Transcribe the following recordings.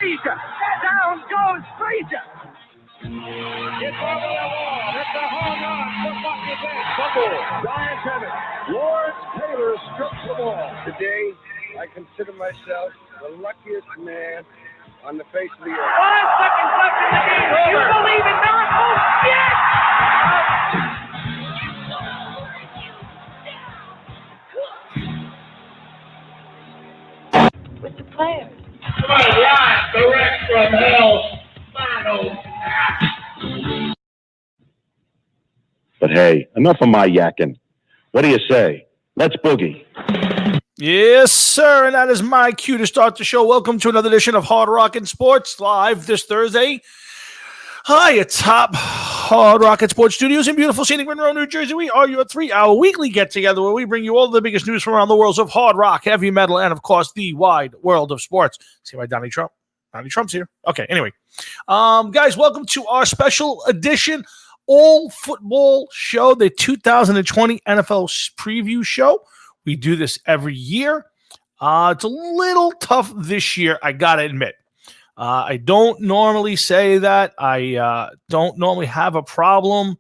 Frazier. Down goes Frazier. It's over the wall. It's a home run for Bucky Bench. Fumble. Giants have it. Lawrence Taylor strips the ball. Today, I consider myself the luckiest man on the face of the earth. 5 seconds left in the game. Do you believe in miracles? Yes! With the players. Come on, live, direct from hell. But hey, enough of my yakking. What do you say? Let's boogie. Yes, sir, and that is my cue to start the show. Welcome to another edition of Hard Rockin' Sports live this Thursday. Hi, atop Hard Rockin' Sports Studios in beautiful scenic Monroe, New Jersey. We are your 3-hour weekly get-together where we bring you all the biggest news from around the worlds of hard rock, heavy metal, and, of course, the wide world of sports. See my Donnie Trump? Donnie Trump's here. Okay, anyway. Guys, welcome to our special edition all football show, the 2020 NFL preview show. We do this every year. It's a little tough this year, I got to admit. I don't normally say that. I don't normally have a problem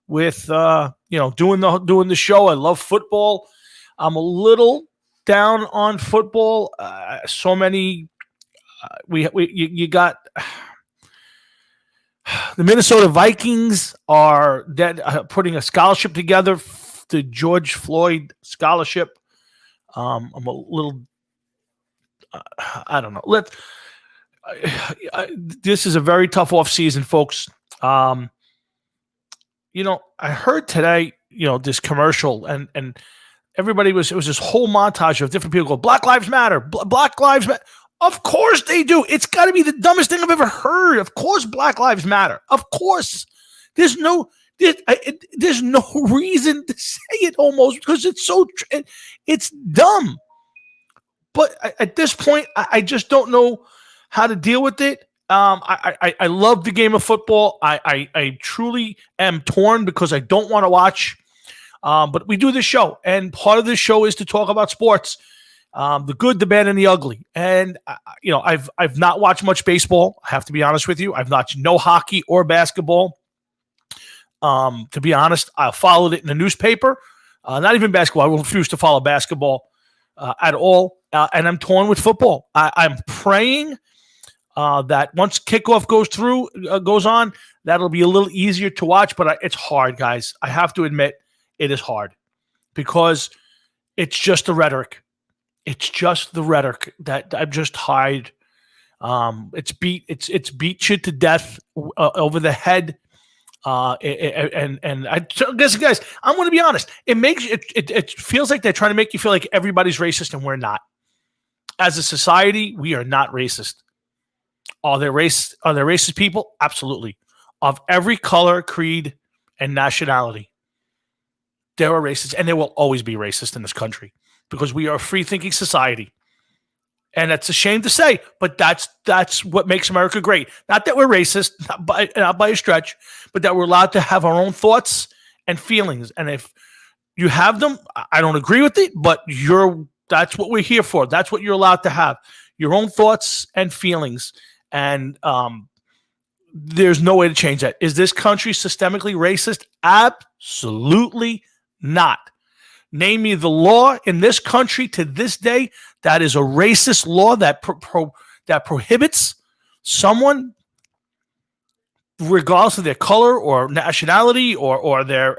with doing the show. I love football. I'm a little down on football. So many you got the Minnesota Vikings are putting a scholarship together, the George Floyd scholarship. I'm a little, I don't know. This is a very tough offseason, folks. I heard today, this commercial and everybody it was this whole montage of different people go, Black Lives Matter, Black Lives Matter. Of course they do. It's got to be the dumbest thing I've ever heard. Of course Black Lives Matter. Of course. There's no reason to say it almost because it's dumb. But at this point, I just don't know how to deal with it. I love the game of football. I truly am torn because I don't want to watch. But we do this show, and part of this show is to talk about sports. The good, the bad, and the ugly. And I've not watched much baseball. I have to be honest with you. I've watched no hockey or basketball. To be honest, I followed it in the newspaper. Not even basketball. I refuse to follow basketball at all. And I'm torn with football. I'm praying that once kickoff goes on, that'll be a little easier to watch. But it's hard, guys. I have to admit, it is hard because it's just the rhetoric. It's just the rhetoric that I'm just tired. It's beat shit to death over the head. And I guess, guys, I'm going to be honest. It feels like they're trying to make you feel like everybody's racist, and we're not. As a society, we are not racist. Are there racist people? Absolutely. Of every color, creed, and nationality, there are racists, and there will always be racist in this country. Because we are a free-thinking society. And that's a shame to say, but that's what makes America great. Not that we're racist, not by a stretch, but that we're allowed to have our own thoughts and feelings. And if you have them, I don't agree with it, but that's what we're here for. That's what you're allowed to have. Your own thoughts and feelings. And there's no way to change that. Is this country systemically racist? Absolutely not. Name me the law in this country to this day that is a racist law that that prohibits someone, regardless of their color or nationality or their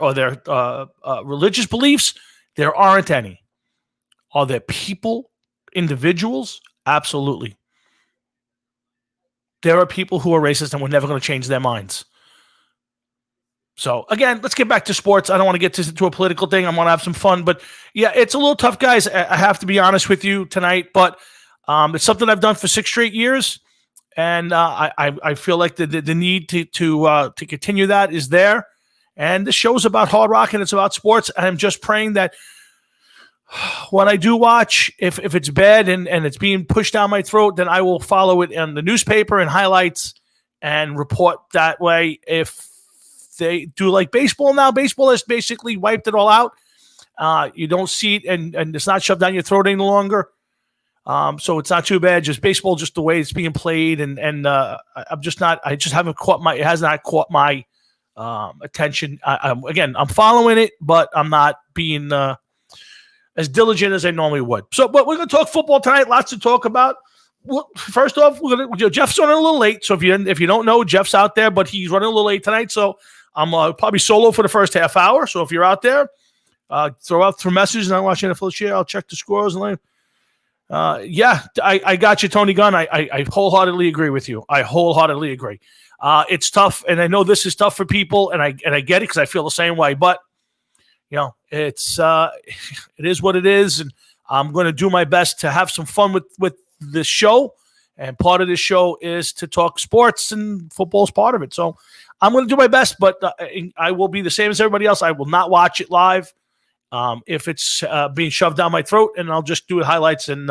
religious beliefs. There aren't any. Are there people, individuals? Absolutely. There are people who are racist, and we're never going to change their minds. So, again, let's get back to sports. I don't want to get to a political thing. I want to have some fun. But, yeah, it's a little tough, guys. I have to be honest with you tonight. But it's something I've done for 6 straight years. And I feel like the need to continue that is there. And the show's about hard rock, and it's about sports. I'm just praying that when I do watch, if it's bad and it's being pushed down my throat, then I will follow it in the newspaper and highlights and report that way. If they do like baseball now, baseball has basically wiped it all out. You don't see it, and it's not shoved down your throat any longer. So it's not too bad. Just baseball, just the way it's being played, and I'm just not. I just haven't caught my. It has not caught my attention. I'm following it, but I'm not being as diligent as I normally would. So, but we're going to talk football tonight. Lots to talk about. Well, first off, Jeff's running a little late. So if you don't know, Jeff's out there, but he's running a little late tonight. So I'm probably solo for the first half hour. So if you're out there, throw out some messages and I'm watching NFL share. I'll check the scores and I got you, Tony Gunn. I wholeheartedly agree with you. I wholeheartedly agree. It's tough, and I know this is tough for people, and I get it because I feel the same way. But it's it is what it is, and I'm going to do my best to have some fun with this show. And part of this show is to talk sports, and football is part of it. So I'm going to do my best, but I will be the same as everybody else. I will not watch it live if it's being shoved down my throat, and I'll just do highlights and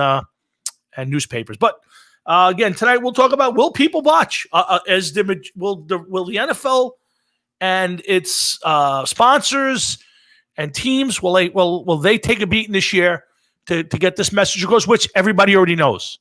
newspapers. But again, tonight we'll talk about will people watch will the NFL and its sponsors and teams will they take a beating this year to get this message across, which everybody already knows.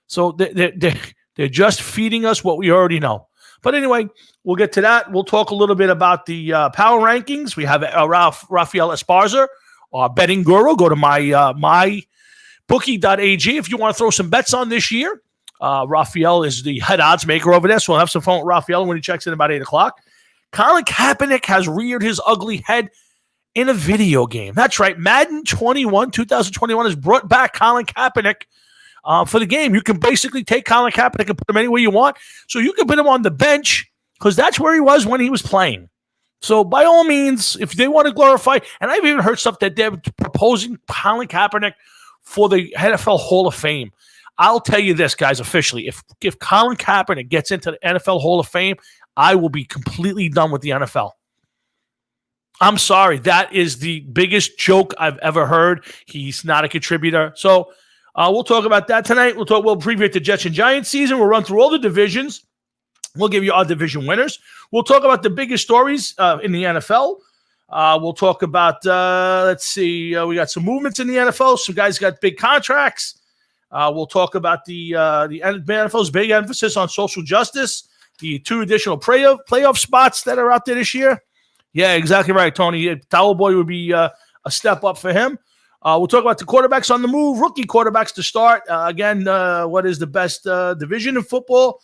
So they're just feeding us what we already know. But anyway, we'll get to that. We'll talk a little bit about the power rankings. We have Rafael Esparza, our betting guru. Go to mybookie.ag if you want to throw some bets on this year. Rafael is the head odds maker over there, so we'll have some fun with Rafael when he checks in about 8 o'clock. Colin Kaepernick has reared his ugly head in a video game. That's right. Madden 2021 has brought back Colin Kaepernick for the game. You can basically take Colin Kaepernick and put him anywhere you want. So you can put him on the bench because that's where he was when he was playing. So by all means, if they want to glorify, and I've even heard stuff that they're proposing Colin Kaepernick for the NFL Hall of Fame. I'll tell you this, guys, officially, if Colin Kaepernick gets into the NFL Hall of Fame, I will be completely done with the NFL. I'm sorry. That is the biggest joke I've ever heard. He's not a contributor. So we'll talk about that tonight. We'll preview the Jets and Giants season. We'll run through all the divisions. We'll give you our division winners. We'll talk about the biggest stories in the NFL. We'll talk about, we got some movements in the NFL. Some guys got big contracts. We'll talk about the NFL's big emphasis on social justice, the 2 additional playoff spots that are out there this year. Yeah, exactly right, Tony. Towel Boy would be a step up for him. We'll talk about the quarterbacks on the move, rookie quarterbacks to start. What is the best division in football?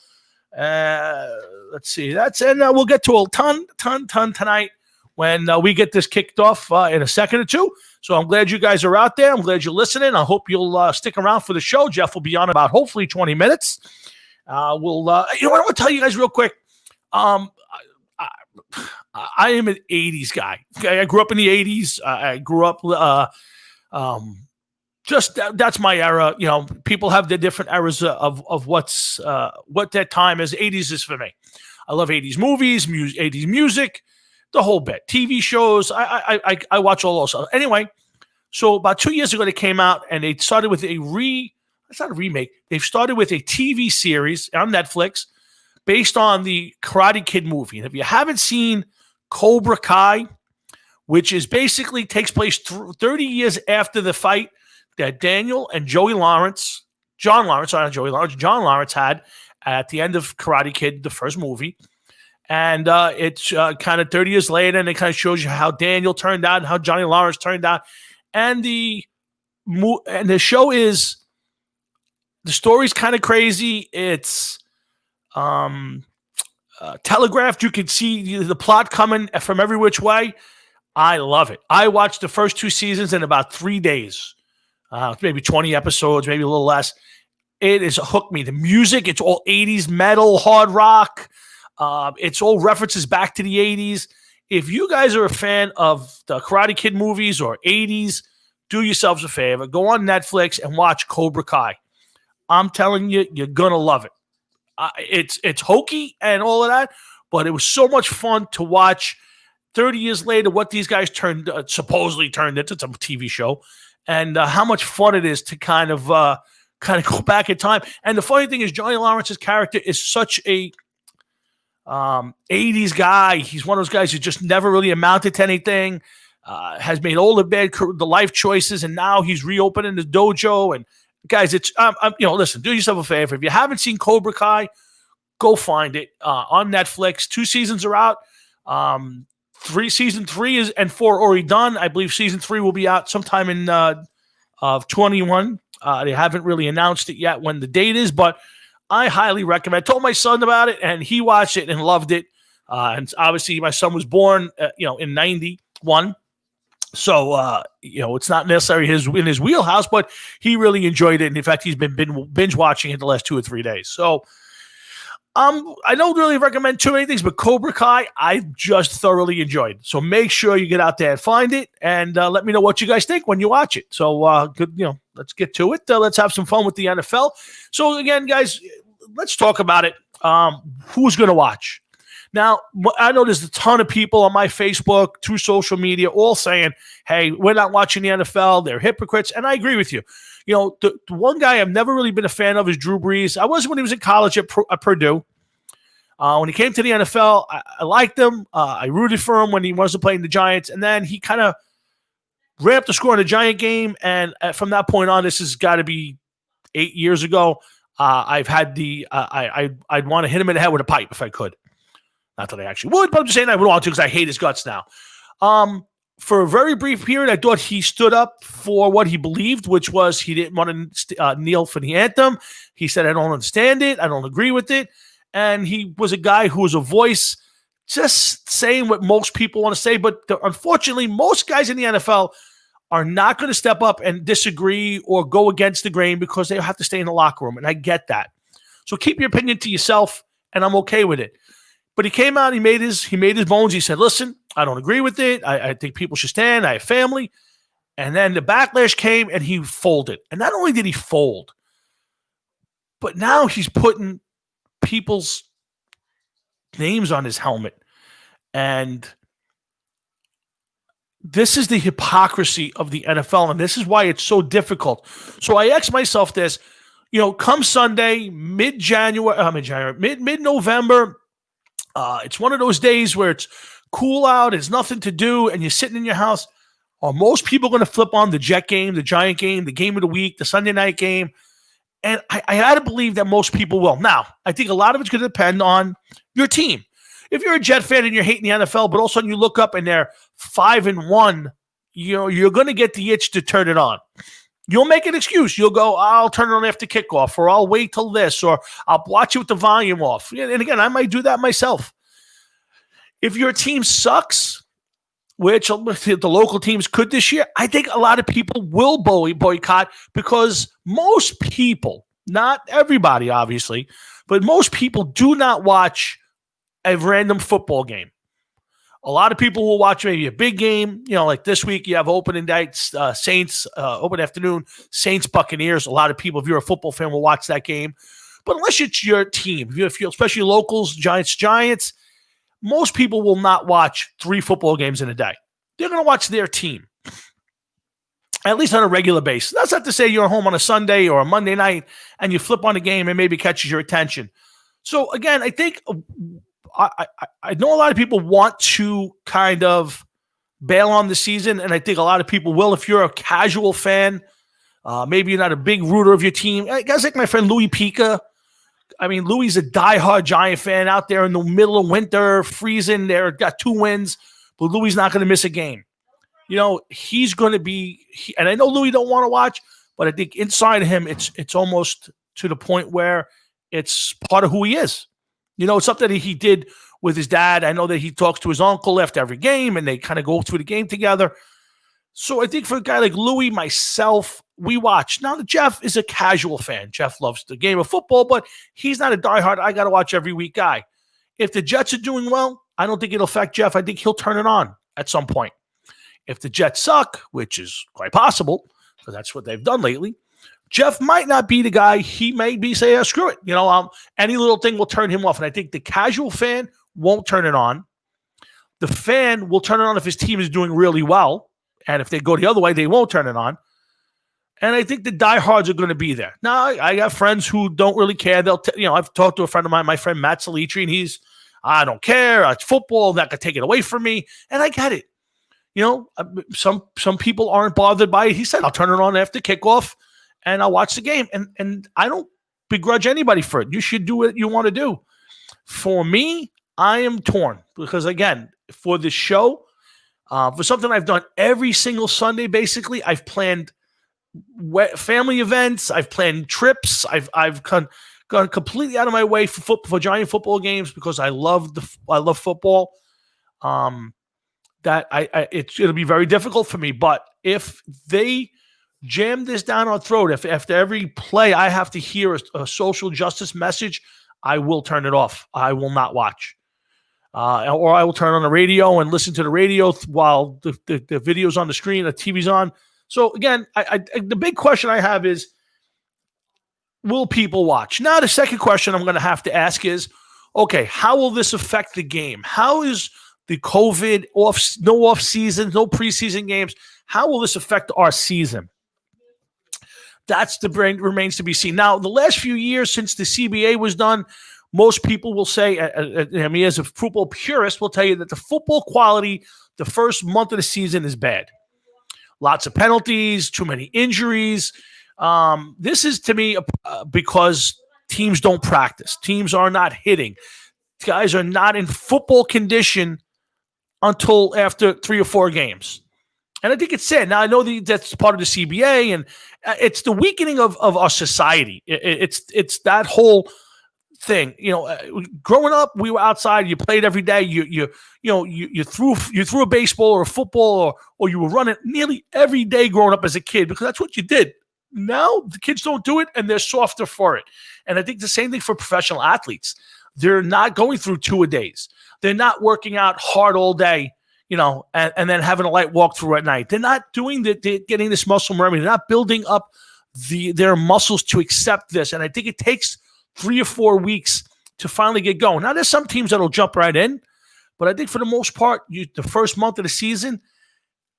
Let's see. We'll get to a ton tonight when we get this kicked off in a second or two. So I'm glad you guys are out there. I'm glad you're listening. I hope you'll stick around for the show. Jeff will be on about hopefully 20 minutes. I want to tell you guys real quick. I am an 80s guy. Okay, I grew up in the 80s. I grew up that's my era. People have their different eras of what that time is. 80s is for me. I love 80s movies, 80s music, the whole bit. TV shows. I watch all those. Anyway, so about 2 years ago they came out and they started with it's not a remake. They've started with a TV series on Netflix based on the Karate Kid movie. And if you haven't seen Cobra Kai, which is basically takes place 30 years after the fight that Daniel and John Lawrence had at the end of Karate Kid, the first movie. And it's kind of 30 years later, and it kind of shows you how Daniel turned out and how Johnny Lawrence turned out. And the show is, the story's kind of crazy. It's telegraphed. You can see the plot coming from every which way. I love it. I watched the first 2 seasons in about 3 days. Maybe 20 episodes, maybe a little less. It has hooked me. The music, it's all 80s metal, hard rock. It's all references back to the 80s. If you guys are a fan of the Karate Kid movies or 80s, do yourselves a favor. Go on Netflix and watch Cobra Kai. I'm telling you, you're going to love it. It's hokey and all of that, but it was so much fun to watch 30 years later what these guys supposedly turned into some TV show, and how much fun it is to kind of go back in time. And the funny thing is, Johnny Lawrence's character is such a 80s guy. He's one of those guys who just never really amounted to anything, has made all the life choices, and now he's reopening the dojo, and guys, it's listen, do yourself a favor. If you haven't seen Cobra Kai, go find it on Netflix. 2 seasons are out. Season 3 and 4 are already done. I believe season 3 will be out sometime in of 21. They haven't really announced it yet when the date is, but I highly recommend. I told my son about it, and he watched it and loved it. And obviously, my son was born, in 91. So, it's not necessarily in his wheelhouse, but he really enjoyed it. And in fact, he's been binge watching it the last 2 or 3 days. So, I don't really recommend too many things, but Cobra Kai, I just thoroughly enjoyed. So make sure you get out there and find it, and let me know what you guys think when you watch it. So, good, let's get to it. Let's have some fun with the NFL. So again, guys, let's talk about it. Who's going to watch? Now, I know there's a ton of people on my Facebook, through social media, all saying, hey, we're not watching the NFL. They're hypocrites. And I agree with you. The one guy I've never really been a fan of is Drew Brees. I was when he was in college at Purdue. When he came to the NFL, I liked him. I rooted for him when he wasn't playing the Giants. And then he kind of ramped the score in the Giant game. And from that point on, this has got to be 8 years ago. I've had I'd want to hit him in the head with a pipe if I could. Not that I actually would, but I'm just saying I would want to because I hate his guts now. For a very brief period, I thought he stood up for what he believed, which was he didn't want to kneel for the anthem. He said, I don't understand it. I don't agree with it. And he was a guy who was a voice just saying what most people want to say. But unfortunately, most guys in the NFL are not going to step up and disagree or go against the grain because they have to stay in the locker room. And I get that. So keep your opinion to yourself, and I'm okay with it. But he came out, he made his bones. He said, listen, I don't agree with it. I think people should stand. I have family. And then the backlash came, and he folded. And not only did he fold, but now he's putting people's names on his helmet. And this is the hypocrisy of the NFL, and this is why it's so difficult. So I asked myself this, come Sunday, mid-November, it's one of those days where it's cool out, there's nothing to do, and you're sitting in your house. Are most people going to flip on the Jet game, the Giant game, the game of the week, the Sunday night game? And I had to believe that most people will. Now, I think a lot of it's going to depend on your team. If you're a Jet fan and you're hating the NFL, but all of a sudden you look up and they're 5-1, you're going to get the itch to turn it on. You'll make an excuse. You'll go, I'll turn it on after kickoff, or I'll wait till this, or I'll watch it with the volume off. And again, I might do that myself. If your team sucks, which the local teams could this year, I think a lot of people will boycott because most people, not everybody obviously, but most people do not watch a random football game. A lot of people will watch maybe a big game, like this week you have opening night, Saints, open afternoon, Saints, Buccaneers. A lot of people, if you're a football fan, will watch that game. But unless it's your team, if you're especially locals, Giants, most people will not watch 3 football games in a day. They're going to watch their team, at least on a regular basis. That's not to say you're home on a Sunday or a Monday night and you flip on a game and maybe catches your attention. So again, I think I know a lot of people want to kind of bail on the season, and I think a lot of people will. If you're a casual fan, maybe you're not a big rooter of your team. Guys like my friend Louis Pica. I mean, Louis is a diehard Giant fan out there in the middle of winter, freezing. They're got 2 wins, but Louis not going to miss a game. He's going to be, and I know Louis don't want to watch, but I think inside of him, it's almost to the point where it's part of who he is. It's something that he did with his dad. I know that he talks to his uncle after every game, and they kind of go through the game together. So I think for a guy like Louis, myself, we watch. Now, Jeff is a casual fan. Jeff loves the game of football, but he's not a diehard, I got to watch every week guy. If the Jets are doing well, I don't think it'll affect Jeff. I think he'll turn it on at some point. If the Jets suck, which is quite possible, because that's what they've done lately, Jeff might not be the guy. He may be say, screw it. Any little thing will turn him off. And I think the casual fan won't turn it on. The fan will turn it on if his team is doing really well. And if they go the other way, they won't turn it on. And I think the diehards are going to be there. Now, I got friends who don't really care. I've talked to a friend of mine, my friend Matt Salitri, and I don't care. It's football. That could take it away from me. And I get it. Some people aren't bothered by it. He said, I'll turn it on after kickoff. and I'll watch the game. And I don't begrudge anybody for it. You should do what you want to do. For me, I am torn because, again, for this show, for something I've done every single Sunday, basically, I've planned family events, I've planned trips, I've gone completely out of my way for Giant football games because I love football. It'll be very difficult for me. But if they jam this down our throat, if after every play I have to hear a social justice message, I will turn it off. I will not watch. Or I will turn on the radio and listen to the radio while the video's on the screen, the TV's on. So again, the big question I have is, will people watch? Now, the second question I'm going to have to ask is, okay, how will this affect the game? How is the COVID no off seasons, no preseason games? How will this affect our season? That's remains to be seen. Now, the last few years since the CBA was done, most people will say, as a football purist, will tell you that the football quality the first month of the season is bad. Lots of penalties, too many injuries. This is, to me, because teams don't practice. Teams are not hitting. Guys are not in football condition until after 3 or 4 games. And I think it's sad. Now, I know that's part of the CBA, and it's the weakening of our society. It's that whole thing. Growing up, we were outside. You played every day. You threw a baseball or a football, or you were running nearly every day growing up as a kid because that's what you did. Now the kids don't do it, and they're softer for it. And I think the same thing for professional athletes. They're not going through 2-a-days. They're not working out hard all day, and then having a light walkthrough at night. They're not doing getting this muscle memory. They're not building up their muscles to accept this. And I think it takes 3 or 4 weeks to finally get going. Now, there's some teams that'll jump right in, but I think for the most part, the first month of the season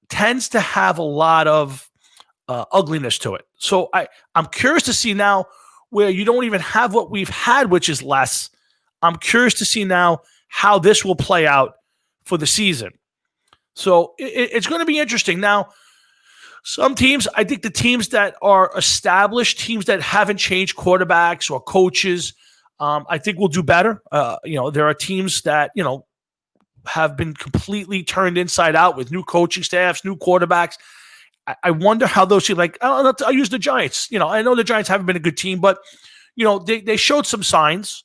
tends to have a lot of ugliness to it. So I'm curious to see now where you don't even have what we've had, which is less. I'm curious to see now how this will play out for the season. So it's going to be interesting. Now, some teams, I think the teams that are established, teams that haven't changed quarterbacks or coaches, I think will do better. There are teams that, have been completely turned inside out with new coaching staffs, new quarterbacks. I wonder how those teams, I'll use the Giants. I know the Giants haven't been a good team, but, they showed some signs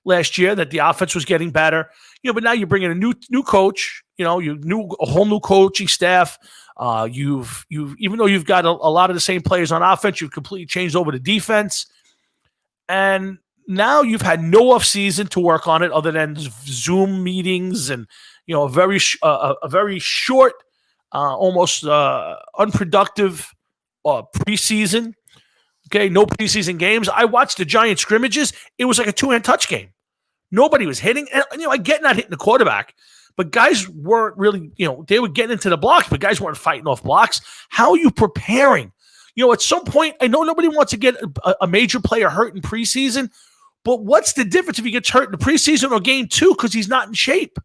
last year that the offense was getting better. But now you bring in a new coach, a whole new coaching staff. You've even though you've got a lot of the same players on offense, you've completely changed over the defense. And now you've had no off season to work on it other than Zoom meetings and, a very short, almost unproductive preseason. Okay, no preseason games. I watched the Giant scrimmages. It was like a 2-hand touch game. Nobody was hitting. And, I get not hitting the quarterback, but guys weren't really, they were getting into the blocks, but guys weren't fighting off blocks. How are you preparing? At some point, I know nobody wants to get a major player hurt in preseason, but what's the difference if he gets hurt in the preseason or game 2 because he's not in shape?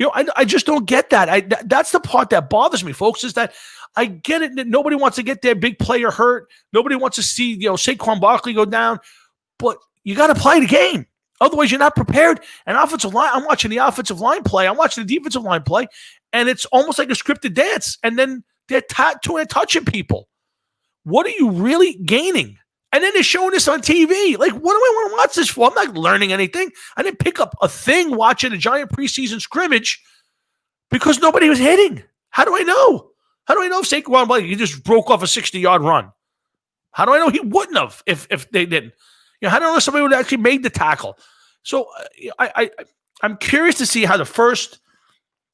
I just don't get that. That's the part that bothers me, folks, is that I get it that nobody wants to get their big player hurt. Nobody wants to see, Saquon Barkley go down, but you got to play the game. Otherwise, you're not prepared. And offensive line, I'm watching the offensive line play. I'm watching the defensive line play, and it's almost like a scripted dance. And then they're touching people. What are you really gaining? And then they're showing this on TV. Like, what do I want to watch this for? I'm not learning anything. I didn't pick up a thing watching a Giant preseason scrimmage because nobody was hitting. How do I know? How do I know if Saquon Barkley just broke off a 60-yard run? How do I know he wouldn't have if they didn't? How do I know somebody would have actually made the tackle? So I'm curious to see how the first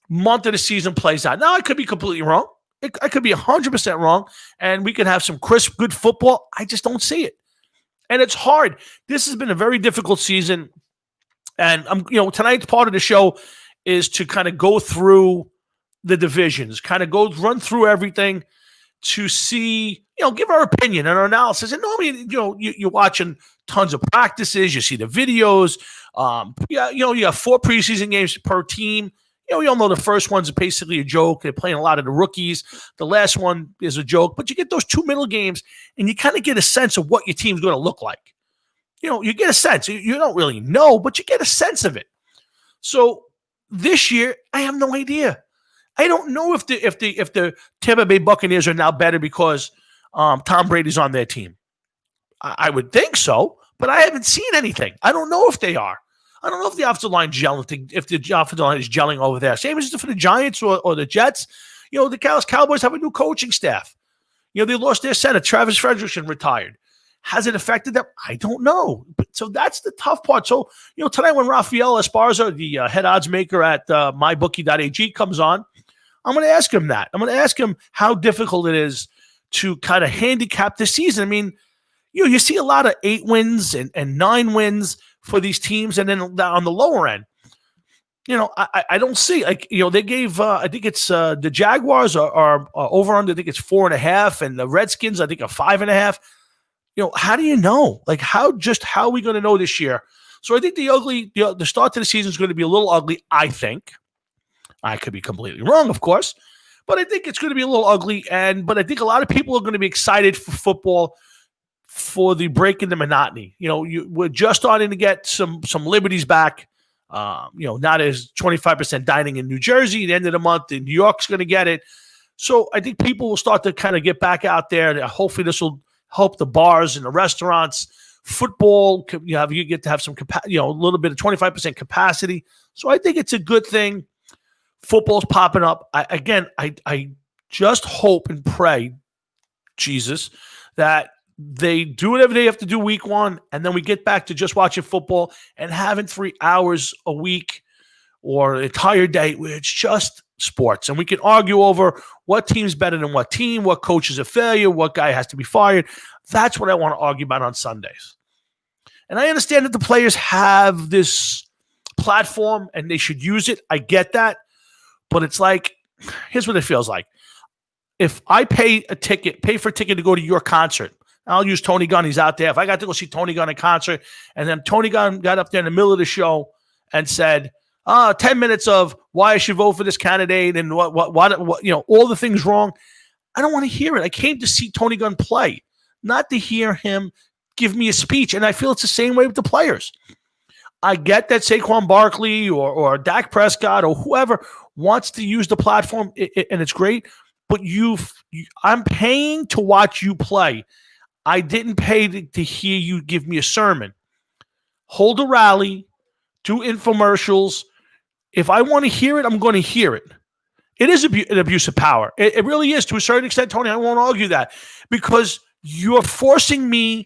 month of the season plays out. Now, I could be completely wrong. I could be 100% wrong, and we could have some crisp, good football. I just don't see it. And it's hard. This has been a very difficult season. And tonight's part of the show is to kind of go through the divisions, kind of run through everything to see, give our opinion and our analysis. And normally, you're watching tons of practices, you see the videos. You have 4 preseason games per team. we all know the first one's basically a joke. They're playing a lot of the rookies. The last one is a joke. But you get those 2 middle games, and you kind of get a sense of what your team's going to look like. You get a sense. You don't really know, but you get a sense of it. So this year, I have no idea. I don't know if the Tampa Bay Buccaneers are now better because Tom Brady's on their team. I would think so, but I haven't seen anything. I don't know if they are. I don't know if the offensive line gelling, if the offensive line is gelling over there. Same as for the Giants or the Jets. The Dallas Cowboys have a new coaching staff. They lost their center. Travis Frederickson retired. Has it affected them? I don't know. So that's the tough part. So, tonight when Rafael Esparza, the head odds maker at mybookie.ag comes on, I'm going to ask him that. I'm going to ask him how difficult it is to kind of handicap the season. I mean, you see a lot of 8 wins and 9 wins for these teams, and then on the lower end, I don't see, they gave, I think it's the Jaguars are over under, I think it's 4.5, and the Redskins, I think, are 5.5. How do you know? How are we going to know this year? So I think the start to the season is going to be a little ugly, I think. I could be completely wrong, of course, but I think it's going to be a little ugly. But I think a lot of people are going to be excited for football, for the break in the monotony. We're just starting to get some liberties back. Not as 25% dining in New Jersey at the end of the month. In New York's going to get it. So I think people will start to kind of get back out there. And hopefully this will help the bars and the restaurants. Football, you get to have some, a little bit of 25% capacity. So I think it's a good thing. Football's popping up. I just hope and pray, Jesus, that they do whatever they have to do week 1, and then we get back to just watching football and having 3 hours a week or an entire day where it's just sports. And we can argue over what team's better than what team, what coach is a failure, what guy has to be fired. That's what I want to argue about on Sundays. And I understand that the players have this platform and they should use it. I get that. But it's here's what it feels like. If I pay for a ticket to go to your concert, I'll use Tony Gunn. He's out there. If I got to go see Tony Gunn in concert, and then Tony Gunn got up there in the middle of the show and said, 10 minutes of why I should vote for this candidate and what all the things wrong. I don't want to hear it. I came to see Tony Gunn play, not to hear him give me a speech. And I feel it's the same way with the players. I get that Saquon Barkley or Dak Prescott or whoever wants to use the platform, and it's great, but I'm paying to watch you play. I didn't pay to hear you give me a sermon. Hold a rally, do infomercials. If I want to hear it, I'm going to hear it. It is an abuse of power. It really is to a certain extent, Tony. I won't argue that because you're forcing me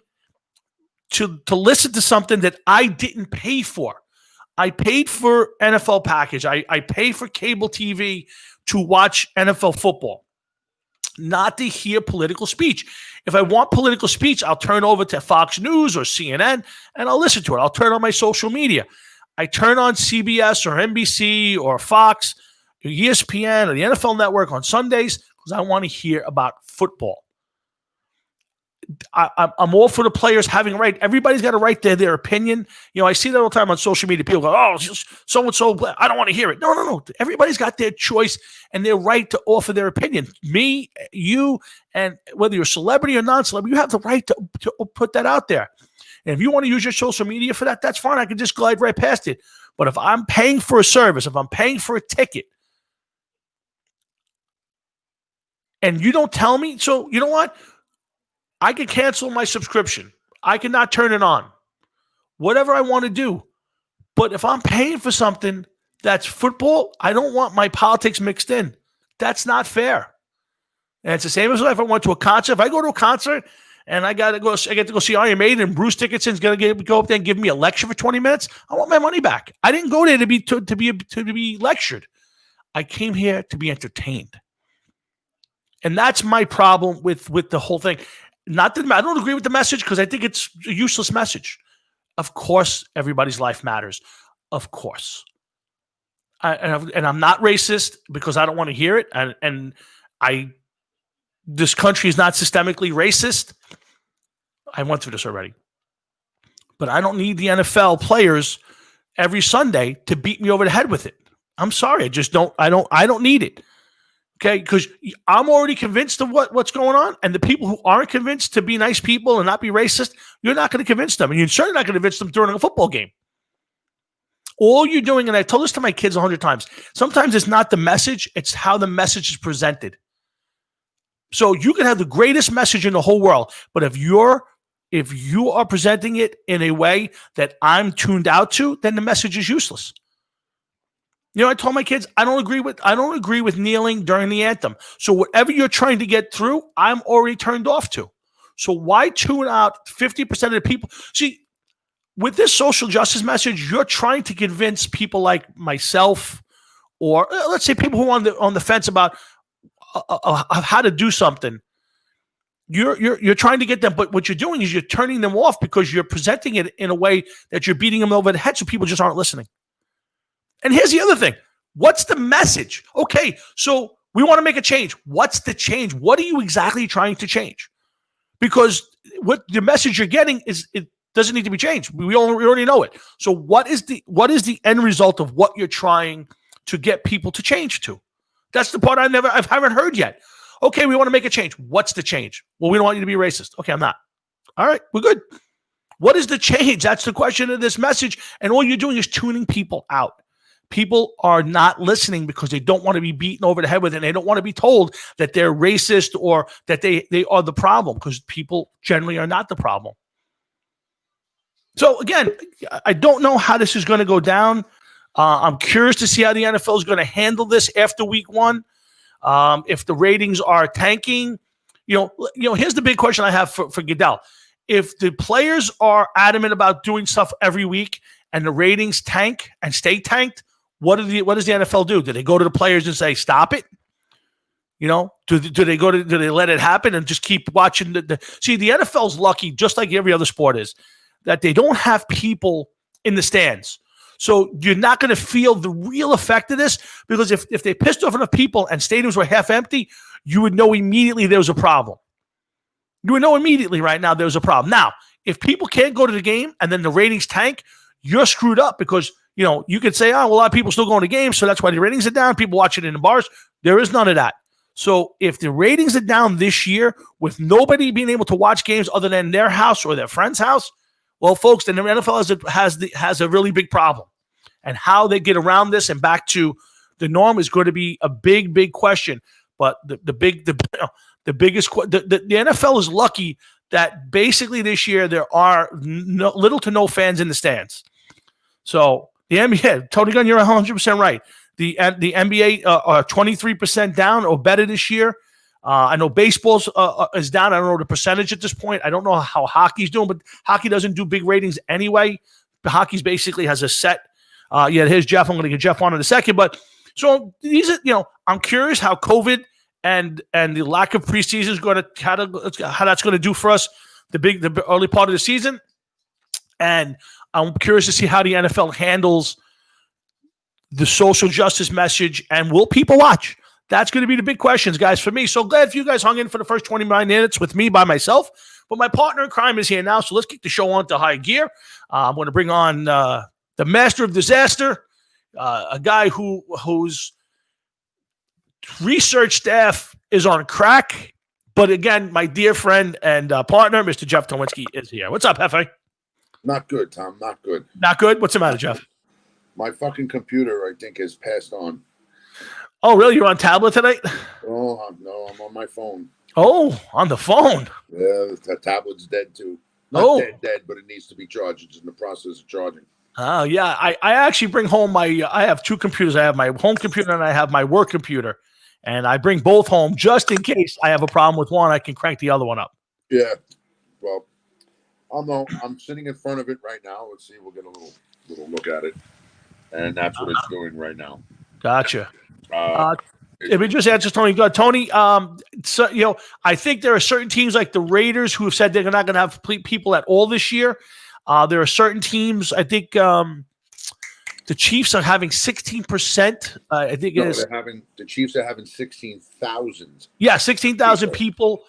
to listen to something that I didn't pay for. I paid for NFL package. I pay for cable TV to watch NFL football, not to hear political speech. If I want political speech, I'll turn over to Fox News or CNN and I'll listen to it. I'll turn on my social media. I turn on CBS or NBC or Fox or ESPN or the NFL Network on Sundays because I want to hear about football. I'm all for the players having a right. Everybody's got a right to their opinion. I see that all the time on social media. People go, oh, so-and-so, I don't want to hear it. No. Everybody's got their choice and their right to offer their opinion. Me, you, and whether you're a celebrity or non-celebrity, you have the right to put that out there. And if you want to use your social media for that, that's fine. I can just glide right past it. But if I'm paying for a service, if I'm paying for a ticket, and you don't tell me, so you know what? I can cancel my subscription. I cannot turn it on. Whatever I want to do. But if I'm paying for something that's football, I don't want my politics mixed in. That's not fair. And it's the same as if I went to a concert. If I go to a concert and I get to go see Iron Maiden and Bruce Dickinson's going to go up there and give me a lecture for 20 minutes, I want my money back. I didn't go there to be lectured. I came here to be entertained. And that's my problem with the whole thing. I don't agree with the message because I think it's a useless message. Of course, everybody's life matters. Of course. And I'm not racist because I don't want to hear it. This country is not systemically racist. I went through this already. But I don't need the NFL players every Sunday to beat me over the head with it. I'm sorry. I don't need it. Okay, because I'm already convinced of what's going on, and the people who aren't convinced to be nice people and not be racist, you're not going to convince them, and you're certainly not going to convince them during a football game. All you're doing, and I told this to my kids 100 times, sometimes it's not the message, it's how the message is presented. So you can have the greatest message in the whole world, but if you are presenting it in a way that I'm tuned out to, then the message is useless. I told my kids I don't agree with kneeling during the anthem. So whatever you're trying to get through, I'm already turned off to. So why tune out 50% of the people? See, with this social justice message, you're trying to convince people like myself, or let's say people who are on the fence about how to do something. You're trying to get them, but what you're doing is you're turning them off because you're presenting it in a way that you're beating them over the head, so people just aren't listening. And here's the other thing. What's the message? Okay, so we want to make a change. What's the change? What are you exactly trying to change? Because what the message you're getting is it doesn't need to be changed. We already know it. So what is the end result of what you're trying to get people to change to? That's the part I haven't heard yet. Okay, we want to make a change. What's the change? Well, we don't want you to be racist. Okay, I'm not. All right, we're good. What is the change? That's the question of this message. And all you're doing is tuning people out. People are not listening because they don't want to be beaten over the head with it. And they don't want to be told that they're racist or that they are the problem, because people generally are not the problem. So again, I don't know how this is going to go down. I'm curious to see how the NFL is going to handle this after week 1. If the ratings are tanking, here's the big question I have for Goodell. If the players are adamant about doing stuff every week and the ratings tank and stay tanked, what does the NFL do? Do they go to the players and say, stop it? Do they let it happen and just keep watching see, the NFL's lucky, just like every other sport is, that they don't have people in the stands. So you're not going to feel the real effect of this, because if they pissed off enough people and stadiums were half empty, you would know immediately there was a problem. You would know immediately right now there's a problem. Now, if people can't go to the game and then the ratings tank, you're screwed up, because you could say, a lot of people still going to games, so that's why the ratings are down. People watch it in the bars. There is none of that. So if the ratings are down this year with nobody being able to watch games other than their house or their friend's house, well, folks, then the NFL has a really big problem. And how they get around this and back to the norm is going to be a big, big question. But the biggest the NFL is lucky that basically this year there are little to no fans in the stands. So the NBA, Tony Gunn, you're 100% right. The NBA are 23% down or better this year. I know baseball is down. I don't know the percentage at this point. I don't know how hockey's doing, but hockey doesn't do big ratings anyway. The hockey's basically has a set. Here's Jeff. I'm going to get Jeff on in a second. But so these are, I'm curious how COVID and the lack of preseason is going to how that's going to do for us the early part of the season. And I'm curious to see how the NFL handles the social justice message, and will people watch? That's going to be the big questions, guys, for me. So glad if you guys hung in for the first 29 minutes with me by myself. But my partner in crime is here now, so let's kick the show on to high gear. I'm going to bring on the master of disaster, a guy whose research staff is on crack. But again, my dear friend and partner, Mr. Jeff Towinski, is here. What's up, Hefe? Not good, Tom. Not good. Not good? What's the matter, Jeff? My fucking computer, I think, has passed on. Oh, really? You're on tablet tonight? Oh, no, I'm on my phone. Oh, on the phone. Yeah, the tablet's dead, too. Not dead, but it needs to be charged. It's in the process of charging. Oh, yeah. I actually bring home I have two computers. I have my home computer and I have my work computer. And I bring both home just in case I have a problem with one. I can crank the other one up. Yeah. Well, I'm sitting in front of it right now. Let's see. We'll get a little look at it. And that's what it's doing right now. Gotcha. If we just answer Tony, go Tony. So I think there are certain teams like the Raiders who have said they're not going to have people at all this year. There are certain teams. I think the Chiefs are having 16%. I think the Chiefs are having 16,000. Yeah, 16,000 people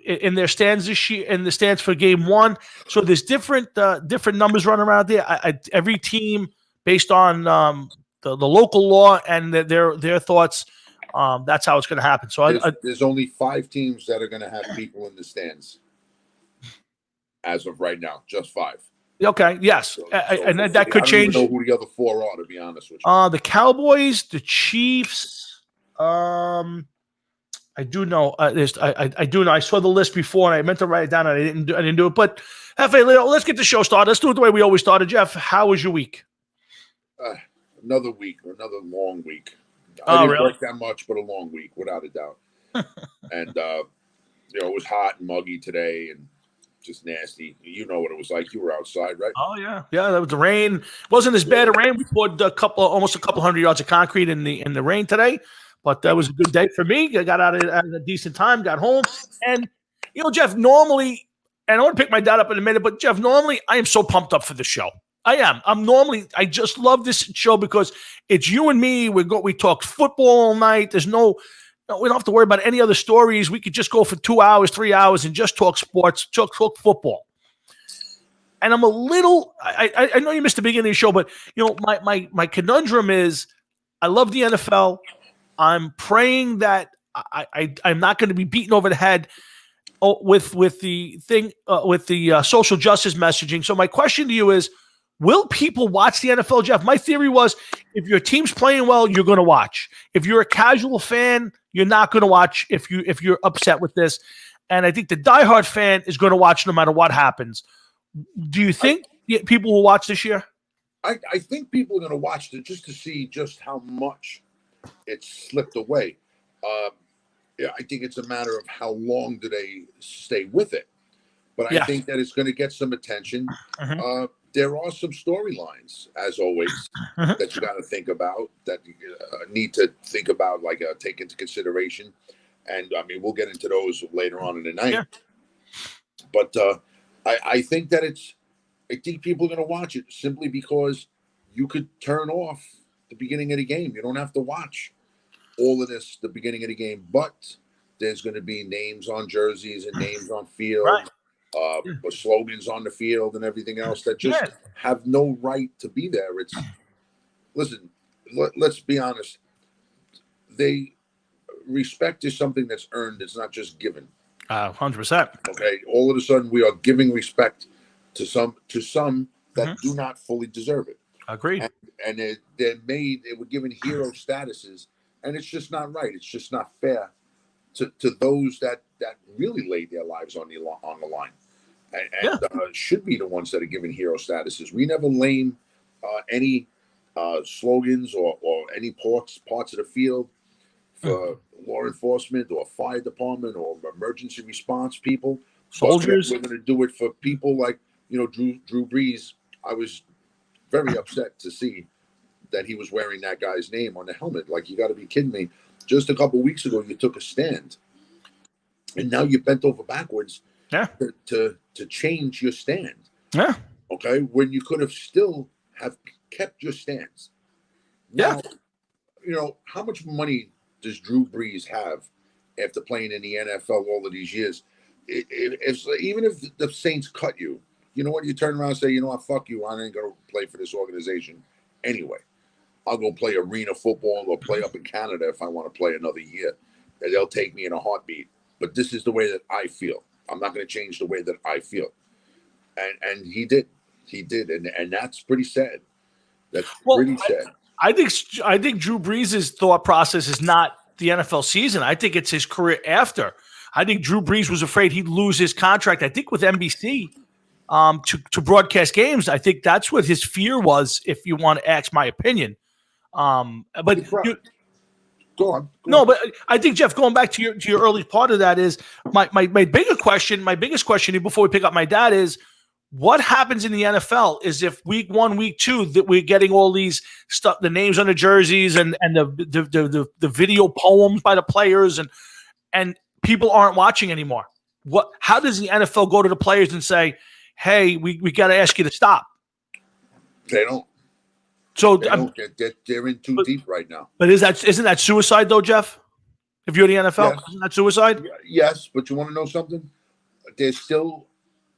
in their stands this year, in the stands for game one. So there's different numbers running around there. Every team, based on the local law and their thoughts. That's how it's going to happen. So there's only 5 teams that are going to have people in the stands as of right now. Just 5. Okay. Yes, and that could change. I don't even know who the other 4 are, to be honest with you. The Cowboys, the Chiefs. I do know. I do know. I saw the list before, and I meant to write it down, and I didn't do it. But let's get the show started. Let's do it the way we always started. Jeff, how was your week? Another week, another long week. Oh, I didn't really? work that much, but a long week, without a doubt. And it was hot and muggy today, and just nasty. You know what it was like. You were outside, right? Oh yeah. That was the rain. It wasn't as bad a rain. We poured almost a couple hundred yards of concrete in the rain today. But that was a good day for me. I got out at a decent time, got home. And, Jeff, normally, and I want to pick my dad up in a minute, but, Jeff, normally I am so pumped up for the show. I am. I just love this show because it's you and me. We talk football all night. We don't have to worry about any other stories. We could just go for 2 hours, 3 hours and just talk sports, talk football. And I'm a little, I know you missed the beginning of the show, but, my conundrum is I love the NFL. I'm praying that I'm not going to be beaten over the head with the thing with the social justice messaging. So my question to you is, will people watch the NFL, Jeff? My theory was if your team's playing well, you're going to watch. If you're a casual fan, you're not going to watch if you're upset with this. And I think the diehard fan is going to watch no matter what happens. Do you think people will watch this year? I think people are going to watch it just to see just how much it slipped away. I think it's a matter of how long do they stay with it. But I think that it's going to get some attention. There are some storylines, as always, that you got to think about, that you need to think about, take into consideration. And, we'll get into those later on in the night. Yeah. But I think that I think people are going to watch it simply because you could turn off the beginning of the game. You don't have to watch all of this, the beginning of the game, but there's going to be names on jerseys and names on field, slogans on the field and everything else that just have no right to be there. Let's be honest. Respect is something that's earned. It's not just given. 100%. Okay. All of a sudden we are giving respect to some that do not fully deserve it. Agreed. And they were given hero statuses, and it's just not right. It's just not fair to those that really laid their lives on the line, and should be the ones that are given hero statuses. We never lame any slogans or any parts of the field for law enforcement or fire department or emergency response people. Soldiers. We're going to do it for people like Drew Brees. I was very upset to see that he was wearing that guy's name on the helmet. Like, you got to be kidding me. Just a couple of weeks ago, you took a stand, and now you bent over backwards to change your stand. Yeah. Okay. When you could have still have kept your stance. Now, how much money does Drew Brees have after playing in the NFL all of these years? Even if the Saints cut you, you know what? You turn around and say, fuck you. I ain't going to play for this organization anyway. I'll go play arena football or play up in Canada if I want to play another year. And they'll take me in a heartbeat. But this is the way that I feel. I'm not going to change the way that I feel. And he did. He did. And that's pretty sad. That's pretty sad. I think Drew Brees' thought process is not the NFL season. I think it's his career after. I think Drew Brees was afraid he'd lose his contract, I think, with NBC. To broadcast games. I think that's what his fear was, if you want to ask my opinion. But go on. But I think, Jeff, going back to your early part of that is my biggest question before we pick up my dad is, what happens in the NFL is if week 1, week 2, that we're getting all these stuff, the names on the jerseys and the video poems by the players and people aren't watching anymore. How does the NFL go to the players and say, hey, we got to ask you to stop? They don't. So they're in too deep right now. But isn't that suicide though, Jeff? If you're the NFL, isn't that suicide? Yes, but you want to know something? There's still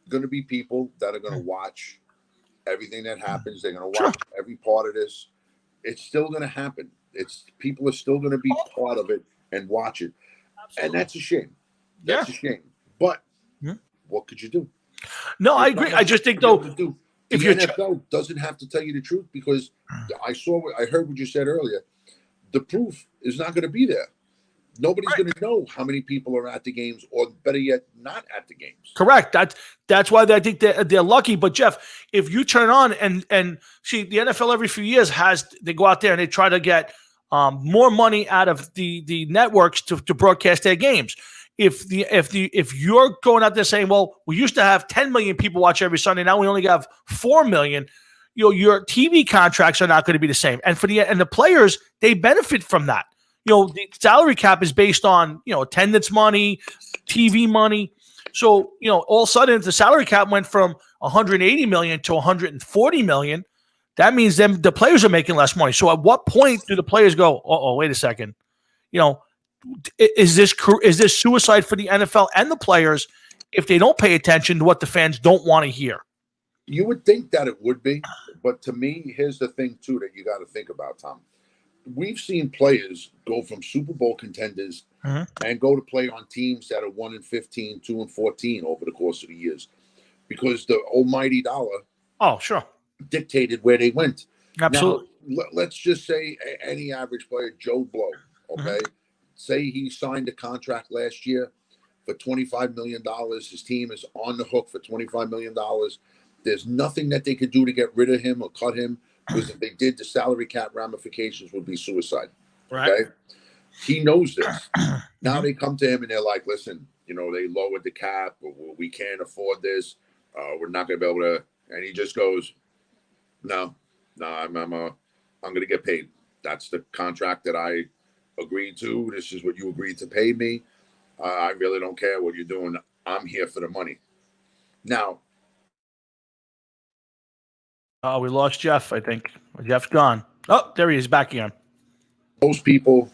going to be people that are going to watch everything that happens. They're going to watch every part of this, it's still going to happen. People are still going to be part of it and watch it, and that's a shame. That's a shame. But what could you do? No, I agree. I just think though, the if you're NFL doesn't have to tell you the truth, because I heard what you said earlier. The proof is not going to be there. Nobody's going to know how many people are at the games, or better yet, not at the games. Correct. That's why I think they're lucky. But Jeff, if you turn on and see the NFL every few years they go out there and they try to get more money out of the networks to broadcast their games. If you're going out there saying, well, we used to have 10 million people watch every Sunday, now we only have 4 million. Your TV contracts are not going to be the same, and the players, they benefit from that. The salary cap is based on attendance money, TV money. So all of a sudden, if the salary cap went from 180 million to 140 million, that means the players are making less money. So at what point do the players go, oh, wait a second, is this suicide for the NFL and the players if they don't pay attention to what the fans don't want to hear? You would think that it would be, but to me, here's the thing too that you got to think about, Tom. We've seen players go from Super Bowl contenders and go to play on teams that are 1-15, 2-14 over the course of the years, because the almighty dollar dictated where they went. Absolutely. Now, let's just say any average player, Joe Blow, okay, say he signed a contract last year for $25 million. His team is on the hook for $25 million. There's nothing that they could do to get rid of him or cut him, because if they did, the salary cap ramifications would be suicide. Right. Okay? He knows this. Now they come to him and they're like, listen, they lowered the cap. We can't afford this. We're not going to be able to. And he just goes, no, I'm going to get paid. That's the contract that I agreed to. This is what you agreed to pay me. I really don't care what you're doing. I'm here for the money. Now, we lost Jeff, I think. Jeff's gone. Oh, there he is, back again. Most people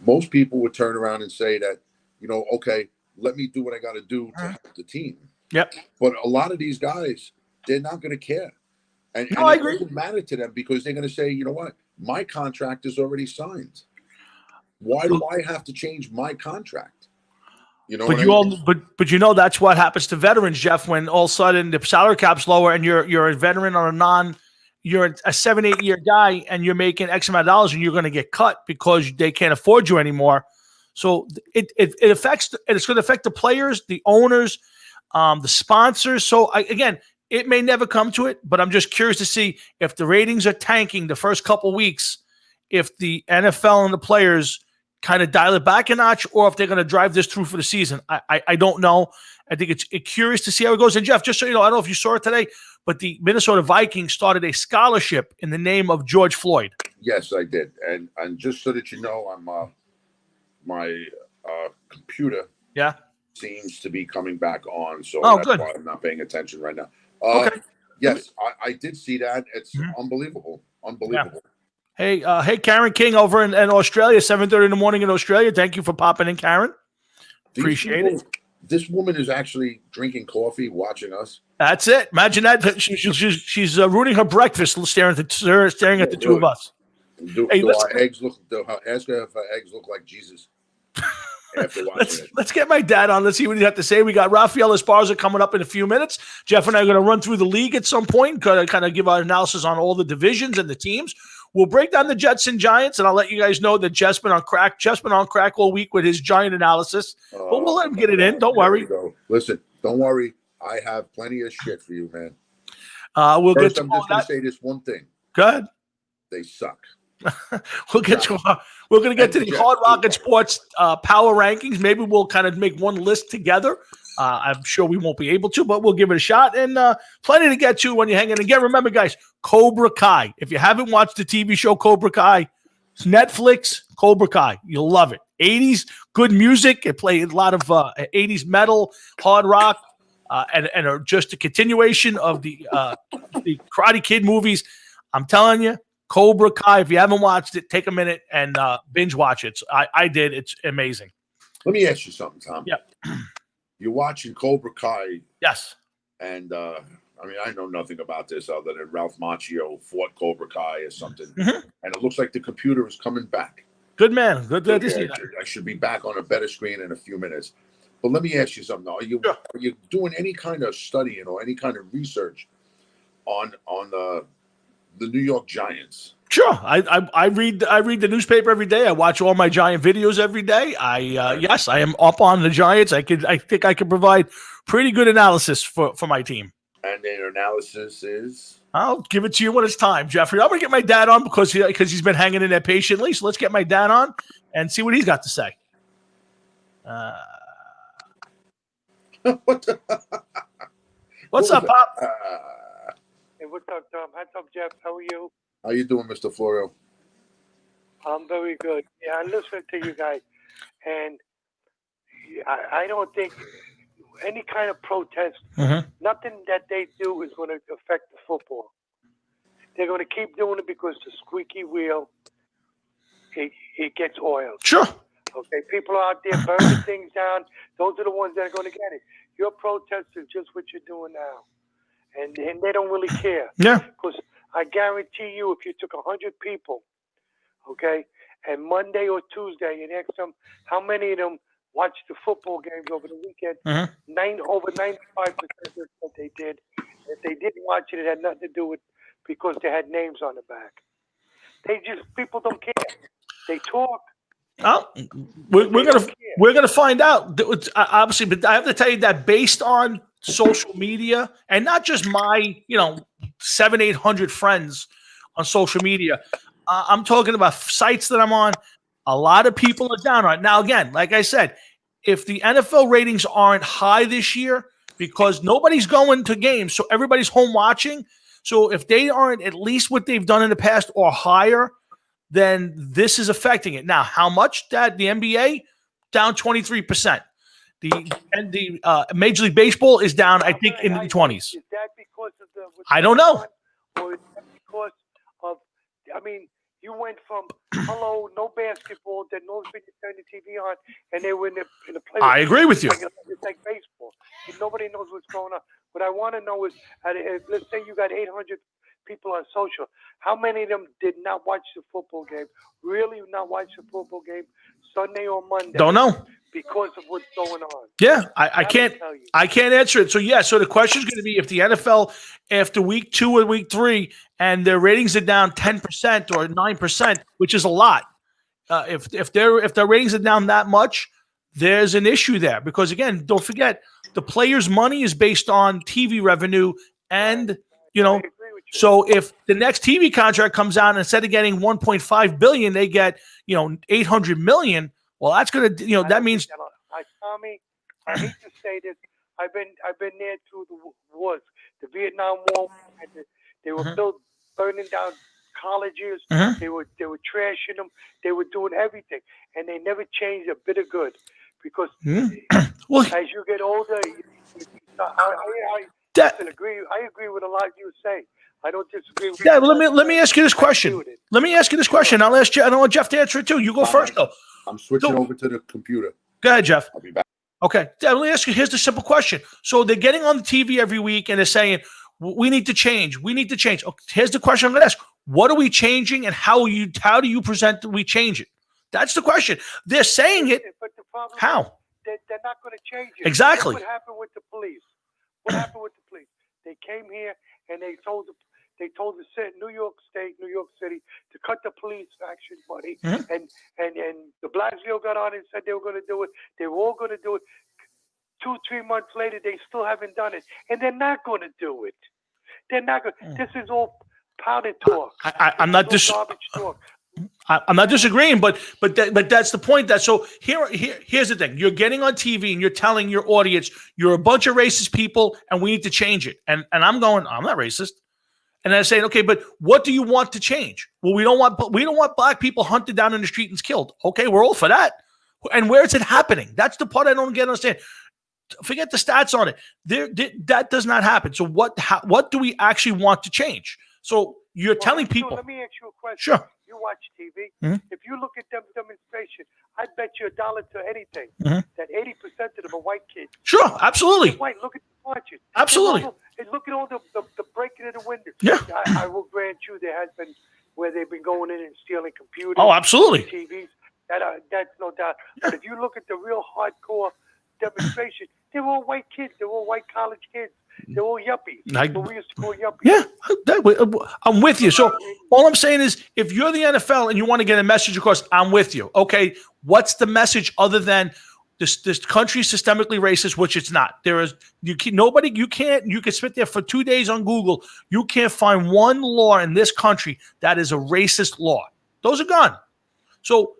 would turn around and say that, okay, let me do what I got to do to help the team. Yep. But a lot of these guys, they're not going to care. And I it agree. doesn't matter to them, because they're going to say, you know what? My contract is already signed. Why do I have to change my contract? But that's what happens to veterans, Jeff, when all of a sudden the salary cap's lower and you're a veteran or you're a 7-8 year guy and you're making X amount of dollars and you're going to get cut because they can't afford you anymore. So it affects, and it's going to affect the players, the owners, the sponsors. So again, it may never come to it, but I'm just curious to see if the ratings are tanking the first couple weeks, if the NFL and the players kind of dial it back a notch, or if they're going to drive this through for the season. I don't know. I think it's curious to see how it goes. And Jeff, just so you know, I don't know if you saw it today, but the Minnesota Vikings started a scholarship in the name of George Floyd. Yes, I did. And just so that you know, I'm my computer seems to be coming back on, so that's why I'm not paying attention right now. Okay. Yes, I did see that. It's unbelievable. Yeah. Hey, Karen King over in Australia, 7:30 in the morning in Australia. Thank you for popping in, Karen. Appreciate it. This woman is actually drinking coffee, watching us. That's it. Imagine that. She's ruining her breakfast, staring at the two of us. Ask her if her eggs look like Jesus. Let's get my dad on. Let's see what he has to say. We got Rafael Esparza coming up in a few minutes. Jeff and I are going to run through the league at some point, kind of give our analysis on all the divisions and the teams. We'll break down the Jets and Giants, and I'll let you guys know that Jeff's been on crack. Jeff's been on crack all week with his Giant analysis, but we'll let him get it in. Don't worry. Listen, don't worry. I have plenty of shit for you, man. I'm just going to say this one thing. Go ahead. They suck. We're going to get to the Hard Rocket Sports power rankings. Maybe we'll kind of make one list together. I'm sure we won't be able to, but we'll give it a shot. And plenty to get to when you're hanging. Again, remember, guys, Cobra Kai. If you haven't watched the TV show Cobra Kai, it's Netflix, Cobra Kai. You'll love it. 80s, good music. It played a lot of 80s metal, hard rock, and are just a continuation of the Karate Kid movies. I'm telling you, Cobra Kai, if you haven't watched it, take a minute and binge watch it. I did. It's amazing. Let me ask you something, Tom. Yeah. You're watching Cobra Kai. Yes. And I mean, I know nothing about this other than Ralph Macchio fought Cobra Kai or something, Mhm. and it looks like the computer is coming back. Good man. Good to see Okay, that. I should be back on a better screen in a few minutes. But let me ask you something. Are you Sure. are you doing any kind of studying or any kind of research on the New York Giants? Sure. I read the newspaper every day. I watch all my Giant videos every day. Yes, I am up on the Giants. I think I could provide pretty good analysis for my team. And their analysis is I'll give it to you when it's time, Jeffrey. I'm gonna get my dad on because he's been hanging in there patiently. So let's get my dad on and see what he's got to say. what the, What's what up, was Pop? that? Hey, what's up, Tom? What's up, Jeff? How are you? How you doing, Mr. Florio? I'm very good. Yeah, I listen to you guys, and I don't think any kind of protest, nothing that they do is going to affect the football. They're going to keep doing it because the squeaky wheel, it gets oiled. Sure. Okay, people are out there burning things down. Those are the ones that are going to get it. Your protest is just what you're doing now, and they don't really care. Yeah. Because I guarantee you, if you took 100 people, okay, and Monday or Tuesday, and asked them how many of them watched the football games over the weekend, over 95% of what they did. If they didn't watch it, it had nothing to do with because they had names on the back. People don't care. They talk. Oh, we're gonna find out. Obviously, but I have to tell you that based on social media and not just my 700-800 friends on social media, I'm talking about sites that I'm on. A lot of people are down on it. Now, again, like I said, if the NFL ratings aren't high this year because nobody's going to games, so everybody's home watching. So if they aren't at least what they've done in the past or higher, then this is affecting it. Now, how much? That the NBA down 23%. The Major League Baseball is down, I think, in the 20s. Is that because of the? I don't know. Or is that because of? I mean, you went from no basketball, then nobody turned the TV on, and they were in the playoffs. I agree with you. It's like baseball. Nobody knows what's going on. What I want to know is, let's say you got 800 people on social. How many of them did not watch the football game? Really not watch the football game Sunday or Monday? Don't know. Because of what's going on. Yeah, I can't answer it. So so the question is going to be if the NFL after week 2 or week 3 and their ratings are down 10% or 9%, which is a lot. If their ratings are down that much, there's an issue there because again, don't forget the players' money is based on TV revenue and So if the next TV contract comes out and instead of getting 1.5 billion, they get 800 million. Well, that's gonna that means. Tommy, I hate to say this. I've been there through the wars, the Vietnam War. They were burning down colleges. They were trashing them. They were doing everything, and they never changed a bit of good because as you get older, I agree with a lot you say. I don't disagree with you. Let me ask you this question. Let me ask you this question. I'll ask you. I don't want Jeff to answer it too. You go first, though. I'm switching over to the computer. Go ahead, Jeff. I'll be back. Okay. Let me ask you. Here's the simple question. So they're getting on the TV every week and they're saying, we need to change. We need to change. Okay, here's the question I'm going to ask. What are we changing and how do you present that we change it? That's the question. They're saying it. But the problem how? Is they're not going to change it. Exactly. What happened with the police? They came here and they told the New York State, New York City to cut the police action money, and de Blasio got on and said they were going to do it. They were all going to do it. 2-3 months later, they still haven't done it, and they're not going to do it. They're not going. This is all powder talk. I'm not garbage talk. I'm not disagreeing, but that's the point. Here's the thing: you're getting on TV and you're telling your audience you're a bunch of racist people and we need to change it. And I'm going, I'm not racist. And I'm saying, okay, but what do you want to change? Well, we don't want black people hunted down in the street and killed. Okay, we're all for that. And where is it happening? That's the part I don't understand. Forget the stats on it. That does not happen. So what do we actually want to change? So you're telling people. Let me ask you a question. Sure. You watch TV. Mhm. If you look at them demonstration, I bet you $1 to anything Mhm. that 80% of them are white kids. Sure, absolutely. White, look at the watches. Absolutely. And look at all the breaking of the windows. Yeah. I will grant you there has been where they've been going in and stealing computers. Oh, absolutely. TVs. That's no doubt. But if you look at the real hardcore demonstration, they're all white kids. They're all white college kids. They're all yuppies. What we used to call yuppies. Yeah, I'm with you. So all I'm saying is, if you're the NFL and you want to get a message across, I'm with you. Okay, what's the message other than this country is systemically racist, which it's not. There is you can sit there for 2 days on Google. You can't find one law in this country that is a racist law. Those are gone. So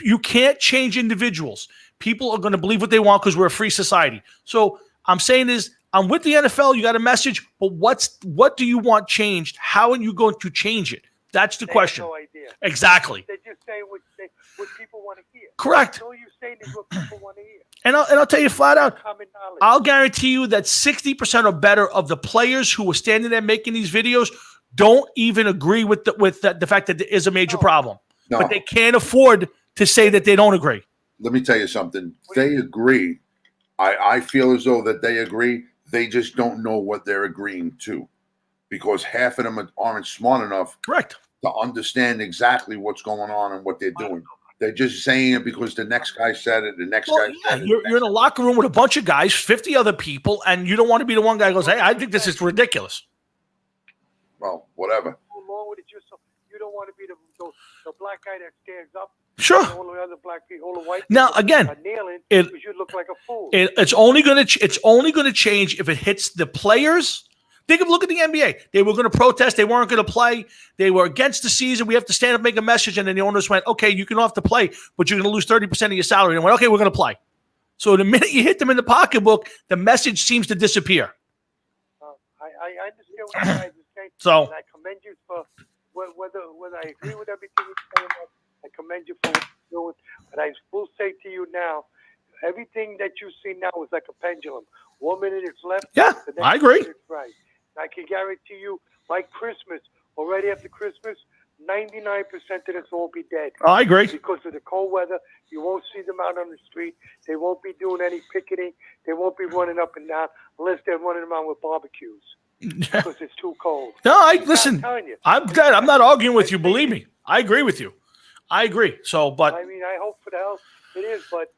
you can't change individuals. People are going to believe what they want because we're a free society. So I'm saying is, I'm with the NFL. You got a message, but what do you want changed? How are you going to change it? That's the question. Have no idea. Exactly. They're just saying what people want to hear. Correct. All you're saying is what people want to hear. And I'll tell you flat out, Common knowledge. I'll guarantee you that 60% or better of the players who are standing there making these videos don't even agree with the fact that there is a major problem. No. But they can't afford to say that they don't agree. Let me tell you something. They agree. I feel as though that they agree. They just don't know what they're agreeing to, because half of them aren't smart enough Correct. to understand exactly what's going on and what they're doing. They're just saying it because the next guy said it. The next Well, guy yeah, said it. you're in a locker room with a bunch of guys, 50 other people, and you don't want to be the one guy who goes, hey, I think this is ridiculous. Well, whatever. Along with it, you don't want to be the black guy that stands up. Sure. All the other black people, all the white Now, people again, are kneeling it- because you look like a fool. It's only going to change if it hits the players. Look at the NBA. They were going to protest. They weren't going to play. They were against the season. We have to stand up, make a message. And then the owners went, okay, you can have to play, but you're going to lose 30% of your salary. And went, okay, we're going to play. So the minute you hit them in the pocketbook, the message seems to disappear. I understand what you guys are saying. So- and I commend you for whether I agree with everything you're saying. I commend you for what you're doing. But I will say to you now, everything that you see now is like a pendulum. 1 minute it's left. Yeah, the next I agree. minute it's right. I can guarantee you, like Christmas, already after Christmas, 99% of this will be dead. I agree. Because of the cold weather, you won't see them out on the street. They won't be doing any picketing. They won't be running up and down unless they're running around with barbecues because it's too cold. No, listen, I'm telling you. I'm good. I'm not arguing with you. Believe me. I agree with you. I agree. So, but I mean, I hope for the health it is, but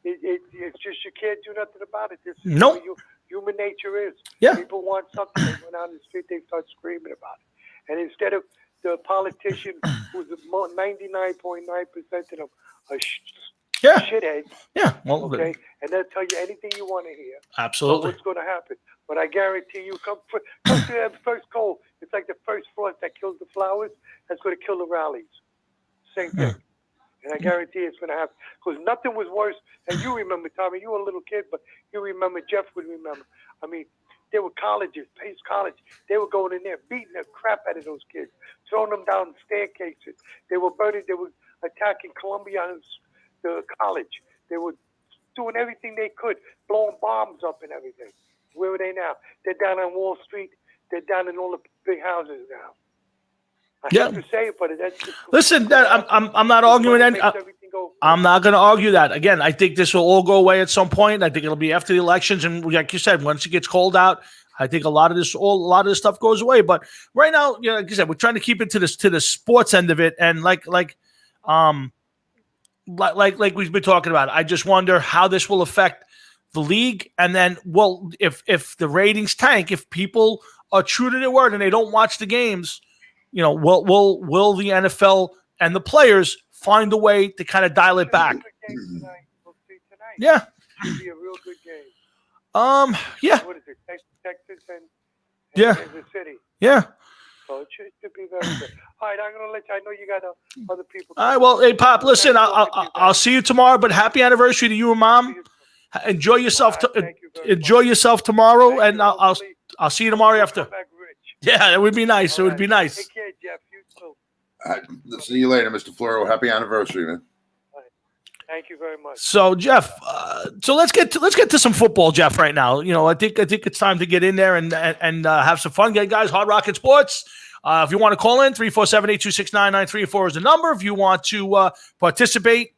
it's just you can't do nothing about it. This is Nope. what human nature is. Yeah. People want something. They went out in the street, they start screaming about it. And instead of the politician who's 99.9% of them are yeah, shitheads, yeah. Well, okay? And they'll tell you anything you want to hear. absolutely. What's going to happen? But I guarantee you, come to that first cold. It's like the first frost that kills the flowers. That's going to kill the rallies. Same thing. And I guarantee it's going to happen. Because nothing was worse. And you remember, Tommy, you were a little kid, but you remember, Jeff would remember. I mean, there were colleges, Pace College. They were going in there, beating the crap out of those kids, throwing them down staircases. They were burning. They were attacking Columbia, the college. They were doing everything they could, blowing bombs up and everything. Where are they now? They're down on Wall Street. They're down in all the big houses now. I Yeah. have to say it, but that's just, Listen, I'm not arguing any. I'm not going to argue that. Again, I think this will all go away at some point. I think it'll be after the elections, and like you said, once it gets cold out, I think a lot of this stuff goes away. But right now, you know, like you said, we're trying to keep it to the sports end of it, and like we've been talking about. I just wonder how this will affect the league, and then, well, if the ratings tank, if people are true to their word and they don't watch the games, you know, will the NFL and the players find a way to kind of dial it back? We'll see tonight. Yeah. It'll be a real good game. Yeah. What is it? Texas and Yeah. Kansas City. Yeah. So it should be very good. All right, I'm going to let you. I know you got other people. All right. Well, hey, Pop, listen, I'll see you tomorrow, but happy anniversary to you and Mom. Enjoy yourself. Enjoy yourself tomorrow, and I'll see you tomorrow after. Come back rich. Yeah, it would be nice. It would be nice. Take care, Jeff. You too. See you later, Mr. Floro. Happy anniversary, man. Thank you very much. So, Jeff, so let's get to some football, Jeff. Right now, you know, I think it's time to get in there and have some fun. Guys, Hard Rocket Sports. If you want to call in, 347-826-9934 is the number. If you want to participate,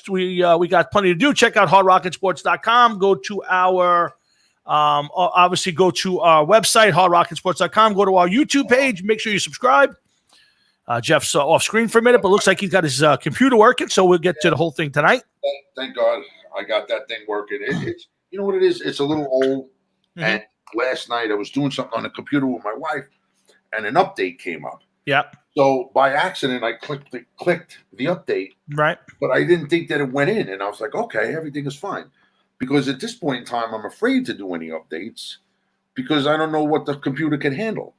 we got plenty to do. Check out hardrockandsports.com. Go to our obviously go to our website, hardrockandsports.com. Go to our YouTube page. Make sure you subscribe. Jeff's off screen for a minute, but looks like he's got his computer working, so we'll get to the whole thing tonight. Thank God I got that thing working. It's you know what it is? It's a little old. And last night I was doing something on the computer with my wife, and an update came up. Yeah. So by accident, I clicked the update. Right. But I didn't think that it went in, and I was like, okay, everything is fine. Because at this point in time, I'm afraid to do any updates because I don't know what the computer can handle.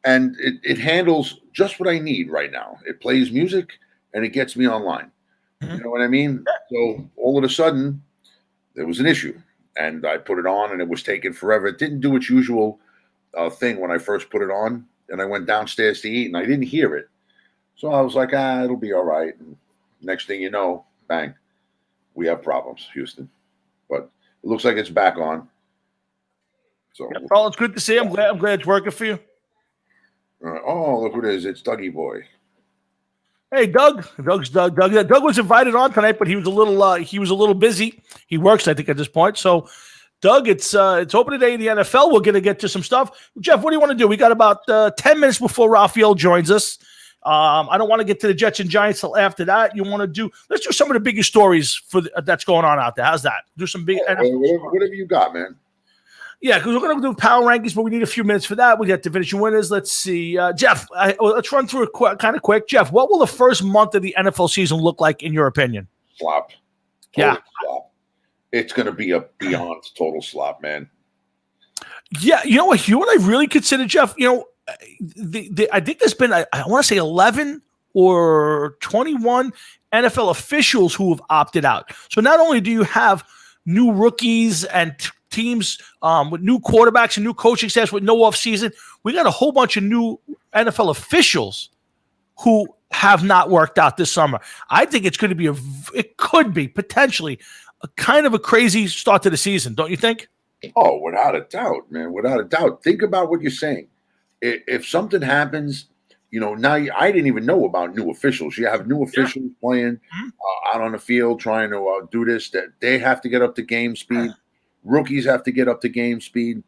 And it handles just what I need right now. It plays music, and it gets me online. You know what I mean? So all of a sudden, there was an issue. And I put it on, and it was taking forever. It didn't do its usual thing when I first put it on. And I went downstairs to eat, and I didn't hear it. So I was like, it'll be all right. And next thing you know, bang, we have problems, Houston. But it looks like it's back on. So, Well, it's good to see. I'm glad it's working for you. Oh, look who it is. It's Dougie Boy. Hey, Doug. Doug was invited on tonight, but he was a little busy. He works, I think, at this point. So, Doug, it's opening day in the NFL. We're going to get to some stuff. Jeff, what do you want to do? We got about 10 minutes before Raphael joins us. I don't want to get to the Jets and Giants till after that. Let's do some of the biggest stories that's going on out there. How's that? Do some big whatever you got, man. Yeah, because we're going to do power rankings, but we need a few minutes for that. We got division winners. Let's see. Jeff, let's run through it kind of quick. Jeff, what will the first month of the NFL season look like in your opinion? Slop. Total slop. It's going to be a beyond total slop, man. Yeah, you know what I really consider, Jeff? I think there's been, I want to say 11 or 21 NFL officials who have opted out. So not only do you have new rookies and teams with new quarterbacks and new coaching staffs with no offseason, we got a whole bunch of new NFL officials who have not worked out this summer. I think it's going to be it could be potentially a kind of a crazy start to the season, don't you think? Oh, without a doubt, man. Without a doubt. Think about what you're saying. If something happens, now I didn't even know about new officials. You have new officials playing out on the field trying to do this. That they have to get up to game speed. Rookies have to get up to game speed.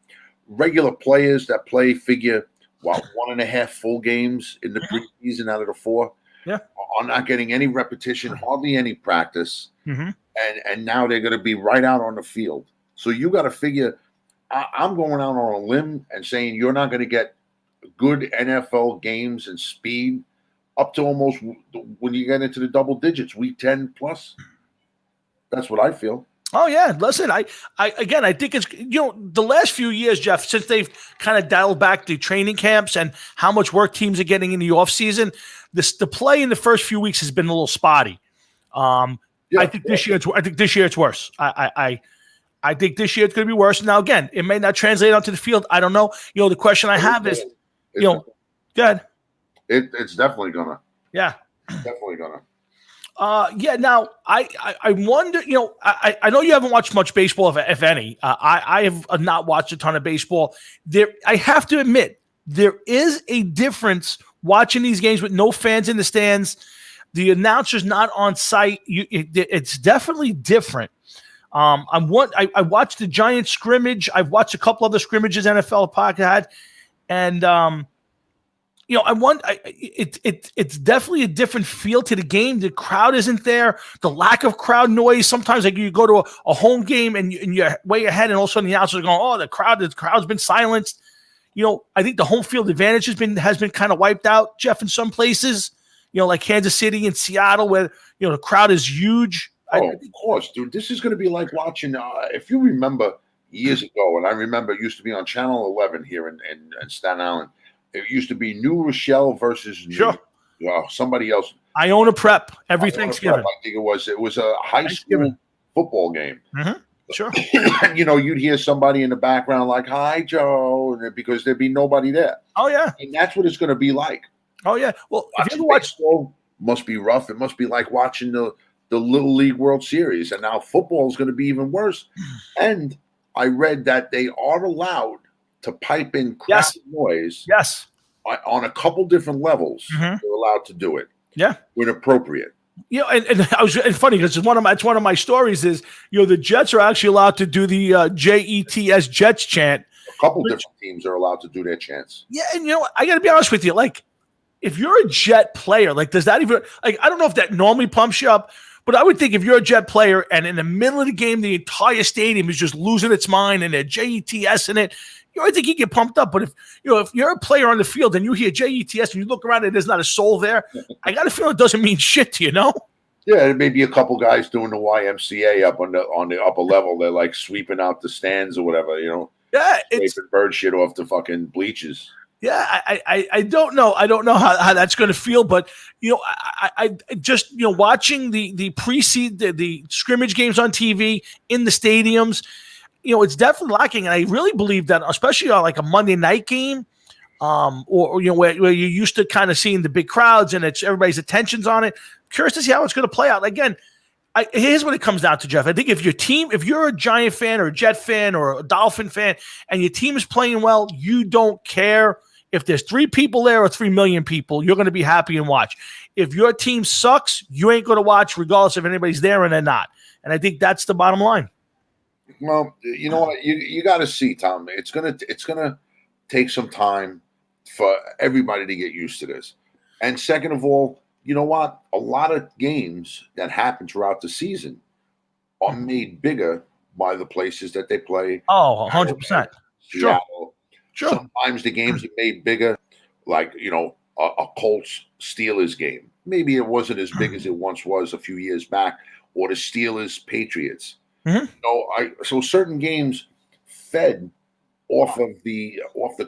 Regular players that play figure 1.5 full games in the preseason out of the 4 are not getting any repetition, hardly any practice, and now they're going to be right out on the field. So you got to figure. I'm going out on a limb and saying you're not going to get good NFL games and speed up to almost when you get into the double digits, week 10 plus. That's what I feel. Oh yeah, listen, I think it's the last few years, Jeff, since they've kind of dialed back the training camps and how much work teams are getting in the offseason, the play in the first few weeks has been a little spotty. I think this year it's worse. I think this year it's going to be worse. Now again, it may not translate onto the field. I don't know. The question I have is, go ahead. It's definitely gonna. Yeah, definitely gonna. Now I wonder, I know you haven't watched much baseball, if any. I have not watched a ton of baseball. I have to admit, there is a difference watching these games with no fans in the stands. The announcer's not on site. It's definitely different. I watched the Giants scrimmage. I've watched a couple other scrimmages NFL Pocket had, and I want it's definitely a different feel to the game. The crowd isn't there. The lack of crowd noise. Sometimes like you go to a home game and you're way ahead, and all of a sudden the announcers are going, "Oh, the crowd's been silenced." I think the home field advantage has been kind of wiped out, Jeff, in some places. Like Kansas City and Seattle, where the crowd is huge. Of course, dude. This is going to be like watching. If you remember years ago, and I remember it used to be on Channel 11 here in Staten Island. It used to be New Rochelle versus somebody else. Iona Prep every Thanksgiving. I think it was. It was a high school football game. Mm-hmm. Sure. And you'd hear somebody in the background like, "Hi, Joe," because there'd be nobody there. Oh yeah. And that's what it's going to be like. Oh yeah. Well, if you ever watch, must be rough. It must be like watching the Little League World Series, and now football is going to be even worse. And I read that they are allowed to pipe in crowd noise. Yes. on a couple different levels, Mhm. they're allowed to do it. Yeah. When appropriate. You know, and it's funny because it's one of my stories is, the Jets are actually allowed to do the JETS Jets chant. A couple different teams are allowed to do their chants. Yeah, and I got to be honest with you. Like, if you're a Jet player, like, does that even I don't know if that normally pumps you up, but I would think if you're a Jet player and in the middle of the game, the entire stadium is just losing its mind and they're JETS in it, I think you get pumped up. But if you're a player on the field and you hear JETS and you look around and there's not a soul there, I got to feel it doesn't mean shit to you, no? Yeah, it may be a couple guys doing the YMCA up on the upper level. They're like sweeping out the stands or whatever, Yeah, it's scraping bird shit off the fucking bleachers. Yeah, I don't know. I don't know how that's going to feel, but I just watching the the scrimmage games on TV in the stadiums, it's definitely lacking, and I really believe that, especially on like a Monday night game, or where you're used to kind of seeing the big crowds and it's everybody's attention's on it. Curious to see how it's going to play out. Again, here's what it comes down to, Jeff. I think if you're a Giant fan or a Jet fan or a Dolphin fan, and your team is playing well, you don't care if there's 3 people there or 3 million people. You're going to be happy and watch. If your team sucks, you ain't going to watch, regardless if anybody's there and they're not. And I think that's the bottom line. Well, you know what? You got to see, Tom. It's gonna take some time for everybody to get used to this. And second of all, you know what? A lot of games that happen throughout the season are made bigger by the places that they play. Oh, 100%. Seattle. Sure. Sometimes the games are made bigger, like a Colts Steelers game. Maybe it wasn't as big as it once was a few years back, or the Steelers Patriots. Mm-hmm. So certain games fed off of the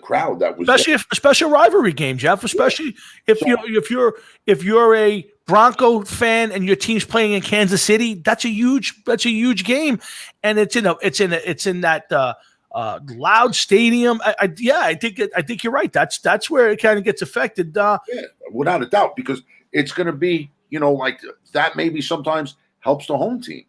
crowd that was especially a rivalry game, Jeff. Especially if you're a Bronco fan and your team's playing in Kansas City, that's a huge game, and it's in that loud stadium. I think you're right. That's where it kind of gets affected. Yeah, without a doubt, because it's going to be like that. Maybe sometimes helps the home team.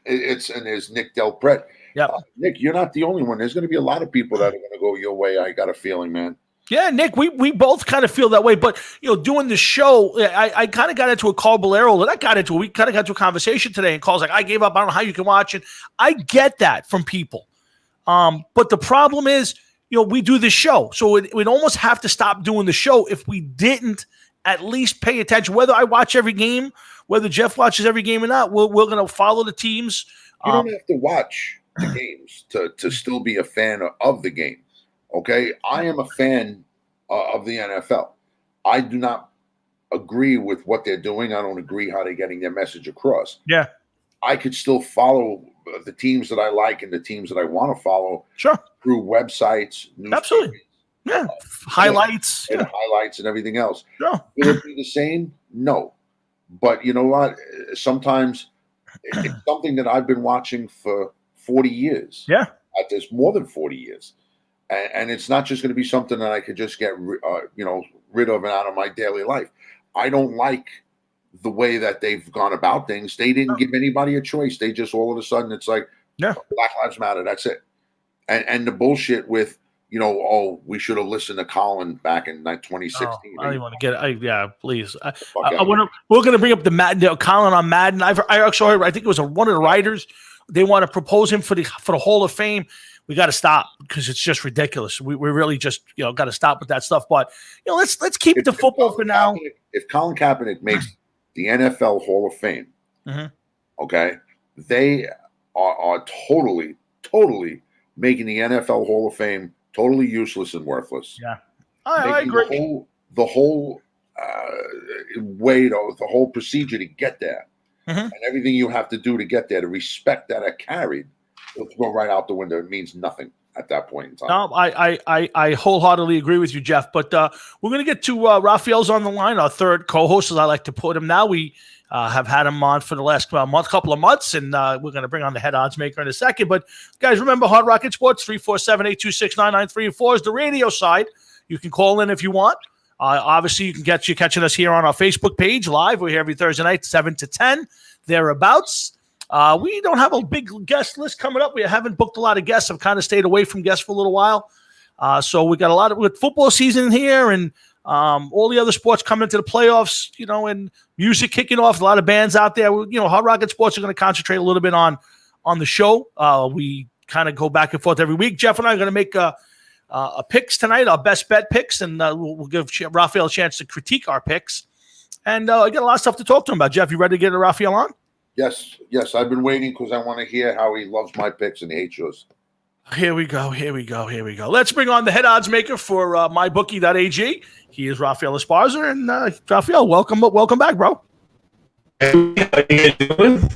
And there's Nick Del Pret. Yeah, Nick, you're not the only one. There's going to be a lot of people that are going to go your way. I got a feeling, man. Yeah, Nick, we both kind of feel that way. But doing the show, I kind of got into a Carl Bolero that we kind of got into a conversation today, and Carl's like, I gave up. I don't know how you can watch it. I get that from people. But the problem is, we do this show, so we'd almost have to stop doing the show if we didn't at least pay attention. Whether I watch every game, whether Jeff watches every game or not, we're going to follow the teams. You don't have to watch the games to still be a fan of the game. Okay, I am a fan of the NFL. I do not agree with what they're doing. I don't agree how they're getting their message across. Yeah, I could still follow the teams that I like and the teams that I want to follow. Sure. Through websites, absolutely. Yeah, highlights, and highlights and everything else. Sure. Will it be the same? No. But you know what? Sometimes it's something that I've been watching for 40 years. Yeah. There's more than 40 years. And it's not just going to be something that I could just get, rid of and out of my daily life. I don't like the way that they've gone about things. They didn't give anybody a choice. They just all of a sudden, it's like, Black Lives Matter. That's it. And the bullshit with, we should have listened to Colin back in 2016. I don't even want to get it. Yeah, please. We're going to bring up the Madden, Colin on Madden. I actually heard, I think it was one of the writers. They want to propose him for the Hall of Fame. We got to stop because it's just ridiculous. We really just got to stop with that stuff. But let's keep the football for now. If Colin Kaepernick makes the NFL Hall of Fame, okay, they are totally making the NFL Hall of Fame totally useless and worthless. Yeah, I agree. The whole way, the whole procedure to get there, and everything you have to do to get there, to respect that are carried, it'll go right out the window. It means nothing at that point in time. No, I wholeheartedly agree with you, Jeff. But we're going to get to Raphael's on the line, our third co-host, as I like to put him now. We have had him on for the last couple of months, and we're going to bring on the head odds maker in a second. But guys, remember Hard Rocket Sports, 347-826-9934 is the radio side. You can call in if you want. Obviously, you're catching us here on our Facebook page live. We're here every Thursday night, 7 to 10, thereabouts. We don't have a big guest list coming up. We haven't booked a lot of guests. I've kind of stayed away from guests for a little while. So we got a lot of with football season here and all the other sports coming into the playoffs, and music kicking off. A lot of bands out there. Hard Rocket Sports are going to concentrate a little bit on the show. We kind of go back and forth every week. Jeff and I are going to make a picks tonight, our best bet picks, and we'll give Raphael a chance to critique our picks. And I got a lot of stuff to talk to him about. Jeff, you ready to get Raphael on? Yes. I've been waiting because I want to hear how he loves my picks and he hates yours. Here we go. Let's bring on the head odds maker for mybookie.ag. He is Raphael Esparza, and Raphael, welcome back, bro. How you doing?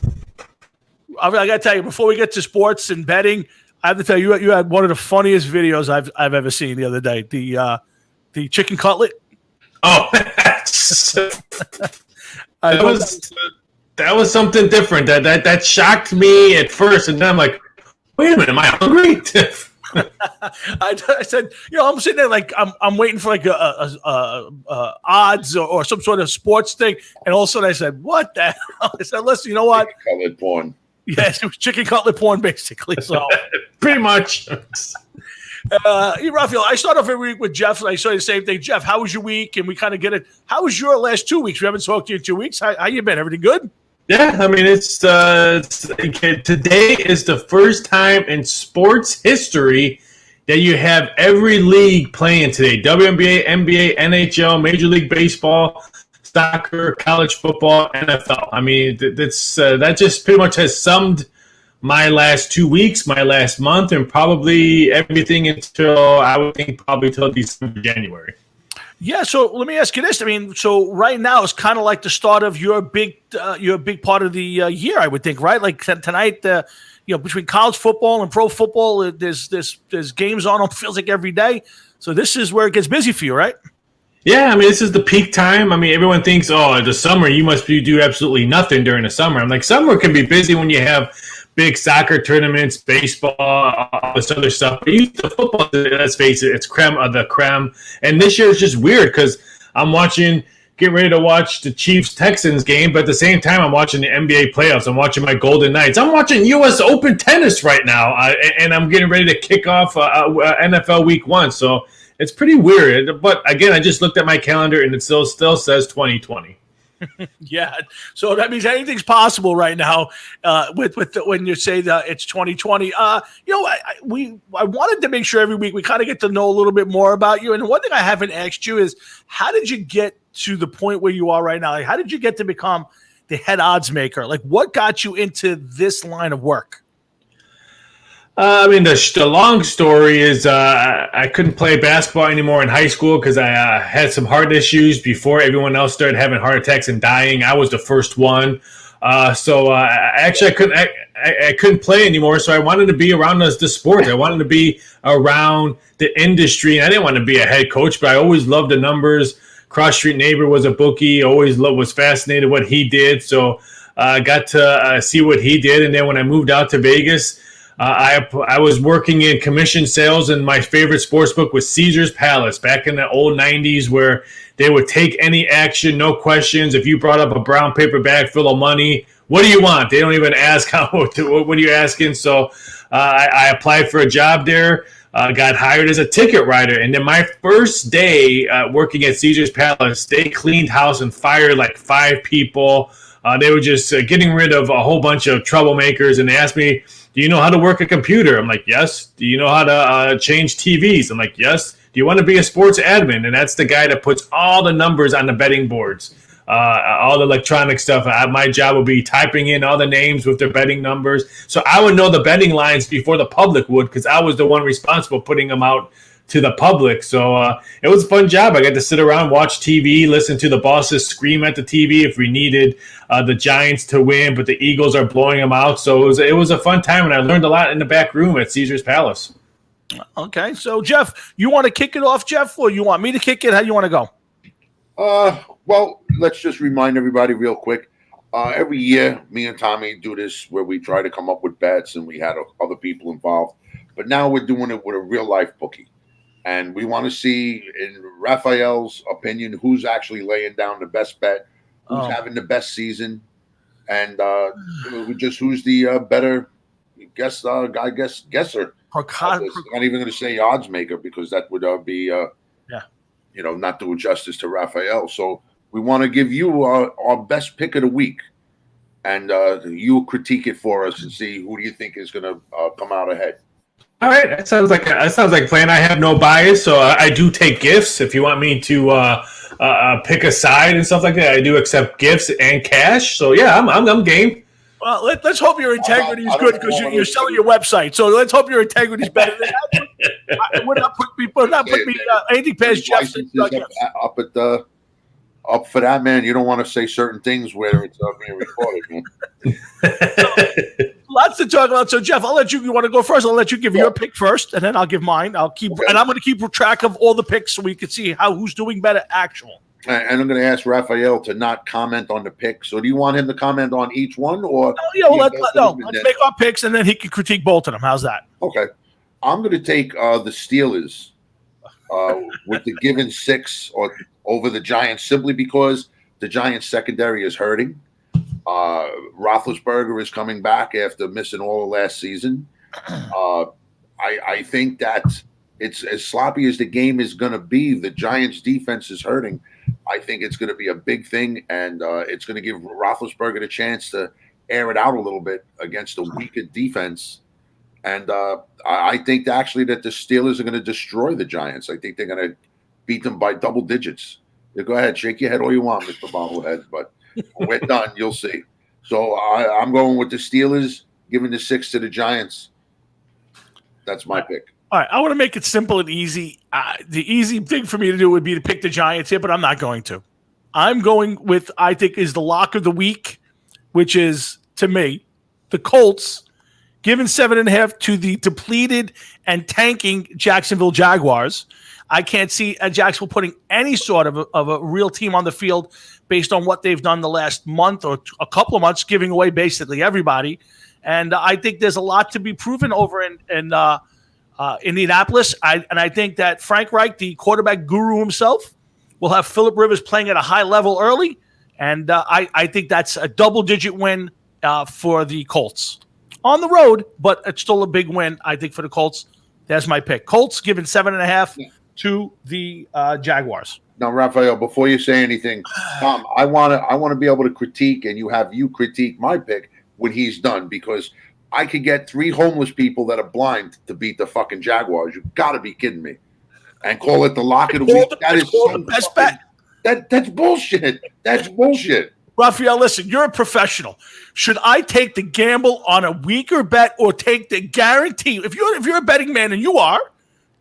I got to tell you, before we get to sports and betting, I have to tell you, you had one of the funniest videos I've ever seen the other day. The chicken cutlet. Oh, that was something different. That shocked me at first, and then I'm like, wait a minute, am I hungry? I said, I'm sitting there like I'm waiting for like a odds or some sort of sports thing, and all of a sudden I said, "What the hell?" I said, "Listen, you know what? Cutlet porn." Yes, it was chicken cutlet porn, basically. So pretty much. Raphael, I start off every week with Jeff, and I say the same thing. Jeff, how was your week? And we kind of get it. How was your last 2 weeks? We haven't spoken to you in 2 weeks. How you been? Everything good? Yeah, I mean, it's today is the first time in sports history that you have every league playing today: WNBA, NBA, NHL, Major League Baseball, soccer, college football, NFL. I mean, that just pretty much has summed my last 2 weeks, my last month, and probably everything until I would think probably till December, January. Yeah, so let me ask you this. I mean, so right now it's kind of like the start of your big part of the year, I would think, right? Like tonight, between college football and pro football, there's games on. It feels like every day. So this is where it gets busy for you, right? Yeah, I mean, this is the peak time. I mean, everyone thinks, the summer, you must do absolutely nothing during the summer. I'm like, summer can be busy when you have big soccer tournaments, baseball, all this other stuff. But the football, let's face it, it's creme of the creme. And this year is just weird because I'm getting ready to watch the Chiefs-Texans game, but at the same time, I'm watching the NBA playoffs. I'm watching my Golden Knights. I'm watching U.S. Open tennis right now, and I'm getting ready to kick off NFL Week 1. So it's pretty weird. But, again, I just looked at my calendar, and it still says 2020. Yeah, so that means anything's possible right now. When you say that it's 2020, I wanted to make sure every week we kind of get to know a little bit more about you. And one thing I haven't asked you is, how did you get to the point where you are right now? Like, how did you get to become the head odds maker? Like, what got you into this line of work? I mean, the long story is I couldn't play basketball anymore in high school because I had some heart issues before everyone else started having heart attacks and dying. I was the first one. I couldn't play anymore, so I wanted to be around the sport. I wanted to be around the industry, and I didn't want to be a head coach, but I always loved the numbers. Cross Street Neighbor was a bookie. Always was fascinated what he did, so I got to see what he did. And then when I moved out to Vegas, I was working in commission sales, and my favorite sports book was Caesars Palace back in the old 90s, where they would take any action, no questions. If you brought up a brown paper bag full of money, what do you want? They don't even ask what are you asking. So I applied for a job there, got hired as a ticket writer. And then my first day working at Caesars Palace, they cleaned house and fired like 5 people. They were just getting rid of a whole bunch of troublemakers, and they asked me, do you know how to work a computer? I'm like, yes. Do you know how to change TVs? I'm like, yes. Do you want to be a sports admin? And that's the guy that puts all the numbers on the betting boards, all the electronic stuff. My job would be typing in all the names with their betting numbers. So I would know the betting lines before the public would, because I was the one responsible putting them out to the public. So it was a fun job. I got to sit around, watch TV, listen to the bosses scream at the TV if we needed the Giants to win, but the Eagles are blowing them out. So it was a fun time, and I learned a lot in the back room at Caesars Palace. Okay, so Jeff, you want to kick it off, Jeff, or you want me to kick it? How you want to go? Well, let's just remind everybody real quick. Every year, me and Tommy do this where we try to come up with bets, and we had other people involved. But now we're doing it with a real-life bookie. And we want to see, in Raphael's opinion, who's actually laying down the best bet, who's having the best season, and who's the better guesser. Procon- I'm not even going to say odds maker because that would be, not do justice to Raphael. So we want to give you our best pick of the week, and you critique it for us and see who do you think is going to come out ahead. All right, that sounds like a plan. I have no bias, so I do take gifts. If you want me to pick a side and stuff like that, I do accept gifts and cash. So yeah, I'm game. Well, let's hope your integrity is good because you're selling your website. So let's hope your integrity is better than that. We're not putting me anything past Jeff. Up for that, man. You don't want to say certain things where it's being recorded, man. Lots to talk about. So, Jeff, I'll let you. You want to go first? I'll let you give your pick first, and then I'll give mine. And I'm going to keep track of all the picks so we can see who's doing better. Actual. And I'm going to ask Raphael to not comment on the pick. So, do you want him to comment on each one, or? Let's make our picks, and then he can critique both of them. How's that? Okay, I'm going to take the Steelers with the given 6 or over the Giants simply because the Giants secondary is hurting. Roethlisberger is coming back after missing all of last season. I think that it's as sloppy as the game is going to be. The Giants defense is hurting. I think it's going to be a big thing, and it's going to give Roethlisberger the chance to air it out a little bit against a weaker defense. And I think actually that the Steelers are going to destroy the Giants. I think they're going to beat them by double digits. You go ahead, shake your head all you want, Mr. Bobblehead, but when we're done, you'll see. So I'm going with the Steelers, giving the 6 to the Giants. That's my pick. All right, I want to make it simple and easy. The easy thing for me to do would be to pick the Giants here, but I'm not going to. I'm going with, I think, is the lock of the week, which is, to me, the Colts, given 7.5 to the depleted and tanking Jacksonville Jaguars. I can't see Jacksonville putting any sort of a real team on the field based on what they've done the last month or a couple of months, giving away basically everybody. And I think there's a lot to be proven over in Indianapolis. I think that Frank Reich, the quarterback guru himself, will have Phillip Rivers playing at a high level early. And I think that's a double-digit win for the Colts. On the road, but it's still a big win, I think, for the Colts. That's my pick. Colts given 7.5 to the Jaguars. Now, Raphael, before you say anything, Tom, I want to be able to critique, and you critique my pick when he's done, because I could get 3 homeless people that are blind to beat the fucking Jaguars. You've got to be kidding me. And call it the lock of the week. That is so the best bet. That's bullshit. That's bullshit. Raphael, listen, you're a professional. Should I take the gamble on a weaker bet or take the guarantee? If you're a betting man, and you are,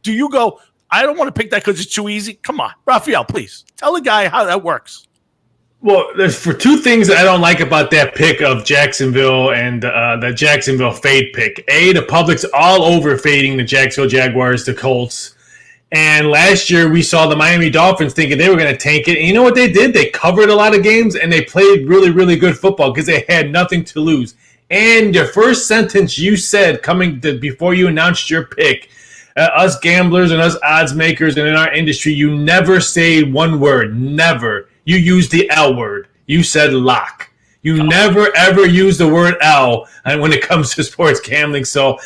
do you go, I don't want to pick that because it's too easy? Come on, Raphael, please tell the guy how that works. Well, there's for 2 things that I don't like about that pick of Jacksonville and the Jacksonville fade pick. A, the public's all over fading the Jacksonville Jaguars, the Colts. And last year we saw the Miami Dolphins thinking they were going to tank it. And you know what they did? They covered a lot of games and they played really, really good football because they had nothing to lose. And your first sentence you said before you announced your pick, us gamblers and us odds makers and in our industry, you never say one word. Never. You use the L word. You said lock. You never, ever use the word L when it comes to sports gambling. So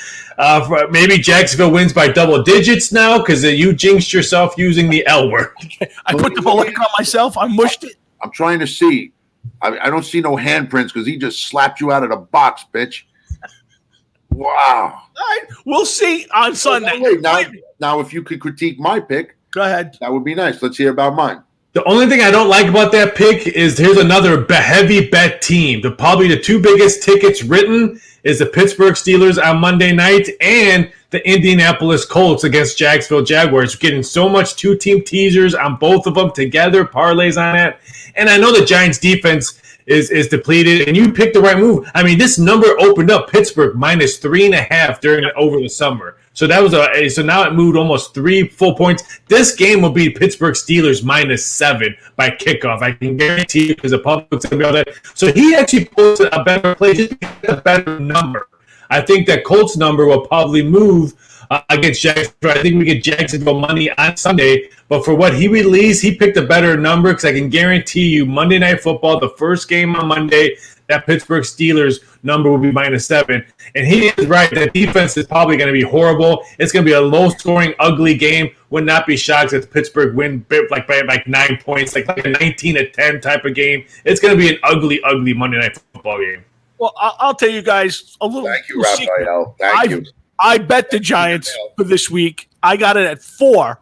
maybe Jacksonville wins by double digits now because you jinxed yourself using the L word. I put the bullet on myself. I mushed it. I'm trying to see. I don't see no handprints because he just slapped you out of the box, bitch. Wow. All right. We'll see on Sunday. Now, if you could critique my pick, go ahead. That would be nice. Let's hear about mine. The only thing I don't like about that pick is here's another heavy bet team. Probably the 2 biggest tickets written is the Pittsburgh Steelers on Monday night and the Indianapolis Colts against Jacksonville Jaguars. We're getting so much 2-team teasers on both of them together, parlays on that. And I know the Giants defense is depleted, and you picked the right move. I mean, this number opened up Pittsburgh minus 3.5 over the summer. So that was so now it moved almost 3 full points. This game will be Pittsburgh Steelers minus 7 by kickoff. I can guarantee you because the public's going to be all that. So he actually puts a better play, just a better number. I think that Colts number will probably move against Jacksonville. I think we get Jacksonville money on Sunday. But for what he released, he picked a better number because I can guarantee you Monday Night Football, the first game on Monday, that Pittsburgh Steelers number will be -7. And he is right. The defense is probably going to be horrible. It's going to be a low-scoring, ugly game. Would not be shocked if Pittsburgh win by 9 points, like a 19-10 type of game. It's going to be an ugly, ugly Monday Night Football game. Well, I'll tell you guys a little. Thank you, Raphael. Thank you. I bet the Giants for this week. I got it at 4.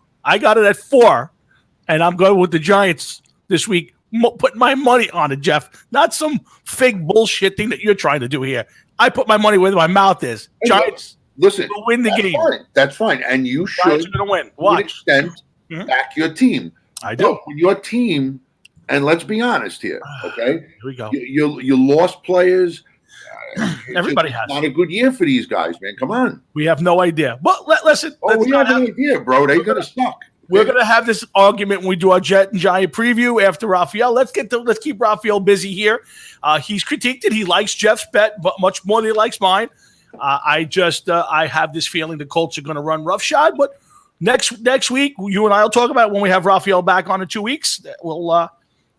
And I'm going with the Giants this week. Put my money on it, Jeff. Not some fake bullshit thing that you're trying to do here. I put my money where my mouth is. Giants Listen, will win the game. Fine. That's fine. And you should, Giants are going to win. to an Watch. extent, back your team. I do. Look, your team, and let's be honest here, okay? Here we go. You lost players. Everybody It's has. not a good year for these guys, man. Come on. We have no idea. But listen. Oh, we have an idea, bro. They got to suck. We're going to have this argument when we do our Jet and Giant preview after Raphael. Let's keep Raphael busy here. He's critiqued it. He likes Jeff's bet, but much more than he likes mine. I have this feeling the Colts are going to run roughshod. But next week, you and I will talk about it when we have Raphael back on in 2 weeks.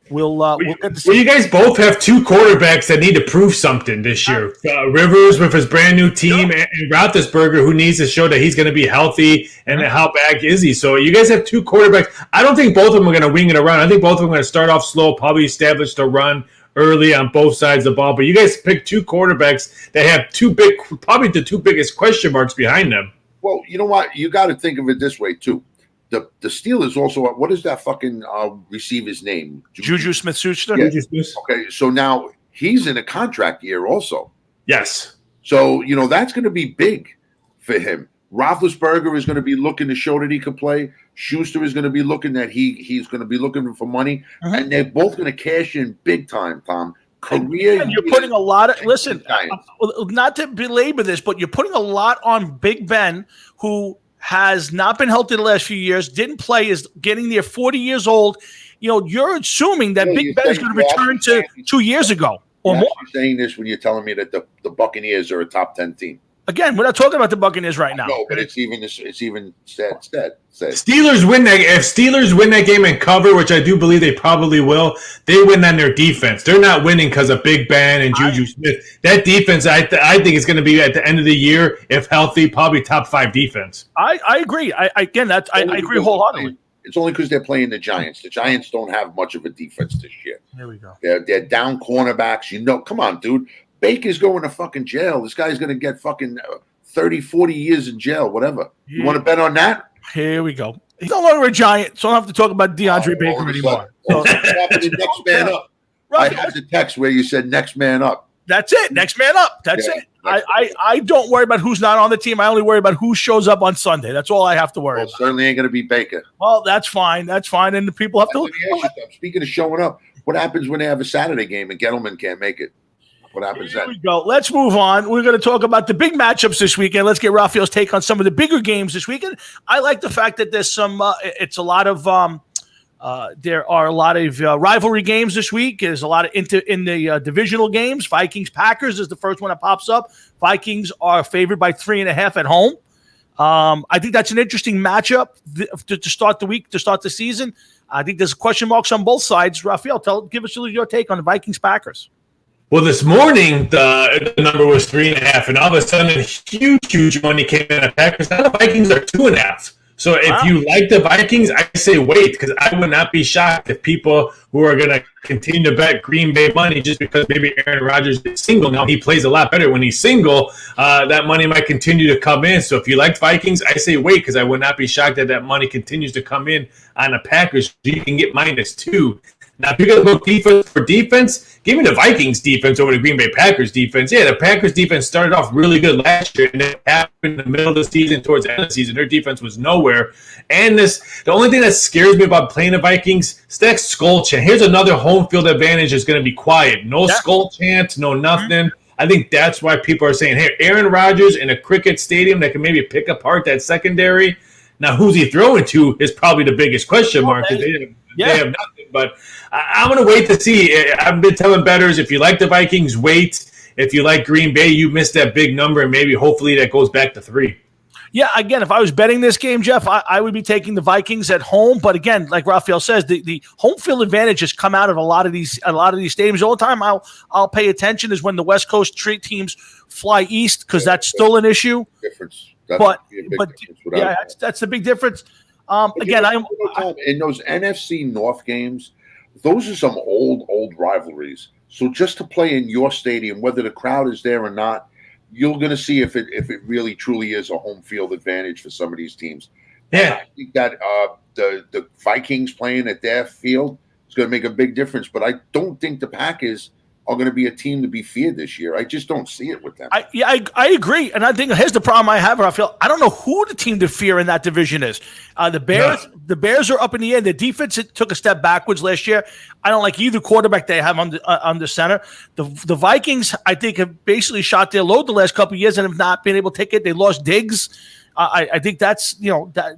We'll get to you guys both have two quarterbacks that need to prove something this year. Rivers with his brand new team, and Roethlisberger, who needs to show that he's going to be healthy and how bad is he. So you guys have two quarterbacks. I don't think both of them are going to wing it around. I think both of them are going to start off slow, probably establish the run early on both sides of the ball. But you guys pick two quarterbacks that have probably the two biggest question marks behind them. Well, you know what? You got to think of it this way, too. The Steelers also, what is that fucking receiver's name? Juju Smith-Schuster. Yeah. Okay, so now he's in a contract year also. Yes. So, that's going to be big for him. Roethlisberger is going to be looking to show that he can play. Schuster is going to be looking that he's going to be looking for money. And they're both going to cash in big time, Tom. Career. And you're putting a lot of – listen, not to belabor this, but you're putting a lot on Big Ben, who – has not been healthy the last few years, didn't play, is getting near 40 years old. You're assuming that Big Ben is going to return to 2 years ago or more. You're saying this when you're telling me that the Buccaneers are a top 10 team. Again, we're not talking about the Buccaneers right now. No, but it's even said. Steelers win that. If Steelers win that game and cover, which I do believe they probably will, they win on their defense. They're not winning because of Big Ben and Juju Smith. That defense, I think, is going to be at the end of the year, if healthy, probably top 5 defense. I agree. I agree wholeheartedly. It's only because they're playing the Giants. The Giants don't have much of a defense this year. There we go. They're down cornerbacks. Come on, dude. Baker's going to fucking jail. This guy's going to get fucking 30, 40 years in jail, whatever. You want to bet on that? Here we go. He's no longer a Giant, so I don't have to talk about DeAndre Baker anymore. So, next man up. I have the text where you said next man up. That's it. Next man up. That's it. I don't worry about who's not on the team. I only worry about who shows up on Sunday. That's all I have to worry about. Certainly ain't going to be Baker. Well, that's fine. That's fine. And the people have to. Speaking of showing up, what happens when they have a Saturday game and Gettleman can't make it? What happens then? Here we go. Let's move on. We're going to talk about the big matchups this weekend. Let's get Raphael's take on some of the bigger games this weekend. I like the fact that there's some. It's a lot of. There are a lot of rivalry games this week. There's a lot of in the divisional games. Vikings-Packers is the first one that pops up. Vikings are favored by 3.5 at home. I think that's an interesting matchup to start the week, to start the season. I think there's question marks on both sides. Raphael, give us your take on the Vikings-Packers. Well, this morning, the number was 3.5, and all of a sudden, huge money came in at Packers. Now the Vikings are 2.5. So if you like the Vikings, I say wait, because I would not be shocked if people who are going to continue to bet Green Bay money just because maybe Aaron Rodgers is single. Now, he plays a lot better when he's single. That money might continue to come in. So if you like Vikings, I say wait, because I would not be shocked that money continues to come in on the Packers. You can get -2. Now, if you're going to look defense for defense, give me the Vikings defense over the Green Bay Packers defense. Yeah, the Packers defense started off really good last year, and it happened in the middle of the season, towards the end of the season. Their defense was nowhere. And the only thing that scares me about playing the Vikings is that skull chant. Here's another home field advantage that's going to be quiet. No skull chant, no nothing. I think that's why people are saying, hey, Aaron Rodgers in a cricket stadium that can maybe pick apart that secondary. Now, who's he throwing to is probably the biggest question mark. They have nothing, but I'm going to wait to see. I've been telling bettors, if you like the Vikings, wait. If you like Green Bay, you missed that big number, and maybe hopefully that goes back to 3. Yeah, again, if I was betting this game, Jeff, I would be taking the Vikings at home. But again, like Raphael says, the home field advantage has come out of a lot of these stadiums all the time. I'll pay attention is when the West Coast teams fly east because that's still an issue. Difference. But yeah, that's the big difference. Again, in those NFC North games, those are some old rivalries. So just to play in your stadium, whether the crowd is there or not, you're going to see if it really truly is a home field advantage for some of these teams. Yeah, I think that the Vikings playing at their field is going to make a big difference. But I don't think the Packers are going to be a team to be feared this year. I just don't see it with them. I agree, and I think here's the problem I have. Raphael, I don't know who the team to fear in that division is. The Bears. No. The Bears are up in the air. The defense took a step backwards last year. I don't like either quarterback they have on the center. The Vikings, I think, have basically shot their load the last couple of years and have not been able to take it. They lost Diggs. I think that's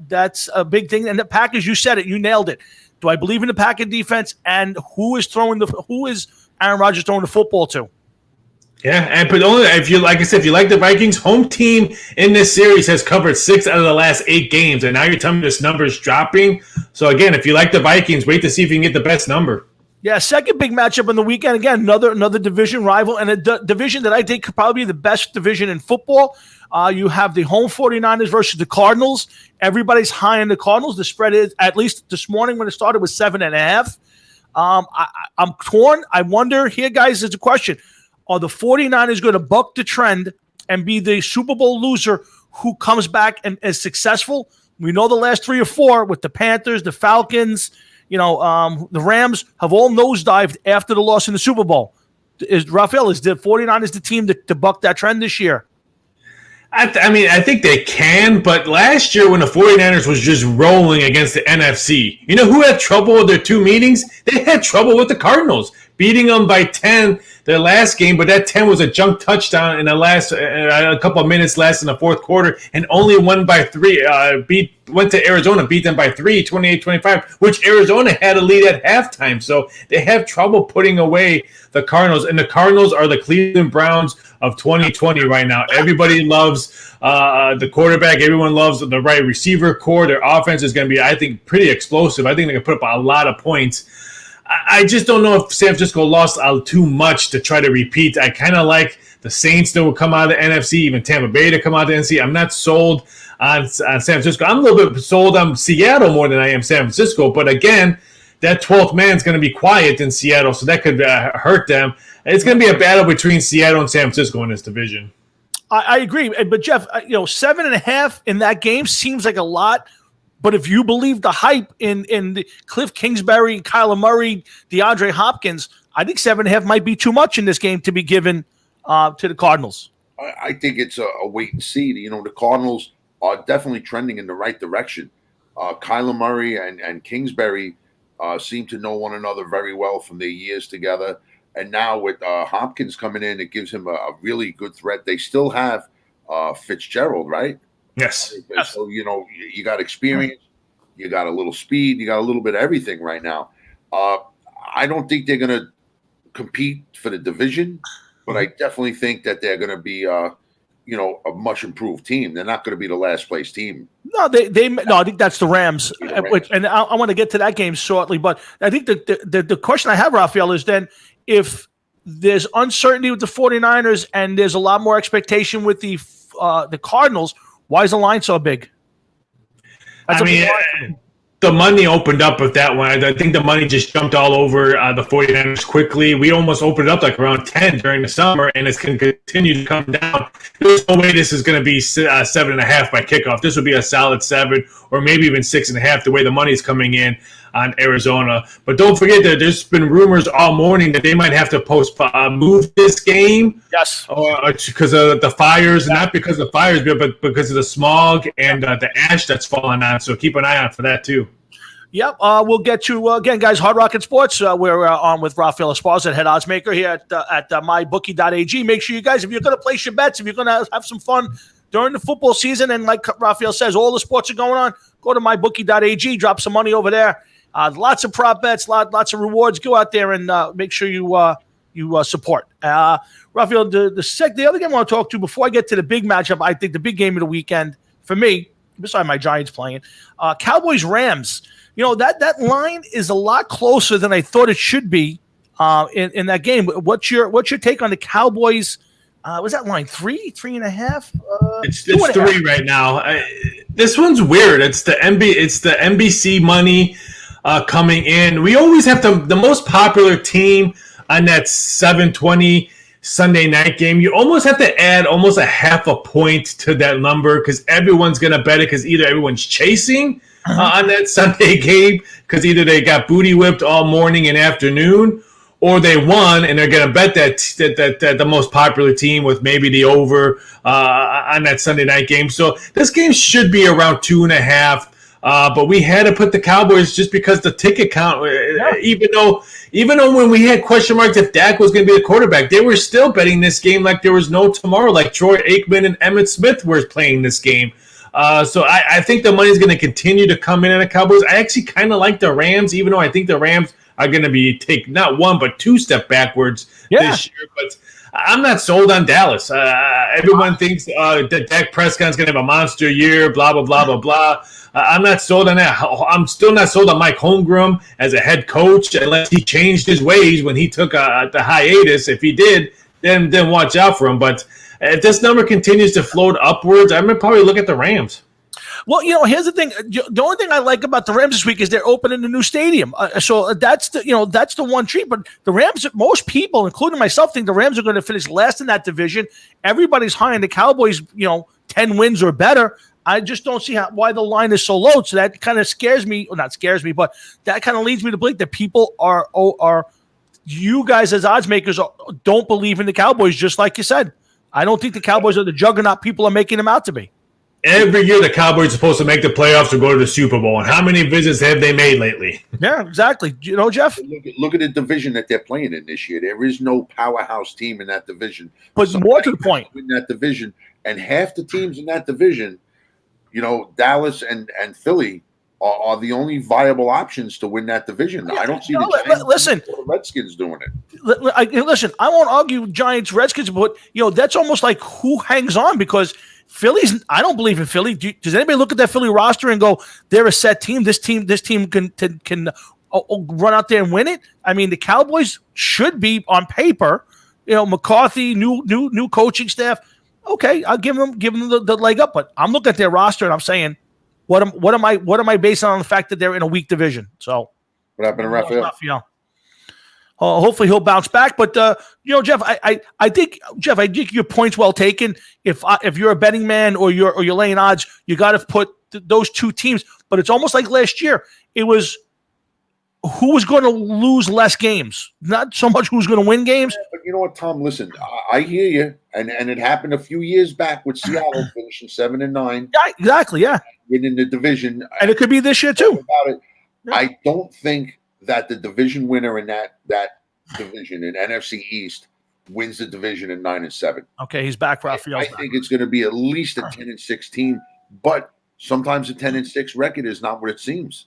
that's a big thing. And the Packers, you said it, you nailed it. Do I believe in the Packers defense? And who is Aaron Rodgers throwing the football to? Yeah, but only if you like the Vikings, home team in this series has covered 6 out of the last 8 games, and now you're telling me this number is dropping. So again, if you like the Vikings, wait to see if you can get the best number. Yeah, second big matchup on the weekend. Again, another division rival, and a division that I think could probably be the best division in football. You have the home 49ers versus the Cardinals. Everybody's high on the Cardinals. The spread is, at least this morning when it started, was 7.5. I'm torn. I wonder, here, guys, is a question. Are the 49ers going to buck the trend and be the Super Bowl loser who comes back and is successful? We know the last 3 or 4 with the Panthers, the Falcons, the Rams have all nosedived after the loss in the Super Bowl. Is the 49ers the team to buck that trend this year? I think they can, but last year when the 49ers was just rolling against the NFC, you know who had trouble with their 2 meetings? They had trouble with the Cardinals, beating them by 10 their last game, but that 10 was a junk touchdown in the last a couple of minutes last in the fourth quarter, and only won by 3. Went to Arizona, beat them by 3, 28-25, which Arizona had a lead at halftime. So they have trouble putting away the Cardinals, and the Cardinals are the Cleveland Browns of 2020 right now. Everybody loves the quarterback. Everyone loves the right receiver core. Their offense is going to be, I think, pretty explosive. I think they can put up a lot of points. I just don't know if San Francisco lost too much to try to repeat. I kind of like the Saints that will come out of the NFC, even Tampa Bay to come out of the NFC. I'm not sold on San Francisco. I'm a little bit sold on Seattle more than I am San Francisco. But again, that 12th man is going to be quiet in Seattle, so that could hurt them. It's going to be a battle between Seattle and San Francisco in this division. I agree. But, Jeff, 7.5 in that game seems like a lot. But if you believe the hype in the Cliff Kingsbury, Kyler Murray, DeAndre Hopkins, I think 7.5 might be too much in this game to be given to the Cardinals. I think it's a wait and see. The Cardinals are definitely trending in the right direction. Kyler Murray and Kingsbury seem to know one another very well from their years together. And now with Hopkins coming in, it gives him a really good threat. They still have Fitzgerald, right? Yes. So, you got experience, you got a little speed, you got a little bit of everything right now. I don't think they're going to compete for the division, but I definitely think that they're going to be, a much improved team. They're not going to be the last place team. No, I think that's the Rams. And I want to get to that game shortly. But I think the question I have, Raphael, is then if there's uncertainty with the 49ers and there's a lot more expectation with the Cardinals, why is the line so big? The money opened up with that one. I think the money just jumped all over the 49ers quickly. We almost opened it up like around 10 during the summer, and it's going to continue to come down. There's no way this is going to be 7.5 by kickoff. This would be a solid 7 or maybe even 6.5 the way the money's coming in on Arizona. But don't forget that there's been rumors all morning that they might have to move this game. Yes. Because of the fires, not because of the fires, but because of the smog and the ash that's falling on. So keep an eye out for that too. Yep. We'll get you again, guys. Hard Rocket Sports. We're on with Raphael Esparza, head odds maker here at mybookie.ag. Make sure you guys, if you're going to place your bets, if you're going to have some fun during the football season, and like Raphael says, all the sports are going on, go to mybookie.ag, drop some money over there. Lots of prop bets, lots of rewards. Go out there and make sure you support. Raphael, the other game I want to talk to before I get to the big matchup, I think the big game of the weekend for me, beside my Giants playing, Cowboys Rams. That line is a lot closer than I thought it should be in that game. What's your take on the Cowboys? Was that line 3.5? It's 3 right now. This one's weird. It's the NBC money coming in. We always have the most popular team on that 7:20 Sunday night game. You almost have to add almost a half a point to that number because everyone's going to bet it because either everyone's chasing on that Sunday game because either they got booty whipped all morning and afternoon, or they won and they're going to bet that the most popular team with maybe the over on that Sunday night game. So this game should be around 2.5. But we had to put the Cowboys just because the ticket count, even though when we had question marks if Dak was going to be the quarterback, they were still betting this game like there was no tomorrow, like Troy Aikman and Emmitt Smith were playing this game. So I think the money is going to continue to come in on the Cowboys. I actually kind of like the Rams, even though I think the Rams are going to be take not one but 2 step backwards this year. But I'm not sold on Dallas. Everyone thinks that Dak Prescott's going to have a monster year, blah, blah, blah, blah, blah. I'm not sold on that. I'm still not sold on Mike Holmgren as a head coach unless he changed his ways when he took the hiatus. If he did, then watch out for him. But if this number continues to float upwards, I'm going to probably look at the Rams. Well, here's the thing. The only thing I like about the Rams this week is they're opening a new stadium. So that's the one treat. But the Rams, most people, including myself, think the Rams are going to finish last in that division. Everybody's high on the Cowboys, 10 wins or better. I just don't see why the line is so low. So that kind of scares me. Well, not scares me, but that kind of leads me to believe that people are you guys as odds makers don't believe in the Cowboys, just like you said. I don't think the Cowboys are the juggernaut people are making them out to be. Every year the Cowboys are supposed to make the playoffs or go to the Super Bowl. And how many visits have they made lately? Yeah, exactly. Jeff? Look at the division that they're playing in this year. There is no powerhouse team in that division. But more to the point. In that division, and half the teams in that division, Dallas and Philly are the only viable options to win that division. I don't see the Giants or the Redskins doing it. Listen, I won't argue Giants, Redskins, but that's almost like who hangs on because Philly's. I don't believe in Philly. Does anybody look at that Philly roster and go, "They're a set team. This team can run out there and win it"? I mean, the Cowboys should be on paper. McCarthy, new coaching staff. Okay, I'll give them the leg up, but I'm looking at their roster and I'm saying, what am I basing on the fact that they're in a weak division? So what happened to Raphael? Hopefully he'll bounce back. But Jeff, I think your point's well taken. If you're a betting man or you're laying odds, you got to put those two teams. But it's almost like last year. It was who was going to lose less games, not so much who's going to win games. Yeah, but you know what, Tom? Listen, I hear you, and it happened a few years back with Seattle finishing 7-9. Yeah, exactly. Yeah, winning the division, and it could be this year too. About it, yeah. I don't think that the division winner in that division in NFC East wins the division in 9-7. Okay, he's back, Raphael. I think it's going to be at least a 10-6 team, but sometimes a 10-6 record is not what it seems.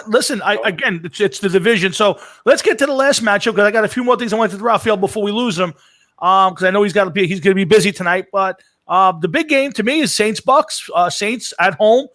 Listen, it's the division. So let's get to the last matchup because I got a few more things I want to Raphael before we lose him. Because I know he's going to be busy tonight. But the big game to me is Saints Bucks. Saints at home,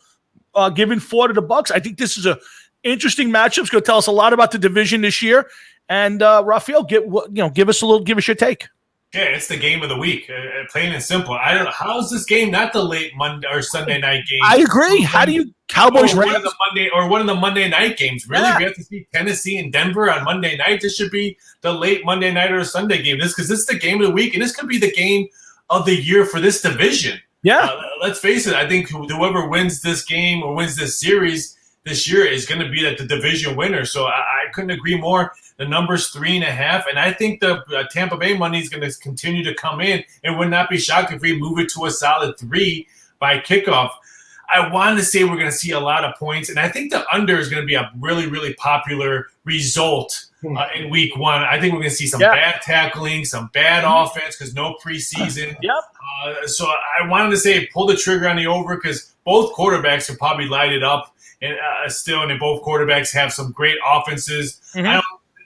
giving 4 to the Bucks. I think this is a interesting matchup. It's going to tell us a lot about the division this year. And Raphael, give us your take. Yeah, it's the game of the week, plain and simple. I don't know how is this game not the late Monday or Sunday night game. I agree. How do you Cowboys one of the Monday night games? Really, we have to see Tennessee and Denver on Monday night. This should be the late Monday night or Sunday game. This is the game of the week, and this could be the game of the year for this division. Yeah, let's face it. I think whoever wins this game or wins this series this year is going to be the division winner. So I couldn't agree more. The number's 3.5, and I think the Tampa Bay money is going to continue to come in. It would not be shocked if we move it to a solid 3 by kickoff. I wanted to say we're going to see a lot of points, and I think the under is going to be a really, really popular result in week 1. I think we're going to see some bad tackling, some bad offense because no preseason. So I wanted to say pull the trigger on the over because both quarterbacks will probably light it up and both quarterbacks have some great offenses.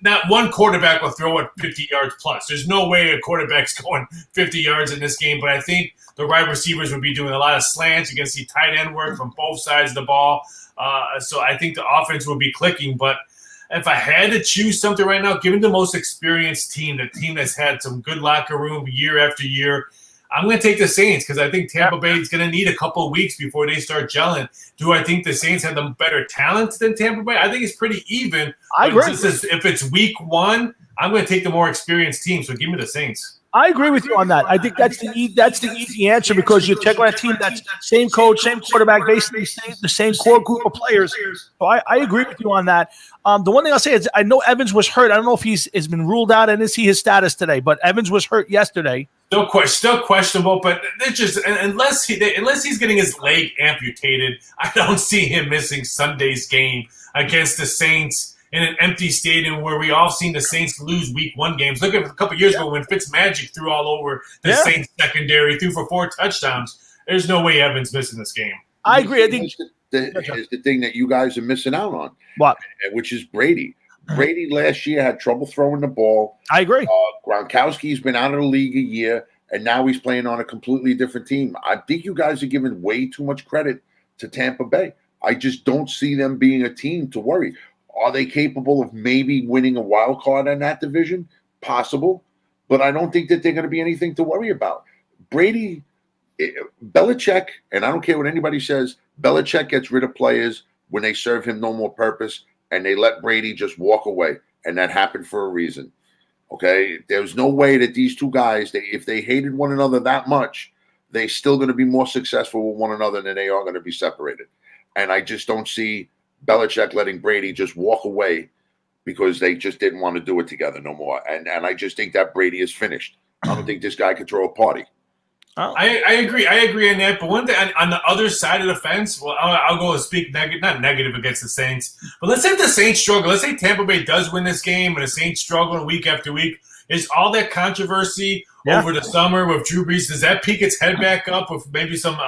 not one quarterback will throw it 50 yards plus. There's no way a quarterback's going 50 yards in this game, but I think the wide receivers would be doing a lot of slants. You can see tight end work from both sides of the ball. So I think the offense will be clicking. But if I had to choose something right now, given the most experienced team, the team that's had some good locker room year after year, I'm going to take the Saints because I think Tampa Bay is going to need a couple of weeks before they start gelling. Do I think the Saints have the better talent than Tampa Bay? I think it's pretty even. I agree. If it's week one, I'm going to take the more experienced team. So give me the Saints. I agree with you on that. I think that's the easy answer because you check on a team that's same coach, same quarterback, basically the same core group of players. So I agree with you on that. The one thing I'll say is I know Evans was hurt. I don't know if has been ruled out and is he his status today, but Evans was hurt yesterday. Still questionable, but it's just unless he's getting his leg amputated, I don't see him missing Sunday's game against the Saints in an empty stadium where we all seen the Saints lose week one games. Look at a couple years ago when Fitzmagic threw all over the Saints secondary, threw for 4 touchdowns. There's no way Evans missing this game. I agree. I think is the thing that you guys are missing out on. What? Which is Brady. Brady last year had trouble throwing the ball. I agree. Gronkowski's been out of the league a year, and now he's playing on a completely different team. I think you guys are giving way too much credit to Tampa Bay. I just don't see them being a team to worry. Are they capable of maybe winning a wild card in that division? Possible. But I don't think that they're going to be anything to worry about. Brady, Belichick, and I don't care what anybody says, Belichick gets rid of players when they serve him no more purpose, and they let Brady just walk away. And that happened for a reason. Okay? There's no way that these two guys, if they hated one another that much, they're still going to be more successful with one another than they are going to be separated. And I just don't see Belichick letting Brady just walk away because they just didn't want to do it together no more. And I just think that Brady is finished. I don't think this guy could throw a party. Oh. I agree. I agree on that. But one thing on the other side of the fence, well, I'll go and speak not negative against the Saints. But let's say the Saints struggle. Let's say Tampa Bay does win this game and the Saints struggle week after week. Is all that controversy over the summer with Drew Brees, does that peak its head back up with maybe some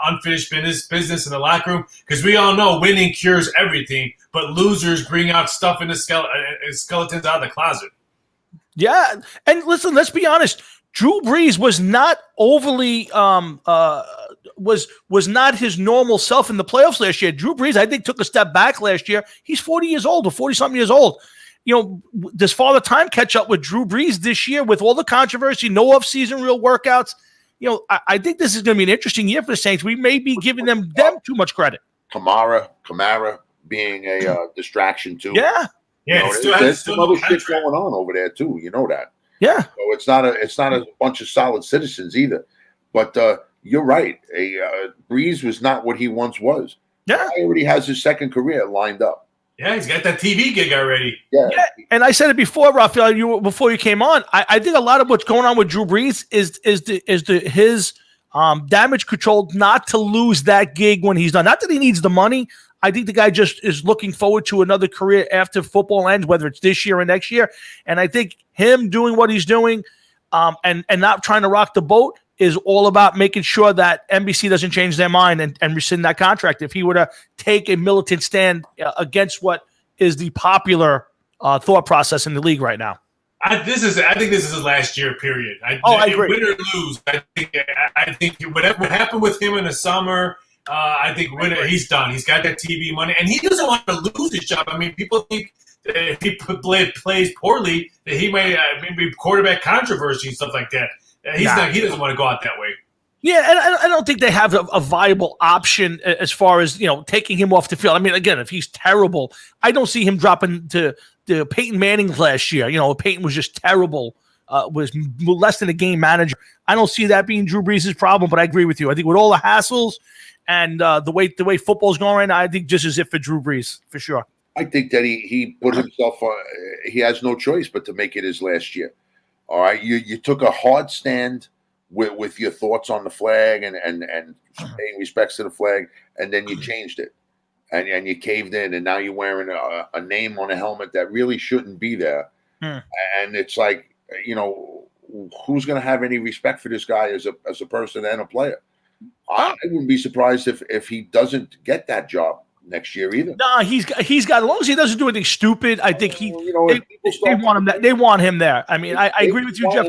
unfinished business in the locker room? Because we all know winning cures everything, but losers bring out stuff in the skeletons out of the closet. Yeah, and listen, let's be honest. Drew Brees was not overly was not his normal self in the playoffs last year. Drew Brees, I think, took a step back last year. He's 40 years old or 40-something years old. You know, does Father Time catch up with Drew Brees this year with all the controversy, no off-season real workouts? You know, I think this is going to be an interesting year for the Saints. We may be giving them too much credit. Kamara being a distraction too. Yeah. Yeah, there's some other shit going on over there too. You know that. Yeah. So it's not a bunch of solid citizens either. But you're right. Brees was not what he once was. Yeah. He already has his second career lined up. Yeah, he's got that TV gig already. Yeah. And I said it before, Raphael, before you came on. I think a lot of what's going on with Drew Brees is his damage control not to lose that gig when he's done. Not that he needs the money. I think the guy just is looking forward to another career after football ends, whether it's this year or next year. And I think him doing what he's doing and not trying to rock the boat is all about making sure that NBC doesn't change their mind and rescind that contract. If he were to take a militant stand against what is the popular thought process in the league right now. I think this is his last year, period. I agree. Win or lose, I think whatever happened with him in the summer, I think he's done. He's got that TV money, and he doesn't want to lose his job. I mean, people think that if he plays poorly, that he may maybe quarterback controversy and stuff like that. He doesn't want to go out that way. Yeah, and I don't think they have a viable option as far as, you know, taking him off the field. I mean, again, if he's terrible, I don't see him dropping to Peyton Manning last year. You know, Peyton was just terrible, was less than a game manager. I don't see that being Drew Brees' problem, but I agree with you. I think with all the hassles and the way football's going right now, I think just as if for Drew Brees, for sure. I think that he put himself on. He has no choice but to make it his last year. All right, you took a hard stand with your thoughts on the flag and paying respects to the flag, and then you changed it, and you caved in, and now you're wearing a name on a helmet that really shouldn't be there. And it's like, you know, who's going to have any respect for this guy as a person and a player? I wouldn't be surprised if he doesn't get that job next year either. Nah, he's got as long as he doesn't do anything stupid. I think they want him. They want him there. I mean, I agree with you, Jeff.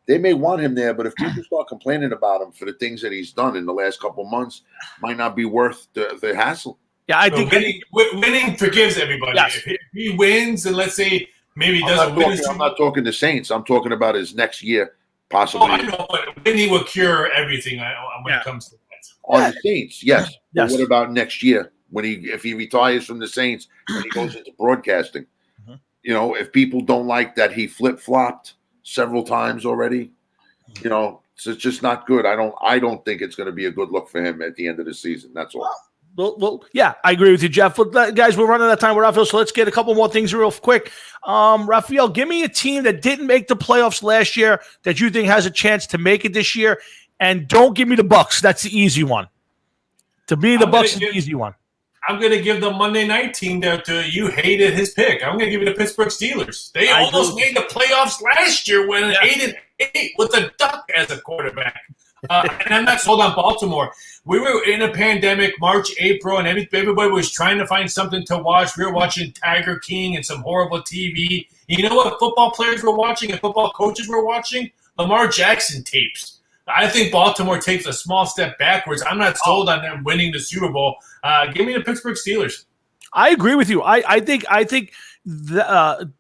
They may want him there, but if people start complaining about him for the things that he's done in the last couple of months, might not be worth the hassle. Yeah, I think winning forgives everybody. Yes. If he wins, and let's say maybe he doesn't win, I'm not talking the Saints. I'm talking about his next year, possibly. I know, but winning will cure everything when it comes to that. On the Saints, yes. Yes. But what about next year if he retires from the Saints and he goes into broadcasting? You know, if people don't like that he flip-flopped several times already, you know, so it's just not good. I don't think it's going to be a good look for him at the end of the season. That's all. Well, yeah, I agree with you, Jeff. But guys, we're running out of time with Raphael, so let's get a couple more things real quick. Raphael, give me a team that didn't make the playoffs last year that you think has a chance to make it this year, and don't give me the Bucks. That's the easy one. To me, the Bucks is the easy one. I'm going to give the Monday night team that you hated his pick. I'm going to give you the Pittsburgh Steelers. They almost made the playoffs last year when 8-8 with a duck as a quarterback. And I'm not sold on Baltimore. We were in a pandemic, March, April, and everybody was trying to find something to watch. We were watching Tiger King and some horrible TV. You know what football players were watching and football coaches were watching? Lamar Jackson tapes. I think Baltimore takes a small step backwards. I'm not sold on them winning the Super Bowl. Give me the Pittsburgh Steelers. I agree with you. I think the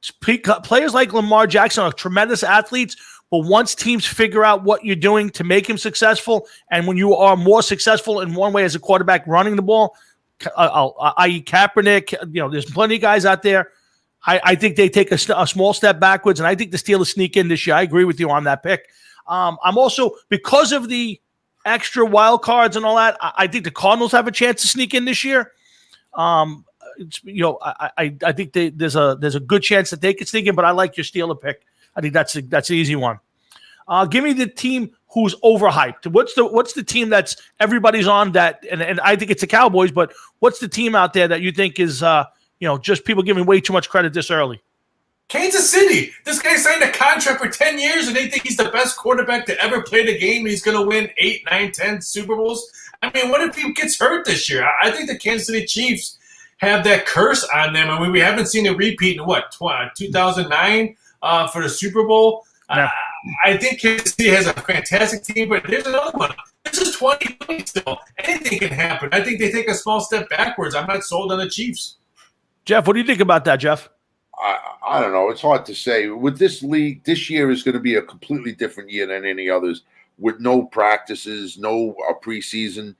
players like Lamar Jackson are tremendous athletes, but once teams figure out what you're doing to make him successful, and when you are more successful in one way as a quarterback running the ball, i.e. Kaepernick, you know, there's plenty of guys out there. I think they take a small step backwards, and I think the Steelers sneak in this year. I agree with you on that pick. I'm also, because of the extra wild cards and all that, I think the Cardinals have a chance to sneak in this year. I think there's a good chance that they could sneak in, but I like your Steeler pick. I think that's an easy one. Give me the team who's overhyped. What's the team that's everybody's on that, and I think it's the Cowboys, but what's the team out there that you think is just people giving way too much credit this early? Kansas City. This guy signed a contract for 10 years, and they think he's the best quarterback to ever play the game. He's going to win 8, 9, 10 Super Bowls. I mean, what if he gets hurt this year? I think the Kansas City Chiefs have that curse on them. I mean, we haven't seen a repeat in 2009 for the Super Bowl. Yeah. I think Kansas City has a fantastic team, but there's another one. This is 2020 still. Anything can happen. I think they take a small step backwards. I'm not sold on the Chiefs. Jeff, what do you think about that, Jeff? I don't know. It's hard to say. With this league, this year is going to be a completely different year than any others, with no practices, no preseason.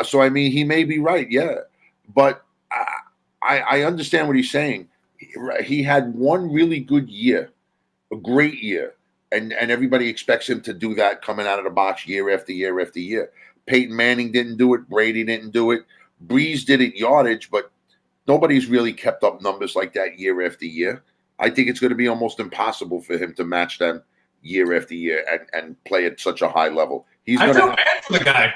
So, I mean, he may be right, yeah. But I understand what he's saying. He had one really good year, a great year, and everybody expects him to do that coming out of the box year after year after year. Peyton Manning didn't do it. Brady didn't do it. Breeze did it yardage, but nobody's really kept up numbers like that year after year. I think it's going to be almost impossible for him to match them year after year and play at such a high level. I feel bad for the guy.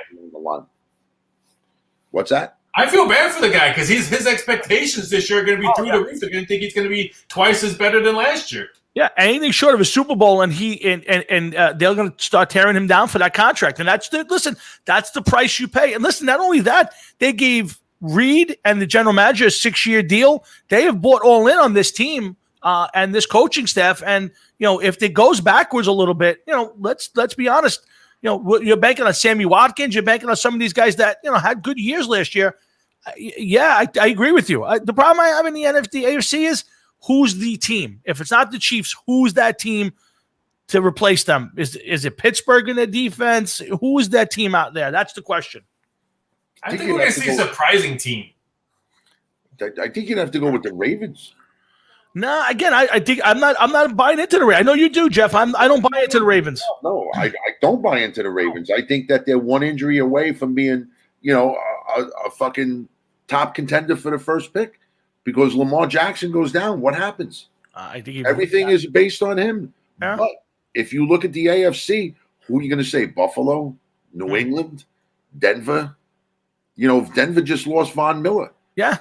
What's that? I feel bad for the guy because his expectations this year are going to be through the roof. They're going to think he's going to be twice as better than last year. Yeah, anything short of a Super Bowl, and they're going to start tearing him down for that contract. And that's the price you pay. And listen, not only that, they gave Reed and the general manager a 6-year deal. They have bought all in on this team and this coaching staff. And if it goes backwards a little bit, let's be honest. You're banking on Sammy Watkins. You're banking on some of these guys that had good years last year. Yeah, I agree with you. The problem I have in the AFC is who's the team. If it's not the Chiefs, who's that team to replace them? Is it Pittsburgh in their defense? Who is that team out there? That's the question. I think we're going to see a surprising team. I think you'd have to go with the Ravens. No, again, I think I'm not buying into the Ravens. I know you do, Jeff. I don't buy into the Ravens. No, I don't buy into the Ravens. I think that they're one injury away from being, a fucking top contender for the first pick. Because Lamar Jackson goes down, what happens? I think everything is based on him. Yeah. But if you look at the AFC, who are you going to say? Buffalo, New England, Denver. Denver just lost Von Miller. Yeah,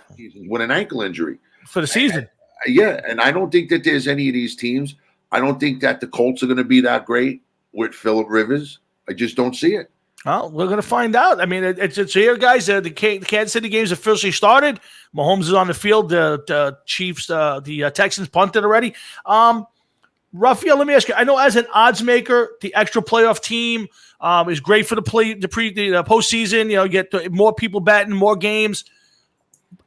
with an ankle injury for the season. And I don't think that there's any of these teams. I don't think that the Colts are going to be that great with Phillip Rivers. I just don't see it. Well, we're going to find out. I mean, it's here, guys. The Kansas City game's officially started. Mahomes is on the field. The Chiefs, the Texans punted already. Raphael, let me ask you. I know as an odds maker, the extra playoff team is great for the postseason. You get more people betting, more games.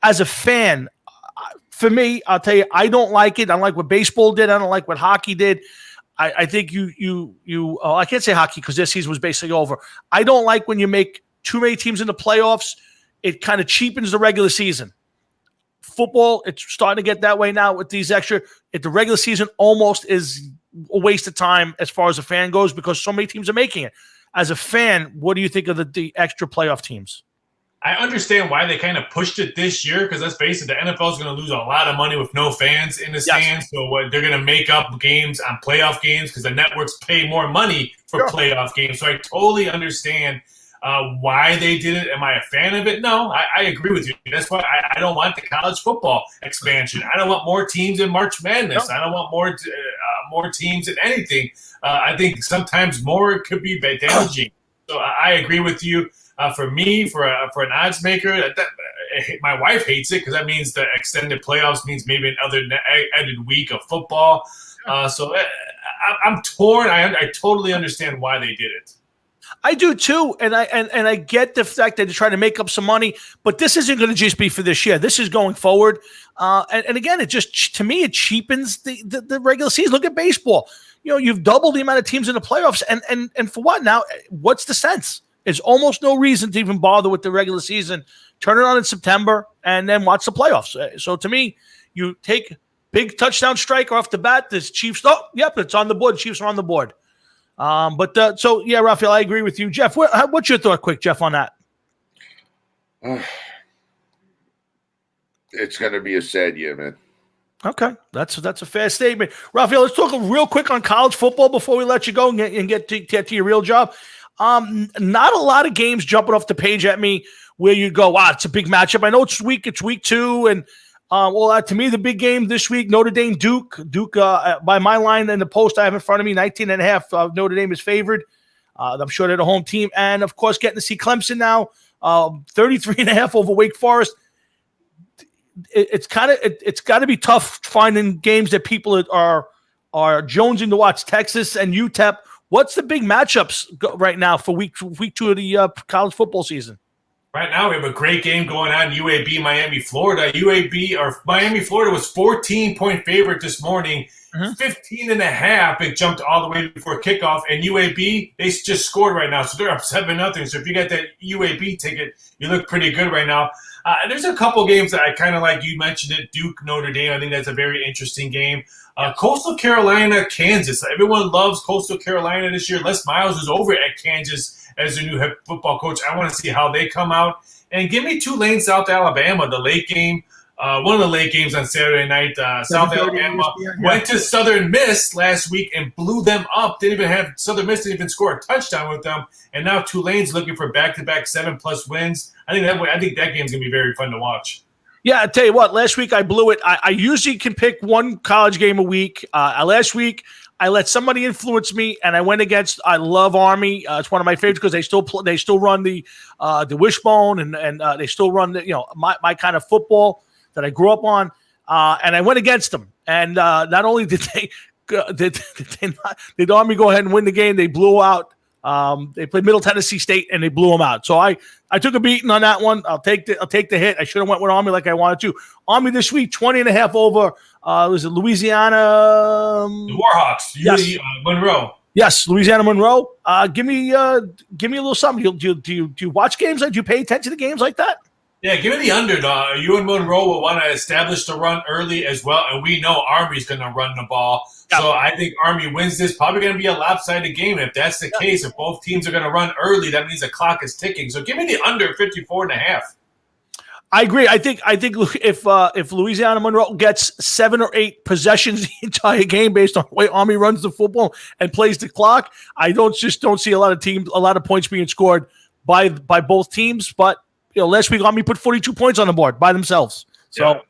As a fan, for me, I'll tell you, I don't like it. I don't like what baseball did. I don't like what hockey did. I think I can't say hockey because their season was basically over. I don't like when you make too many teams in the playoffs. It kind of cheapens the regular season. Football, it's starting to get that way now with these extra. The regular season almost is a waste of time as far as a fan goes because so many teams are making it. As a fan, what do you think of the extra playoff teams? I understand why they kind of pushed it this year because let's face it, the NFL is going to lose a lot of money with no fans in the stands. So they're going to make up games on playoff games because the networks pay more money for playoff games. So I totally understand why they did it. Am I a fan of it? No, I agree with you. That's why I don't want the college football expansion. I don't want more teams in March Madness. I don't want more teams in anything. I think sometimes more could be damaging. So I agree with you. For me, for an odds maker, my wife hates it because that means the extended playoffs means maybe another added week of football. So I'm torn. I totally understand why they did it. I do too, and I get the fact that they're trying to make up some money, but this isn't going to just be for this year. This is going forward, and again, it just to me it cheapens the regular season. Look at baseball. You've doubled the amount of teams in the playoffs, and for what now? What's the sense? There's almost no reason to even bother with the regular season. Turn it on in September and then watch the playoffs. So to me, you take big touchdown striker off the bat. This Chiefs, it's on the board. Chiefs are on the board. So Raphael, I agree with you. Jeff, what's your thought, quick, Jeff, on that? It's going to be a sad year, man. Okay, that's a fair statement. Raphael, let's talk real quick on college football before we let you go and get to your real job. Not a lot of games jumping off the page at me where you go, wow, it's a big matchup. I know it's week 2, and to me, the big game this week, Notre Dame Duke. Duke, by my line in the post I have in front of me, 19.5. Notre Dame is favored. I'm sure they're the home team, and of course, getting to see Clemson now, 33.5 over Wake Forest. It's got to be tough finding games that people are jonesing to watch. Texas and UTEP. What's the big matchups right now for week 2 of the college football season? Right now, we have a great game going on, UAB, Miami, Florida. Miami, Florida was 14-point favorite this morning, 15.5. It jumped all the way before kickoff. And UAB, they just scored right now, so they're up 7-0. So if you got that UAB ticket, you look pretty good right now. There's a couple games that I kind of like. You mentioned it, Duke, Notre Dame. I think that's a very interesting game. Coastal Carolina, Kansas. Everyone loves Coastal Carolina this year. Les Miles is over at Kansas as their new head football coach. I want to see how they come out. And give me Tulane, South Alabama, the late game. One of the late games on Saturday night. South Alabama went to Southern Miss last week and blew them up. Southern Miss didn't even score a touchdown with them. And now Tulane's looking for back-to-back 7+ wins. I think that game's going to be very fun to watch. Yeah, I tell you what, last week I blew it. I usually can pick one college game a week. Last week I let somebody influence me, and I went against. I love Army. It's one of my favorites because they still run the wishbone and they still run my kind of football that I grew up on. And I went against them. And not only did did Army go ahead and win the game, they blew out. They played Middle Tennessee State and they blew them out. So I took a beating on that one. I'll take the hit. I should have went with Army like I wanted to. Army this week, 20.5 over. Was it Louisiana? The Warhawks. Yes. Monroe. Yes, Louisiana Monroe. Give me a little something. Do you watch games? Do you pay attention to games like that? Yeah, give me the underdog. You and Monroe will want to establish the run early as well, and we know Army's going to run the ball. Yep. So I think Army wins this. Probably going to be a lopsided game. If that's the case, if both teams are going to run early, that means the clock is ticking. So give me the under 54.5. I agree. I think if Louisiana Monroe gets 7 or 8 possessions the entire game based on the way Army runs the football and plays the clock, I don't see a lot of points being scored by both teams. But last week Army put 42 points on the board by themselves. So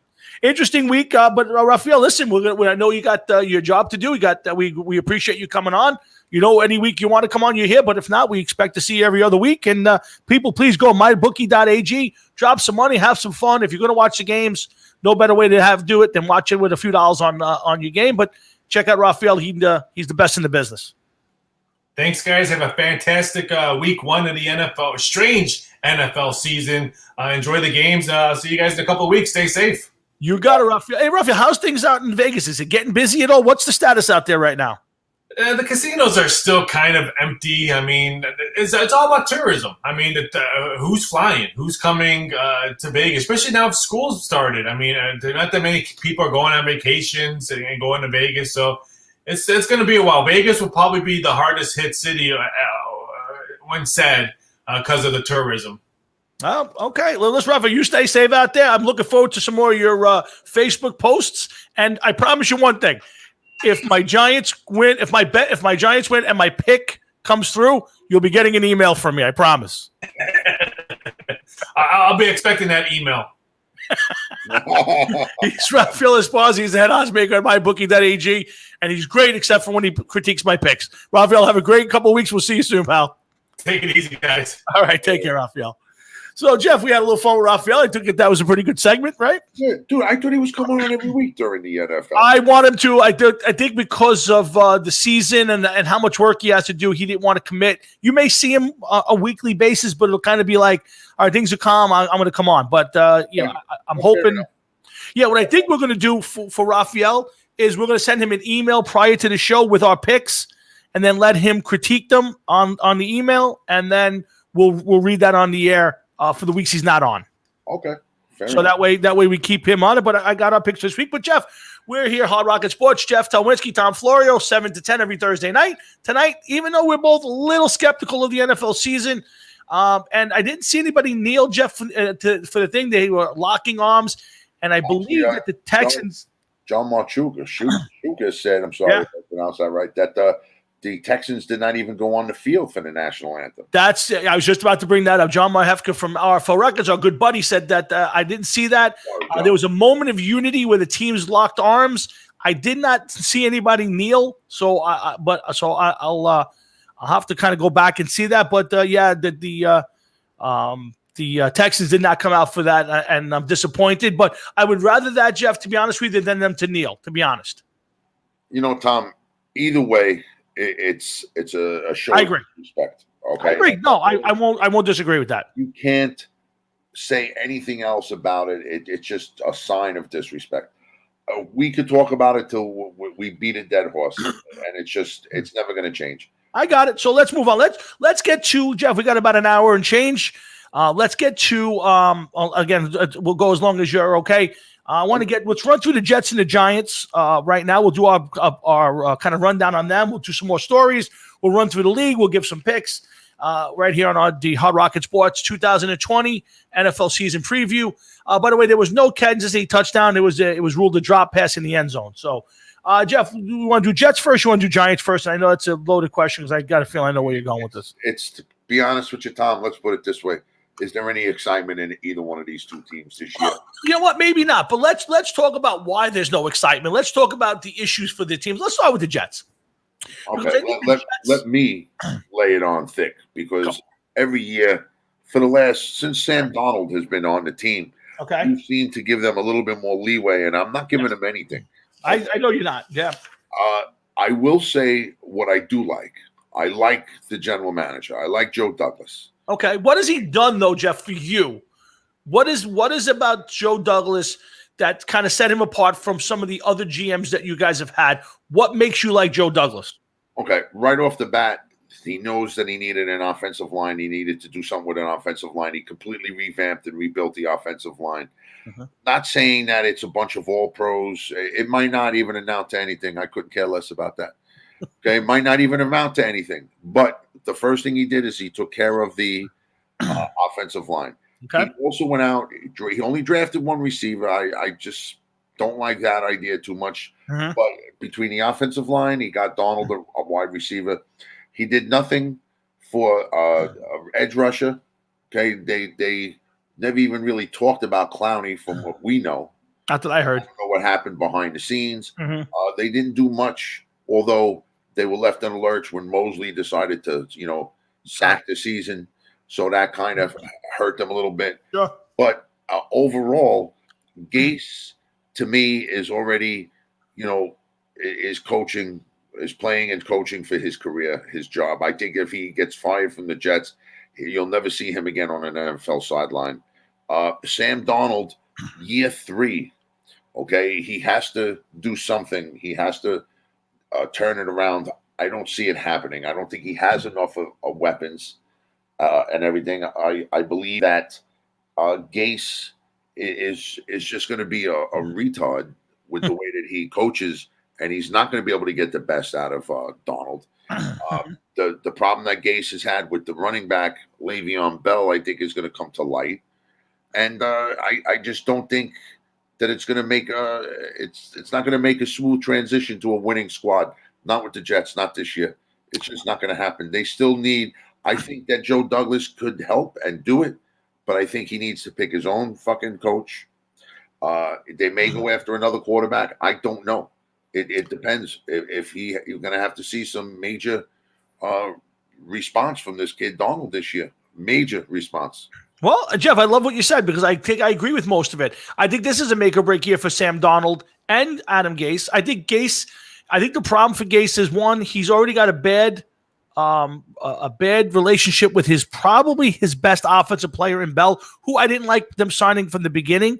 Interesting week, but Raphael, listen, I know you got your job to do. We appreciate you coming on. You know, any week you want to come on, you're here. But if not, we expect to see you every other week. And people, please go mybookie.ag, drop some money, have some fun. If you're going to watch the games, no better way to do it than watch it with a few dollars on your game. But check out Raphael. He's the best in the business. Thanks, guys. Have a fantastic week 1 of the NFL, strange NFL season. Enjoy the games. See you guys in a couple of weeks. Stay safe. You got it, Raphael. Hey, Raphael, how's things out in Vegas? Is it getting busy at all? What's the status out there right now? The casinos are still kind of empty. I mean, it's all about tourism. I mean, who's flying? Who's coming to Vegas? Especially now school's started. I mean, not that many people are going on vacations and going to Vegas. So it's going to be a while. Vegas will probably be the hardest hit city when said because of the tourism. Oh, okay. Well, listen, Rafa, you stay safe out there. I'm looking forward to some more of your Facebook posts. And I promise you one thing: if my Giants win, if my Giants win, and my pick comes through, you'll be getting an email from me. I promise. I'll be expecting that email. He's Raphael Esparza. He's the head odds maker at mybookie.ag, and he's great except for when he critiques my picks. Raphael, have a great couple of weeks. We'll see you soon, pal. Take it easy, guys. All right, take care, Raphael. So, Jeff, we had a little fun with Raphael. I took it that was a pretty good segment, right? Yeah, dude, I thought he was coming on every week during the NFL. I want him to. I think because of the season and how much work he has to do, he didn't want to commit. You may see him a weekly basis, but it'll kind of be like, all right, things are calm. I'm going to come on. But, I'm hoping. Yeah, what I think we're going to do for Raphael is we're going to send him an email prior to the show with our picks and then let him critique them on the email, and then we'll read that on the air for the weeks he's not on. Okay. So that way we keep him on it. But I got our picks this week. But Jeff, we're here, Hard Rocket Sports. Jeff Talwinski, Tom Florio, 7 to 10 every Thursday night. Tonight, even though we're both a little skeptical of the NFL season, and I didn't see anybody kneel, Jeff, for the thing. They were locking arms, and I believe that the Texans. John Marchuka said, I'm sorry if I pronounced that right, that the Texans did not even go on the field for the national anthem. I was just about to bring that up. John Mahefka from RFL Records, our good buddy, said that I didn't see that. There was a moment of unity where the teams locked arms. I did not see anybody kneel, so I'll have to kind of go back and see that. But the Texans did not come out for that, and I'm disappointed. But I would rather that, Jeff, to be honest with you, than them to kneel. To be honest, you know, Tom. Either way, it's a show I agree. of respect. Okay, I agree. No, I won't disagree with that. You can't say anything else about it. It's just a sign of disrespect. We could talk about it till we beat a dead horse, and it's never going to change. I got it. So let's move on. Let's get to Jeff. We got about an hour and change. Let's get to again. We'll go as long as you're okay. Let's run through the Jets and the Giants right now. We'll do our kind of rundown on them. We'll do some more stories. We'll run through the league. We'll give some picks right here on the Hard Rocket Sports 2020 NFL season preview. By the way, there was no Kansas City touchdown. It was ruled a drop pass in the end zone. So, Jeff, you want to do Jets first? You want to do Giants first? And I know it's a loaded question because I got a feeling I know where you're going with this. It's to be honest with you, Tom. Let's put it this way. Is there any excitement in either one of these two teams this year? You know what? Maybe not. But let's talk about why there's no excitement. Let's talk about the issues for the teams. Let's start with the Jets. Okay, let me lay it on thick because every year since Sam Darnold has been on the team, you seem to give them a little bit more leeway, and I'm not giving them anything. I know you're not. Yeah. I will say what I do like. I like the general manager. I like Joe Douglas. Okay, what has he done though, Jeff, for you? What is about Joe Douglas that kind of set him apart from some of the other GMs that you guys have had? What makes you like Joe Douglas? Okay, right off the bat, he knows that he needed an offensive line. He needed to do something with an offensive line. He completely revamped and rebuilt the offensive line. Mm-hmm. Not saying that it's a bunch of all pros. It might not even amount to anything. I couldn't care less about that. Okay, it might not even amount to anything. But the first thing he did is he took care of the offensive line. Okay. He also went out. He only drafted one receiver. I just don't like that idea too much. Mm-hmm. But between the offensive line, he got Donald, a wide receiver. He did nothing for edge rusher. Okay, they never even really talked about Clowney from what we know. Not that I heard. I don't know what happened behind the scenes. Mhm. They didn't do much, although they were left in a lurch when Mosley decided to, sack the season. So that kind of hurt them a little bit. Sure. But overall, Gase, to me, is already, is playing and coaching for his career, his job. I think if he gets fired from the Jets, you'll never see him again on an NFL sideline. Sam Darnold, year 3, okay, he has to do something. He has to turn it around. I don't see it happening. I don't think he has enough of weapons and everything. I believe that Gase is just going to be a retard with the way that he coaches, and he's not going to be able to get the best out of Donald. The problem that Gase has had with the running back Le'Veon Bell, I think, is going to come to light, and I just don't think that it's going to make it's not going to make a smooth transition to a winning squad. Not with the Jets, not this year. It's just not going to happen. They still need. I think that Joe Douglas could help and do it, but I think he needs to pick his own fucking coach. They may go after another quarterback. I don't know. It depends. If you're going to have to see some major response from this kid Donald this year. Major response. Well, Jeff, I love what you said because I think I agree with most of it. I think this is a make or break year for Sam Darnold and Adam Gase. I think the problem for Gase is, one, he's already got a bad relationship with probably his best offensive player in Bell, who I didn't like them signing from the beginning.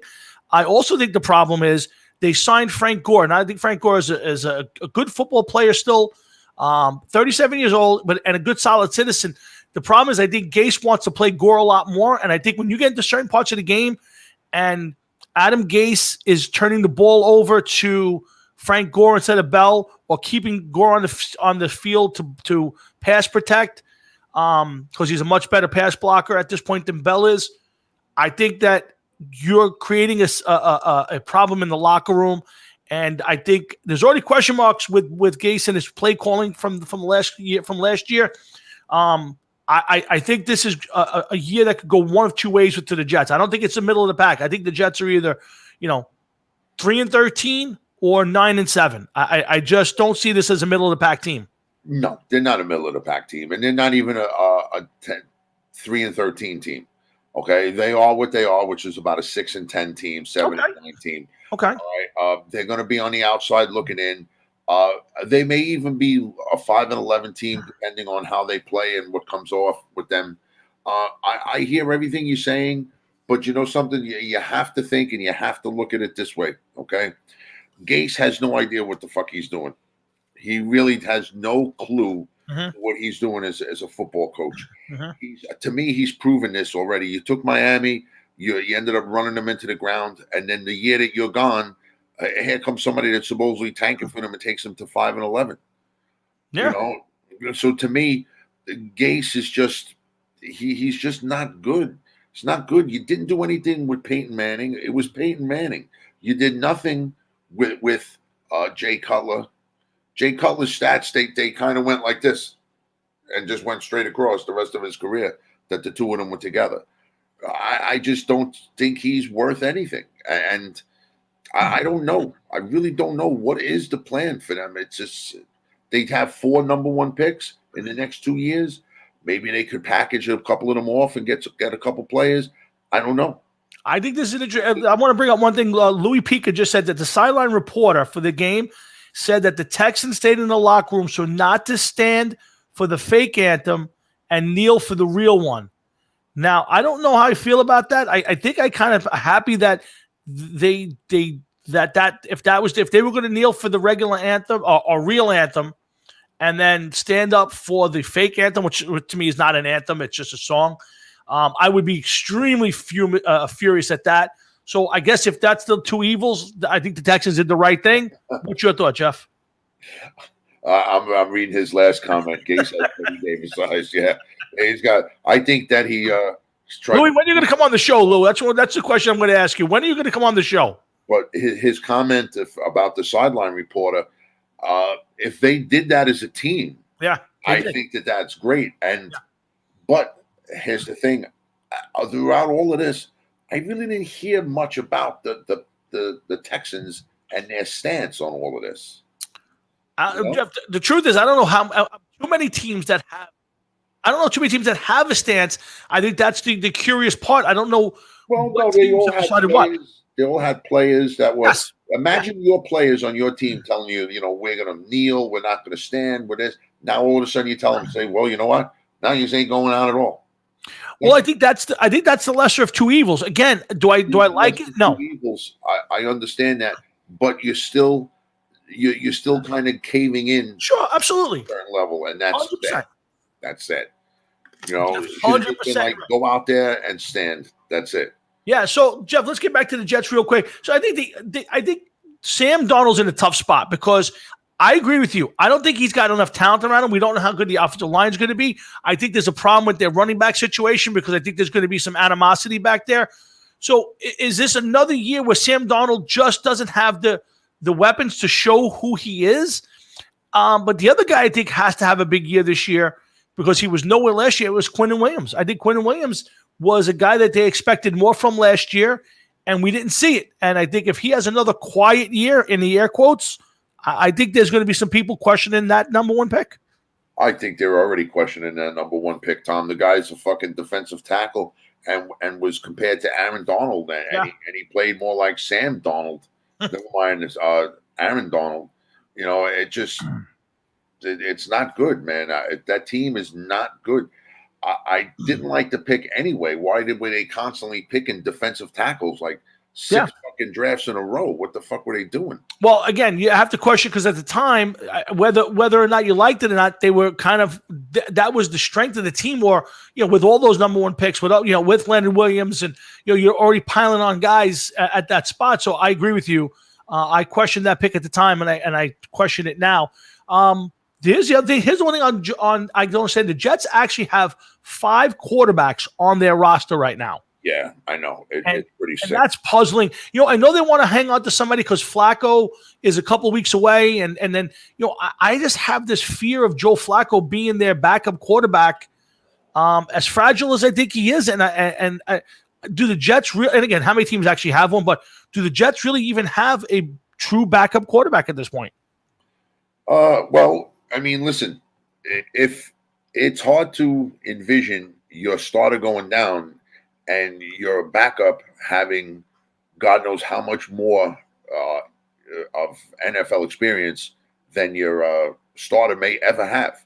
I also think the problem is they signed Frank Gore, and I think Frank Gore is a good football player still, 37 years old, and a good solid citizen. The problem is I think Gase wants to play Gore a lot more, and I think when you get into certain parts of the game and Adam Gase is turning the ball over to Frank Gore instead of Bell, or keeping Gore on the field to pass protect, because he's a much better pass blocker at this point than Bell is, I think that you're creating a problem in the locker room. And I think there's already question marks with Gase and his play calling from last year. I think this is a year that could go one of two ways to the Jets. I don't think it's the middle of the pack. I think the Jets are either, 3-13 or 9-7. I just don't see this as a middle of the pack team. No, they're not a middle of the pack team, and they're not even a 3-13 team. Okay, they are what they are, which is about a 6-10 team, 7-9 team. Okay. All right. They're going to be on the outside looking in. They may even be a 5-11 team, depending on how they play and what comes off with them. I hear everything you're saying, but you know something? You have to think and you have to look at it this way, okay? Gase has no idea what the fuck he's doing. He really has no clue what he's doing as a football coach. To me, he's proven this already. You took Miami, you ended up running them into the ground, and then the year that you're gone, here comes somebody that's supposedly tanking for them and takes them to 5-11. Yeah. So to me, Gase is just he's just not good. It's not good. You didn't do anything with Peyton Manning. It was Peyton Manning. You did nothing with Jay Cutler. Jay Cutler's stats, they kind of went like this and just went straight across the rest of his career that the two of them were together. I just don't think he's worth anything. And I don't know. I really don't know what is the plan for them. It's just they'd have 4 number 1 picks in the next 2 years. Maybe they could package a couple of them off and get a couple players. I don't know. I think this is interesting. I want to bring up one thing. Louis Pica just said that the sideline reporter for the game said that the Texans stayed in the locker room so not to stand for the fake anthem and kneel for the real one. Now, I don't know how I feel about that. I think I kind of happy that if they were going to kneel for the regular anthem or real anthem and then stand up for the fake anthem, which to me is not an anthem, it's just a song, I would be extremely furious at that. So I guess if that's the two evils, I think the Texans did the right thing. What's your thought, Jeff? I'm reading his last comment. Gase has pretty Davis eyes. Yeah, he's got. I think that he. Louis, when are you going to come on the show, Lou? That's the question I'm going to ask you. When are you going to come on the show? But his comment about the sideline reporter, if they did that as a team, I think that's great. But here's the thing: throughout all of this, I really didn't hear much about the the Texans and their stance on all of this. know? Jeff, the truth is, I don't know how too many teams that have. I don't know too many teams that have a stance. I think that's the curious part. I don't know. Well, what no, they teams all have had decided what. players. They all had players that were. Yes. Imagine your players on your team telling you, we're going to kneel, we're not going to stand with this. Now all of a sudden you tell them, say, well, you know what? Now you ain't going out at all. Well, I think that's the lesser of two evils. Again, do I like it? No. Two evils. I understand that, but you're still kind of caving in. Sure, absolutely. To a certain level, and that's 100%. that. That's it. 100%. Like go out there and stand. That's it. Yeah. So Jeff, let's get back to the Jets real quick. So I think Sam Darnold's in a tough spot because I agree with you. I don't think he's got enough talent around him. We don't know how good the offensive line is going to be. I think there's a problem with their running back situation because I think there's going to be some animosity back there. So is this another year where Sam Darnold just doesn't have the weapons to show who he is? But the other guy I think has to have a big year this year because he was nowhere last year. It was Quinnen Williams. I think Quinnen Williams was a guy that they expected more from last year, and we didn't see it. And I think if he has another quiet year, in the air quotes, I think there's going to be some people questioning that number one pick. I think they're already questioning that number one pick, Tom. The guy's a fucking defensive tackle and was compared to Aaron Donald, and he played more like Sam Donald. Never mind this Aaron Donald. It's not good, man. That team is not good. I didn't like the pick anyway. Why were they constantly picking defensive tackles like six fucking drafts in a row? What the fuck were they doing? Well, again, you have to question because at the time, whether or not you liked it or not, they were kind of that was the strength of the team. Or with all those number one picks, with Leonard Williams, and you're already piling on guys at that spot. So I agree with you. I questioned that pick at the time, and I question it now. Here's the other thing. Here's the one thing on I don't understand. The Jets actually have 5 quarterbacks on their roster right now. Yeah, I know. It's pretty sick. And that's puzzling. I know they want to hang on to somebody because Flacco is a couple weeks away. And then, I just have this fear of Joe Flacco being their backup quarterback, as fragile as I think he is. And do the Jets really, and again, how many teams actually have one, but do the Jets really even have a true backup quarterback at this point? Well, I mean, listen, if it's hard to envision your starter going down and your backup having God knows how much more of NFL experience than your starter may ever have.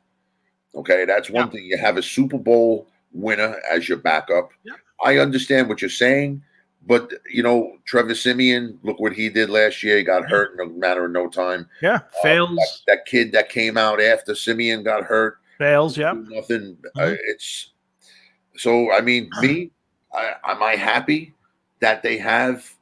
Okay, that's one thing. You have a Super Bowl winner as your backup. Yeah. I understand what you're saying, but Trevor Siemian, look what he did last year. He got hurt in a matter of no time. Yeah, fails. That kid that came out after Siemian got hurt fails. Yeah, nothing. It's so. I mean, am I happy that they have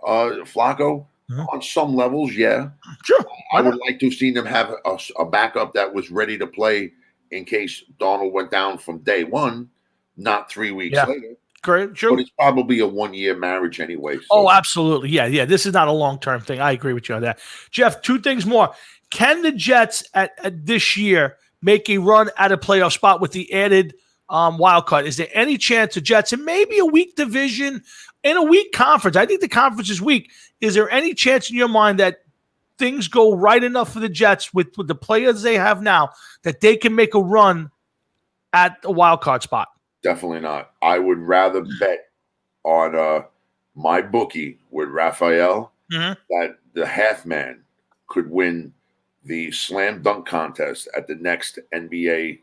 Flacco on some levels? Yeah, sure. I would like to have seen them have a backup that was ready to play in case Donald went down from day one, not 3 weeks later. Great, sure. But it's probably a 1-year marriage anyway. So. Oh, absolutely. Yeah. This is not a long-term thing. I agree with you on that. Jeff, 2 things more. Can the Jets at this year make a run at a playoff spot with the added wild card? Is there any chance the Jets, and maybe a weak division in a weak conference? I think the conference is weak. Is there any chance in your mind that things go right enough for the Jets with the players they have now that they can make a run at a wild card spot? Definitely not. I would rather bet on my bookie with Raphael that the half man could win the slam dunk contest at the next NBA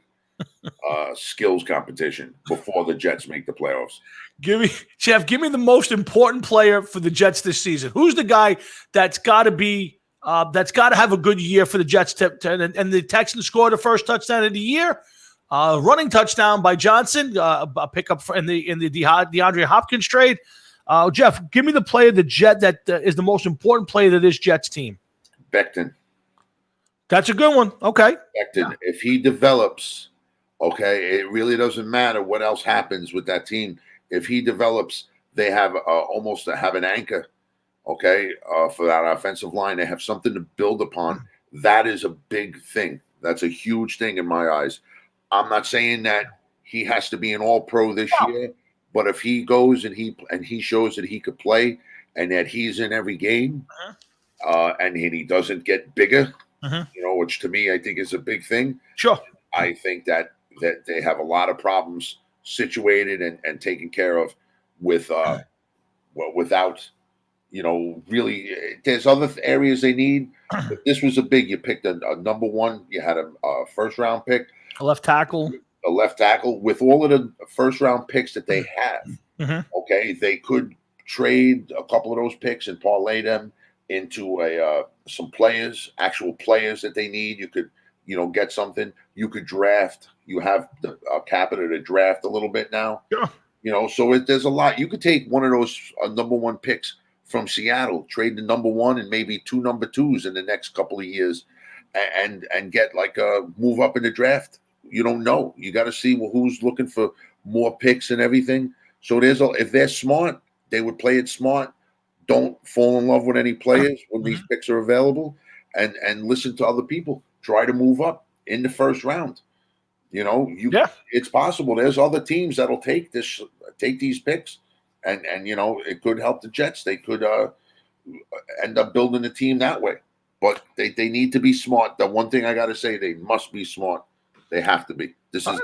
skills competition before the Jets make the playoffs. Give me the most important player for the Jets this season. Who's the guy that's got to be that's got to have a good year for the Jets and the Texans score the first touchdown of the year? Running touchdown by Johnson, a pickup in the DeAndre Hopkins trade. Jeff, give me the player, the Jet that is the most important player to this Jets team. Becton. That's a good one. Okay. Becton. If he develops, it really doesn't matter what else happens with that team. If he develops, they have almost have an anchor. For that offensive line, they have something to build upon. That is a big thing. That's a huge thing in my eyes. I'm not saying that he has to be an all-pro this year, but if he goes and he shows that he could play and that he's in every game, and he doesn't get bigger, which to me I think is a big thing. Sure. I think that they have a lot of problems situated and taken care of with without really. There's other areas they need. But this was a big. You picked a number one. You had a first round pick, A left tackle. a left tackle. With all of the first round picks that they have, okay, they could trade a couple of those picks and parlay them into some players, actual players that they need. You could get something. You could draft. You have the capital to draft a little bit now. Yeah. So there's a lot. You could take one of those number one picks from Seattle, trade the number one and maybe 2 number 2s in the next couple of years, and get like a move up in the draft. You don't know. You got to see who's looking for more picks and everything. So if they're smart, they would play it smart. Don't fall in love with any players when these picks are available, and listen to other people. Try to move up in the first round. It's possible. There's other teams that'll take these picks, and it could help the Jets. They could end up building a team that way. But they need to be smart. The one thing I got to say, they must be smart. They have to be. This is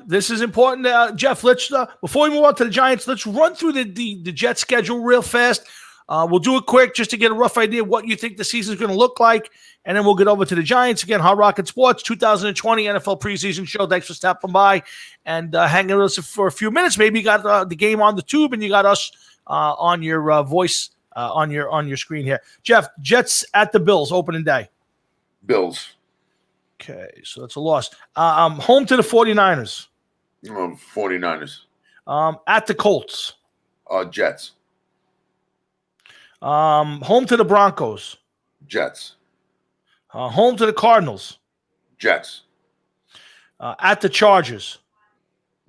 this is important. Jeff, let's before we move on to the Giants, let's run through the Jets schedule real fast. We'll do it quick just to get a rough idea of what you think the season is going to look like, and then we'll get over to the Giants. Again, Hard Rocket Sports 2020 NFL preseason show. Thanks for stopping by and hanging with us for a few minutes. Maybe you got the game on the tube and you got us on your voice on your screen here. Jeff, Jets at the Bills opening day. Bills. Okay, so that's a loss. Home to the 49ers. 49ers. At the Colts. Jets. Home to the Broncos. Jets. Home to the Cardinals. Jets. At the Chargers.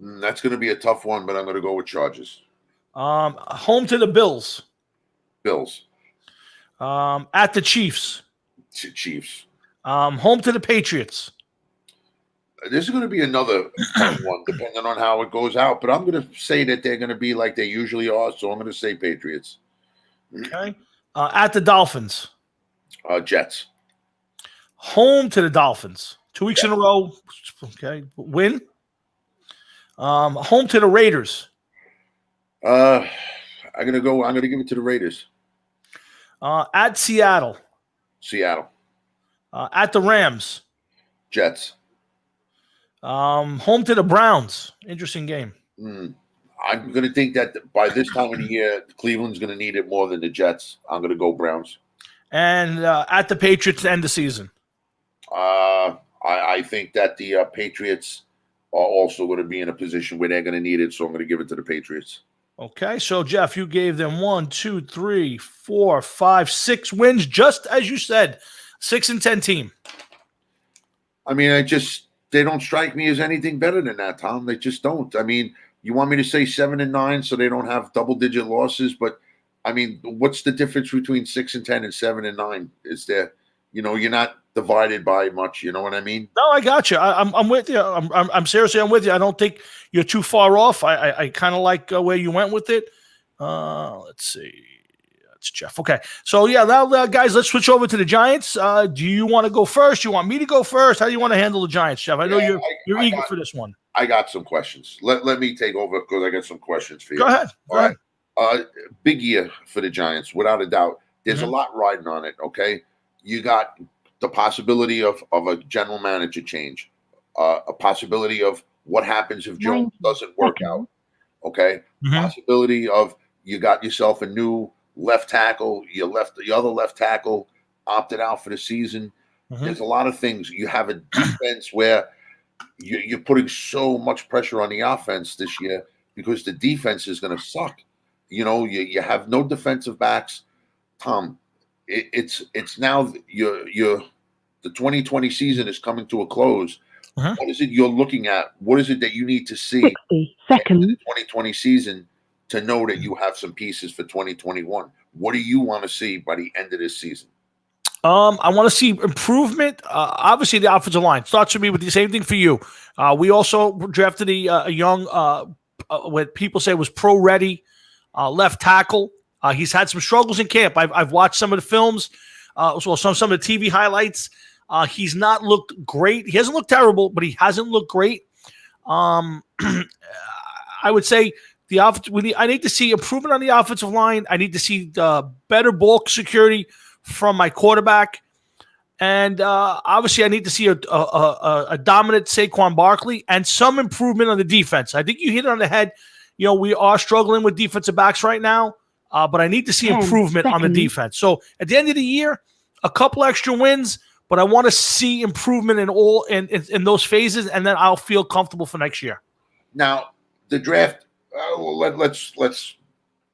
That's going to be a tough one, but I'm going to go with Chargers. Home to the Bills. Bills. At the Chiefs. Chiefs. Home to the Patriots. This is going to be another one, depending on how it goes out. But I'm going to say that they're going to be like they usually are, so I'm going to say Patriots. Okay. At the Dolphins. Jets. Home to the Dolphins. 2 weeks in a row. Okay. Win. Home to the Raiders. I'm going to give it to the Raiders. At Seattle. Seattle. At the Rams. Jets. Home to the Browns. Interesting game. I'm going to think that by this time of the year, Cleveland's going to need it more than the Jets. I'm going to go Browns. And at the Patriots to end the season. I think that the Patriots are also going to be in a position where they're going to need it, so I'm going to give it to the Patriots. Okay, so Jeff, you gave them 1, 2, 3, 4, 5, 6 wins, just as you said, 6-10 team. I mean, they don't strike me as anything better than that, Tom. They just don't. I mean, you want me to say 7-9 so they don't have double-digit losses, but I mean, what's the difference between 6-10 and 7-9? Is there, you're not divided by much. You know what I mean? No, I got you. I'm with you. I'm seriously, I'm with you. I don't think you're too far off. I kind of like where you went with it. Let's see. That's Jeff. Okay. So yeah, now guys, let's switch over to the Giants. Do you want to go first? You want me to go first? How do you want to handle the Giants, Jeff? I know you're eager for this one. I got some questions. Let me take over because I got some questions for you. Go ahead. All right. Big year for the Giants, without a doubt. There's a lot riding on it. Okay. You got the possibility of a general manager change, a possibility of what happens if Jones doesn't work out. Okay. Possibility of you got yourself a new left tackle. The other left tackle opted out for the season. There's a lot of things. You have a defense where you're putting so much pressure on the offense this year because the defense is going to suck. You have no defensive backs. Tom, it's now the 2020 season is coming to a close. What is it you're looking at? What is it that you need to see 60 seconds. in the 2020 season to know that you have some pieces for 2021? What do you want to see by the end of this season? I want to see improvement. Obviously, the offensive line starts for me with the same thing for you. We also drafted a young, what people say was pro-ready left tackle. He's had some struggles in camp. I've watched some of the films, some of the TV highlights. He's not looked great. He hasn't looked terrible, but he hasn't looked great. I would say I need to see improvement on the offensive line. I need to see better ball security from my quarterback. And obviously, I need to see a dominant Saquon Barkley and some improvement on the defense. I think you hit it on the head. We are struggling with defensive backs right now, but I need to see improvement on the defense. So at the end of the year, a couple extra wins, but I want to see improvement in those phases, and then I'll feel comfortable for next year. Now, the draft. Let's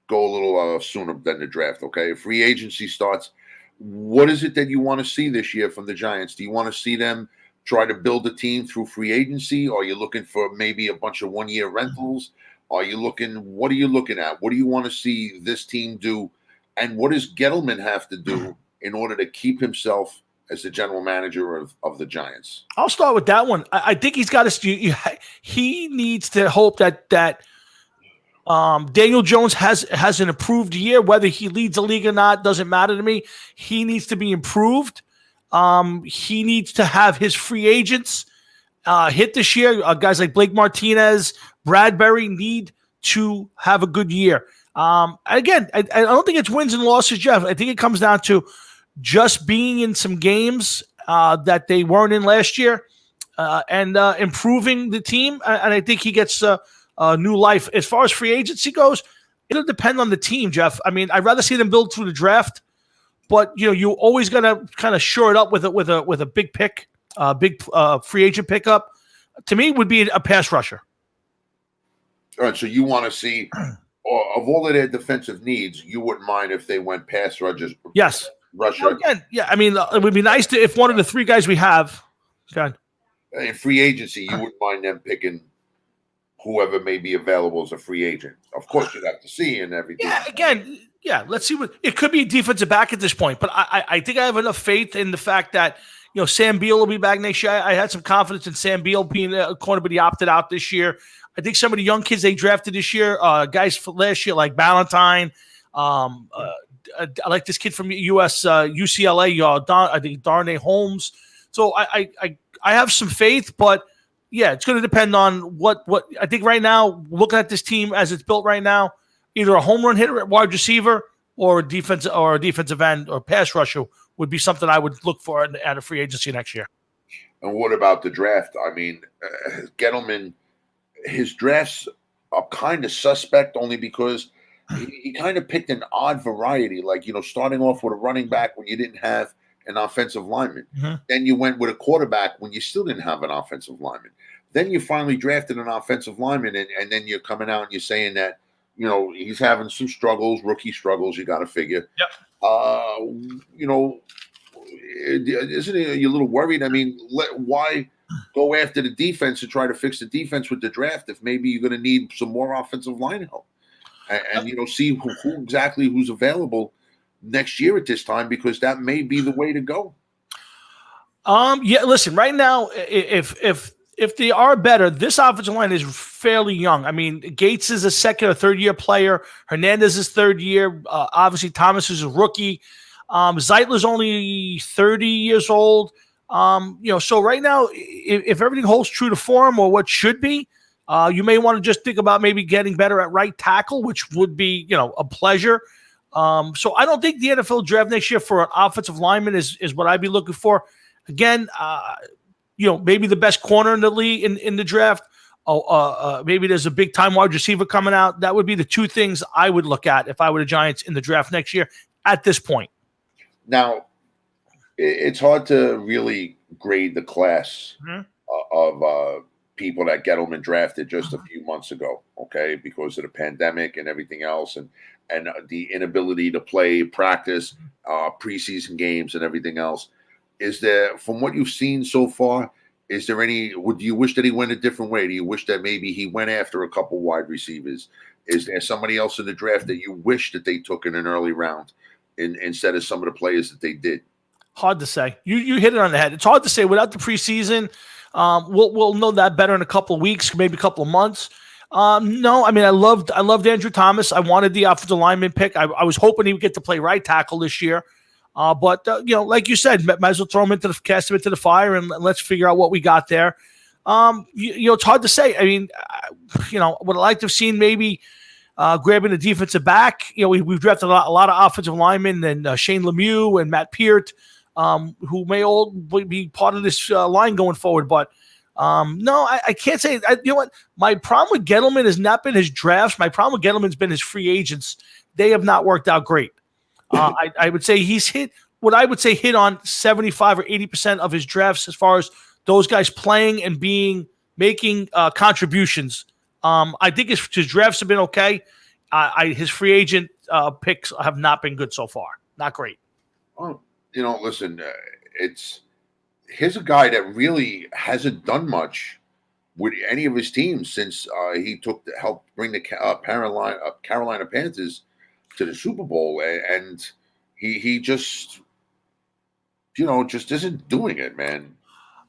go a little sooner than the draft. Okay, free agency starts. What is it that you want to see this year from the Giants? Do you want to see them try to build a team through free agency? Or are you looking for maybe a bunch of one-year rentals? What are you looking at? What do you want to see this team do? And what does Gettleman have to do in order to keep himself as the general manager of the Giants? I'll start with that one. I think he's got to. He needs to hope that Daniel Jones has an improved year. Whether he leads the league or not doesn't matter to me. He needs to be improved. He needs to have his free agents hit this year. Guys like Blake Martinez, Bradbury need to have a good year. Again, I don't think it's wins and losses, Jeff. I think it comes down to just being in some games that they weren't in last year and improving the team. And I think he gets new life. As far as free agency goes, it'll depend on the team, Jeff. I mean, I'd rather see them build through the draft, but you always got to kind of shore it up with a big pick, big free agent pickup. To me, would be a pass rusher. All right, so you want to see, of all of their defensive needs, you wouldn't mind if they went pass rushers. Yes. Rusher. Well, again, yeah. I mean, it would be nice if one of the three guys we have. God. In free agency, you wouldn't mind them picking whoever may be available as a free agent. Of course, you'd have to see and everything. Yeah, again, let's see what it could be. A defensive back at this point, but I think I have enough faith in the fact that Sam Beal will be back next year. I had some confidence in Sam Beal being a corner, but he opted out this year. I think some of the young kids they drafted this year, guys from last year like Ballantyne. I like this kid from UCLA. I think Darnay Holmes. So I have some faith, but. Yeah, it's going to depend on what I think right now, looking at this team as it's built right now, either a home run hitter at wide receiver or a defensive end or pass rusher would be something I would look for at a free agency next year. And what about the draft? I mean, Gettleman, his drafts are kind of suspect only because he kind of picked an odd variety, like, starting off with a running back when you didn't have an offensive lineman. Mm-hmm. Then you went with a quarterback when you still didn't have an offensive lineman. Then you finally drafted an offensive lineman, and then you're coming out and you're saying that, he's having some struggles, rookie struggles, you got to figure. Yep. Isn't it, you're a little worried? I mean, why go after the defense and try to fix the defense with the draft if maybe you're going to need some more offensive line help? And see who exactly who's available next year at this time, because that may be the way to go. Yeah, listen, right now, if they are better, this offensive line is fairly young. I mean, Gates is a second or third year player. Hernandez is third year. Obviously, Thomas is a rookie. Zeitler's only 30 years old. So right now, if everything holds true to form or what should be, you may want to just think about maybe getting better at right tackle, which would be, a pleasure. So I don't think the NFL draft next year for an offensive lineman is what I'd be looking for. Again, maybe the best corner in the league in the draft. Maybe there's a big time wide receiver coming out. That would be the two things I would look at if I were the Giants in the draft next year at this point. Now, it's hard to really grade the class of people that Gettleman drafted just a few months ago, okay, because of the pandemic and everything else, and the inability to practice, preseason games and everything else. Is there, from what you've seen so far, is there do you wish that he went a different way? Do you wish that maybe he went after a couple wide receivers? Is there somebody else in the draft that you wish that they took in an early round instead of some of the players that they did? Hard to say. You hit it on the head. It's hard to say without the preseason. We'll know that better in a couple of weeks, maybe a couple of months. No, I mean I loved Andrew Thomas. I wanted the offensive lineman pick. I was hoping he would get to play right tackle this year. But like you said, might as well throw him cast him into the fire and let's figure out what we got there. It's hard to say. I mean, would I like to have seen maybe grabbing a defensive back? We've drafted a lot of offensive linemen and Shane Lemieux and Matt Peart, who may all be part of this line going forward. But no, I can't say. You know what? My problem with Gettleman has not been his drafts. My problem with Gettleman's been his free agents. They have not worked out great. I would say he's hit on 75 or 80% of his drafts as far as those guys playing and making contributions. I think his drafts have been okay. His free agent picks have not been good so far. Not great. Well, listen, here's a guy that really hasn't done much with any of his teams since he took to help bring the Carolina Panthers to the Super Bowl, and he just just isn't doing it, man.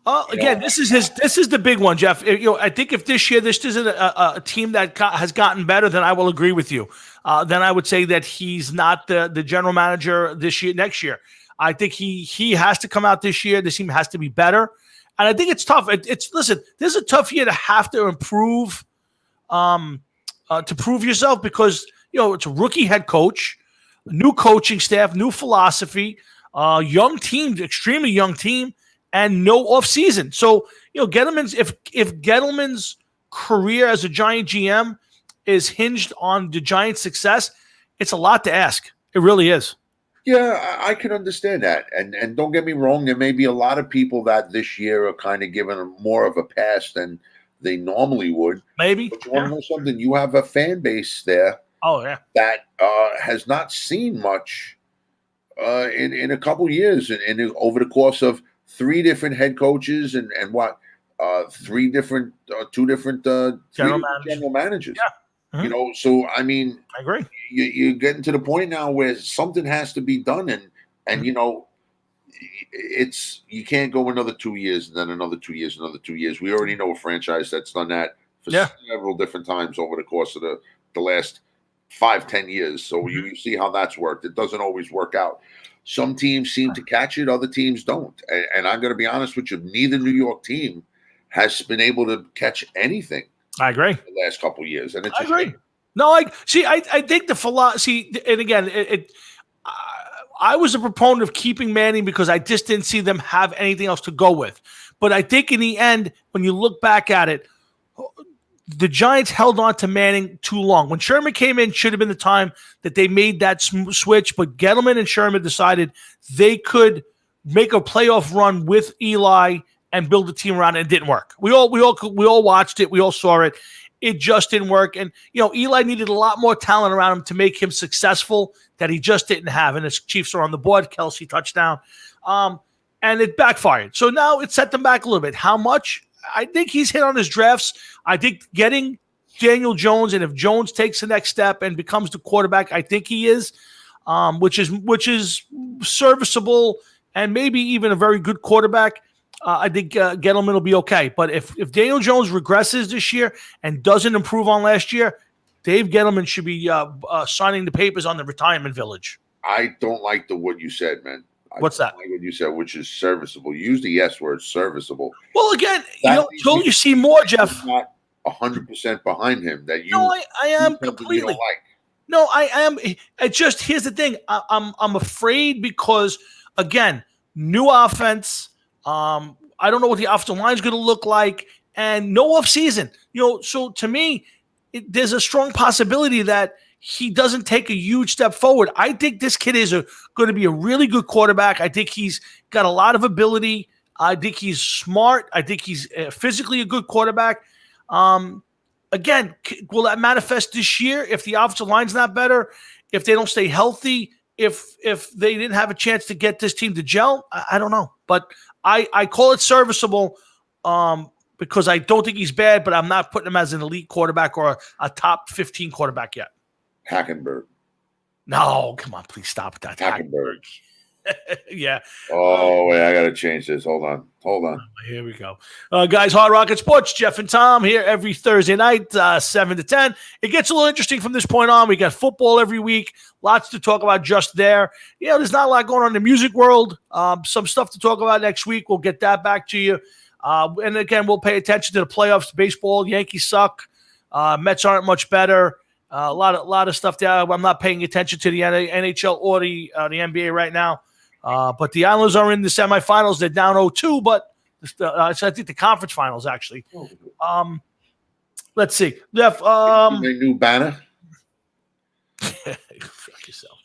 Again, this is the big one, Jeff. I think if this year this isn't a team that has gotten better, then I will agree with you. Then I would say that he's not the general manager next year. I think he has to come out this year. This team has to be better, and I think it's tough. Listen, this is a tough year to have to improve, to prove yourself because it's a rookie head coach, new coaching staff, new philosophy, young team, extremely young team. And no offseason. So, Gettleman's if Gettleman's career as a Giant GM is hinged on the Giants' success, it's a lot to ask. It really is. Yeah, I can understand that. And don't get me wrong, there may be a lot of people that this year are kind of given more of a pass than they normally would. Maybe. But you want to know something? You have a fan base there that has not seen much in a couple years and over the course of 3 different head coaches and two different general managers. Yeah. Mm-hmm. So I mean, I agree. You're getting to the point now where something has to be done, and it's you can't go another 2 years and then another 2 years, another 2 years. We already know a franchise that's done that for several different times over the course of the last 5-10 years. So you see how that's worked. It doesn't always work out. Some teams seem to catch it, other teams don't. And I'm going to be honest with you, neither New York team has been able to catch anything. I agree. The last couple of years, and I agree. No, I think the philosophy, and again, I was a proponent of keeping Manning because I just didn't see them have anything else to go with. But I think in the end, when you look back at it, the Giants held on to Manning too long. When Sherman came in, should have been the time that they made that switch. But Gettleman and Sherman decided they could make a playoff run with Eli and build a team around it. It didn't work. We all watched it. We all saw it. It just didn't work. And Eli needed a lot more talent around him to make him successful that he just didn't have. And his Chiefs are on the board. Kelsey touchdown, and it backfired. So now it set them back a little bit. How much? I think he's hit on his drafts. I think getting Daniel Jones, and if Jones takes the next step and becomes the quarterback, I think he is, which is serviceable and maybe even a very good quarterback. I think Gettleman will be okay. But if Daniel Jones regresses this year and doesn't improve on last year, Dave Gettleman should be signing the papers on the retirement village. I don't like what you said, man. What's that? Like what you said, which is serviceable. Use the S word, serviceable. Well, again, until you see more, Jeff. Not 100% behind him. That you. No, I am completely. You don't like. No, I am. It just here's the thing. I'm afraid because again, new offense. I don't know what the offensive line is going to look like, and no offseason. So to me, there's a strong possibility that he doesn't take a huge step forward. I think this kid is going to be a really good quarterback. I think he's got a lot of ability. I think he's smart. I think he's physically a good quarterback. Again, will that manifest this year if the offensive line's not better, if they don't stay healthy, if they didn't have a chance to get this team to gel? I don't know. But I call it serviceable because I don't think he's bad, but I'm not putting him as an elite quarterback or a top 15 quarterback yet. Hackenberg. No, come on, please stop with that. Hackenberg. Yeah. Oh, wait, I got to change this. Hold on. Here we go. Guys, Hard Rocket Sports, Jeff and Tom here every Thursday night, 7 to 10. It gets a little interesting from this point on. We got football every week, lots to talk about just there. There's not a lot going on in the music world. Some stuff to talk about next week. We'll get that back to you. And again, we'll pay attention to the playoffs. Baseball, Yankees suck. Mets aren't much better. A lot of stuff there. I'm not paying attention to the NHL or the NBA right now. But the Islanders are in the semifinals. They're down 0-2, but I think the conference finals, actually. Let's see. Jeff, My new banner. fuck yourself.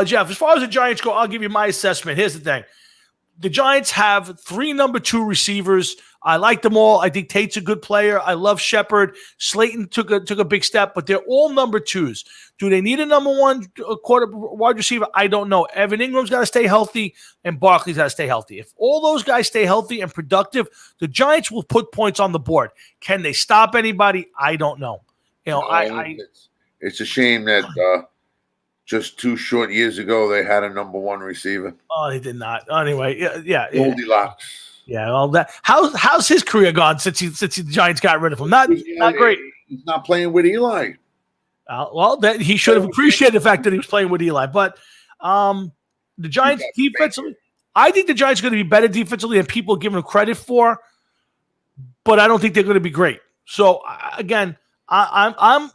Jeff, as far as the Giants go, I'll give you my assessment. Here's the thing. The Giants have 3 number 2 receivers. I like them all. I think Tate's a good player. I love Shepard. Slayton took a big step, but they're all number 2s. Do they need a number 1 wide receiver? I don't know. Evan Ingram's got to stay healthy, and Barkley's got to stay healthy. If all those guys stay healthy and productive, the Giants will put points on the board. Can they stop anybody? I don't know. It's a shame that just 2 short years ago they had a number 1 receiver. Oh, they did not. Anyway, yeah. Goldilocks. Yeah, all that. How's his career gone since the Giants got rid of him? Not great. He's not playing with Eli. He should have appreciated the fact that he was playing with Eli. But the Giants defensively, I think the Giants are going to be better defensively than people give them credit for. But I don't think they're going to be great. So again, I'm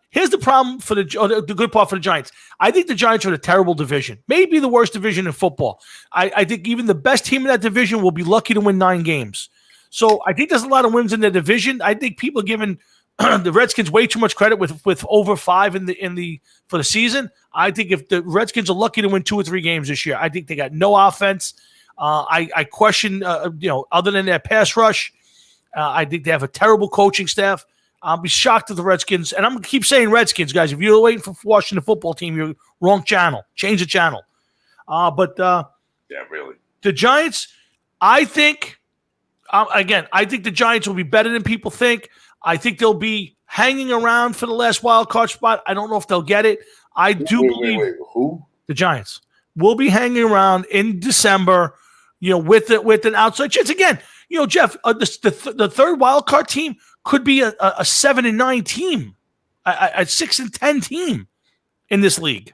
here's the problem for the good part for the Giants. I think the Giants are in a terrible division, maybe the worst division in football. I think even the best team in that division will be lucky to win 9 games. So I think there's a lot of wins in the division. I think people are giving the Redskins way too much credit with over 5 for the season. I think if the Redskins are lucky to win 2 or 3 games this year, I think they got no offense. I question other than their pass rush. I think they have a terrible coaching staff. I'll be shocked if the Redskins, and I'm going to keep saying Redskins, guys. If you're waiting for Washington football team, you're wrong channel. Change the channel. Yeah, really. The Giants, I think, I think the Giants will be better than people think. I think they'll be hanging around for the last wild card spot. I don't know if they'll get it. I do believe who? The Giants will be hanging around in December, with an outside chance. Again, Jeff, the third wild card team could be a 7-9 team, a 6-10 team in this league.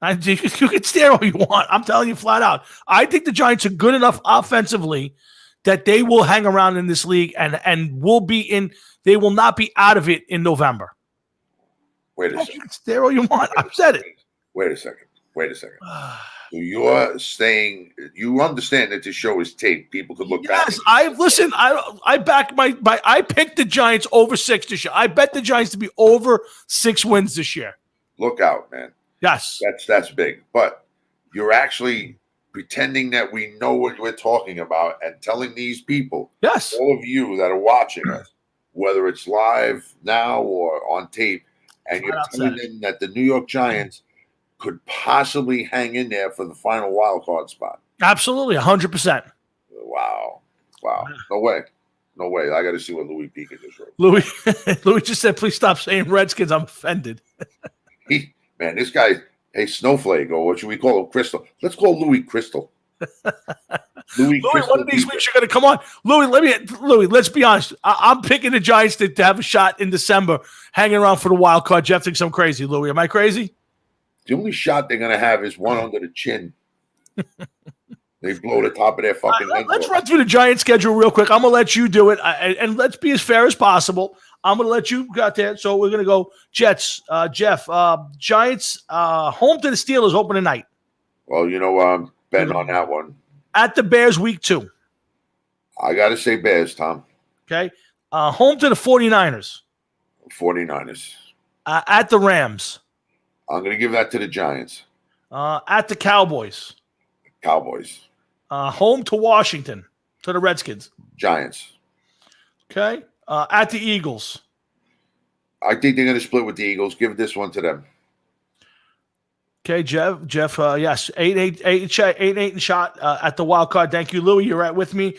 You can stare all you want. I'm telling you flat out. I think the Giants are good enough offensively that they will hang around in this league and will be in. They will not be out of it in November. Wait a second. You can stare all you want. I've said it. Wait a second. So you're saying you understand that this show is taped. People could look back. Yes, I back I picked the Giants over 6 this year. I bet the Giants to be over 6 wins this year. Look out, man. Yes, that's big. But you're actually pretending that we know what we're talking about and telling these people, yes, all of you that are watching us, whether it's live now or on tape, and you're telling them that the New York Giants could possibly hang in there for the final wild card spot. Absolutely, 100%. Wow. No way. I got to see what Louis Pika just wrote. Louis just said, "Please stop saying Redskins." I'm offended. Man, this guy, hey, Snowflake, or what should we call him? Crystal. Let's call Louis Crystal. Louis, one of these weeks you're going to come on. Louis, let's be honest. I'm picking the Giants to have a shot in December, hanging around for the wild card. Jeff thinks I'm crazy. Louis, am I crazy? The only shot they're going to have is one under the chin. They blow the top of their fucking head. Let's run through the Giants schedule real quick. I'm going to let you do it, and let's be as fair as possible. I'm going to let you got there. So we're going to go Jets. Jeff, Giants, home to the Steelers opening night. Well, I'm betting on that one. At the Bears week 2. I got to say Bears, Tom. Okay. Home to the 49ers. 49ers. At the Rams. I'm going to give that to the Giants. At the Cowboys. Cowboys. Home to Washington. To the Redskins. Giants. Okay. At the Eagles. I think they're going to split with the Eagles. Give this one to them. Okay, Jeff. Yes, 8-8 and shot at the wild card. Thank you, Louis. You're right with me.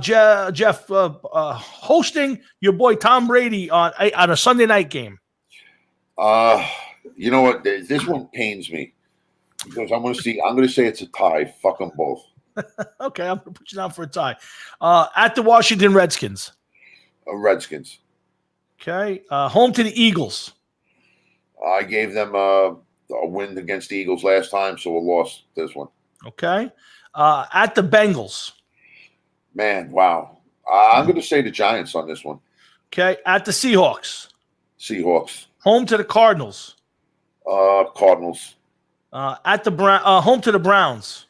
Jeff, hosting your boy Tom Brady on a Sunday night game. You know what? This one pains me. Because I'm going to say it's a tie. Fuck them both. Okay, I'm going to put you down for a tie. At the Washington Redskins. Redskins. Okay. Home to the Eagles. I gave them a win against the Eagles last time, so a loss this one. Okay. At the Bengals. Man, wow. I'm going to say the Giants on this one. Okay. At the Seahawks. Seahawks. Home to the Cardinals. Cardinals. At the home to the Browns.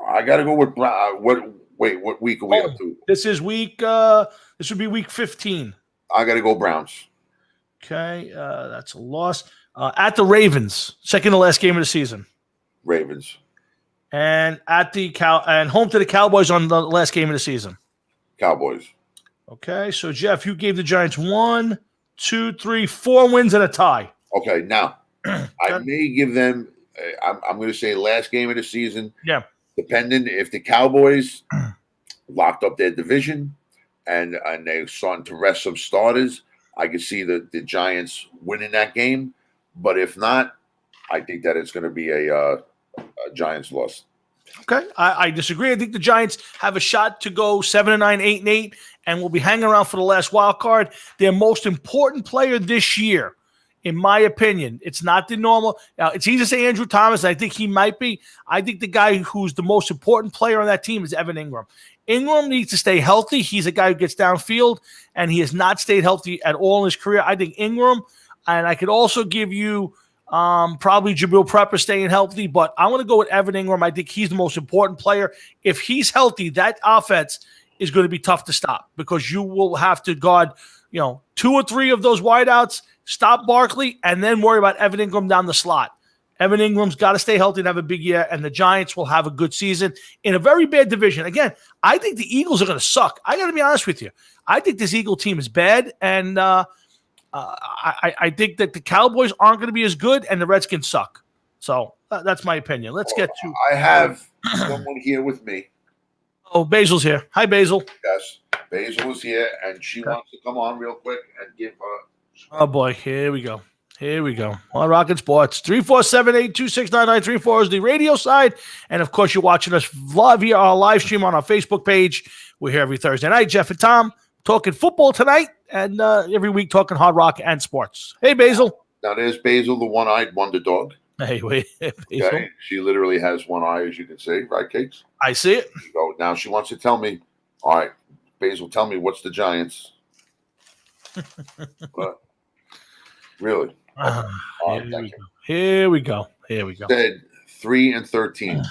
I got to go with what week are we up to? This is week. This would be week 15. I got to go Browns. Okay, that's a loss. At the Ravens, second to last game of the season. Ravens. And at the and home to the Cowboys on the last game of the season. Cowboys. Okay, so Jeff, you gave the Giants 1, 2, 3, 4 wins and a tie. Okay, now I may give them. I'm going to say last game of the season. Yeah. Depending if the Cowboys locked up their division and they're starting to rest some starters, I could see the Giants winning that game. But if not, I think that it's going to be a Giants loss. Okay, I disagree. I think the Giants have a shot to go 7-9, 8-8, and will be hanging around for the last wild card. Their most important player this year, in my opinion, it's not the normal. Now, it's easy to say Andrew Thomas. I think he might be. I think the guy who's the most important player on that team is Evan Ingram. Ingram needs to stay healthy. He's a guy who gets downfield, and he has not stayed healthy at all in his career. I think Ingram, and I could also give you probably Jabril Prepper staying healthy, but I want to go with Evan Ingram. I think he's the most important player. If he's healthy, that offense is going to be tough to stop because you will have to guard, 2 or 3 of those wideouts, stop Barkley, and then worry about Evan Ingram down the slot. Evan Ingram's got to stay healthy and have a big year, and the Giants will have a good season in a very bad division. Again, I think the Eagles are going to suck. I got to be honest with you. I think this Eagle team is bad, and I think that the Cowboys aren't going to be as good, and the Redskins suck. So that's my opinion. Let's get to. I have someone here with me. Oh, Basil's here. Hi, Basil. Yes, Basil is here, and she wants to come on real quick and give her. Oh boy, here we go. On Rockin' Sports, 347-826-9934 is the radio side. And of course, you're watching us live via our live stream on our Facebook page. We're here every Thursday night. Jeff and Tom talking football tonight and every week talking hard rock and sports. Hey, Basil. Now, there's Basil, the one-eyed wonder dog. Hey, wait. Basil. Okay. She literally has one eye, as you can see, right, Cakes? I see it. So now she wants to tell me, all right, Basil, tell me what's the Giants. What? Really? Here we go. Said 3-13.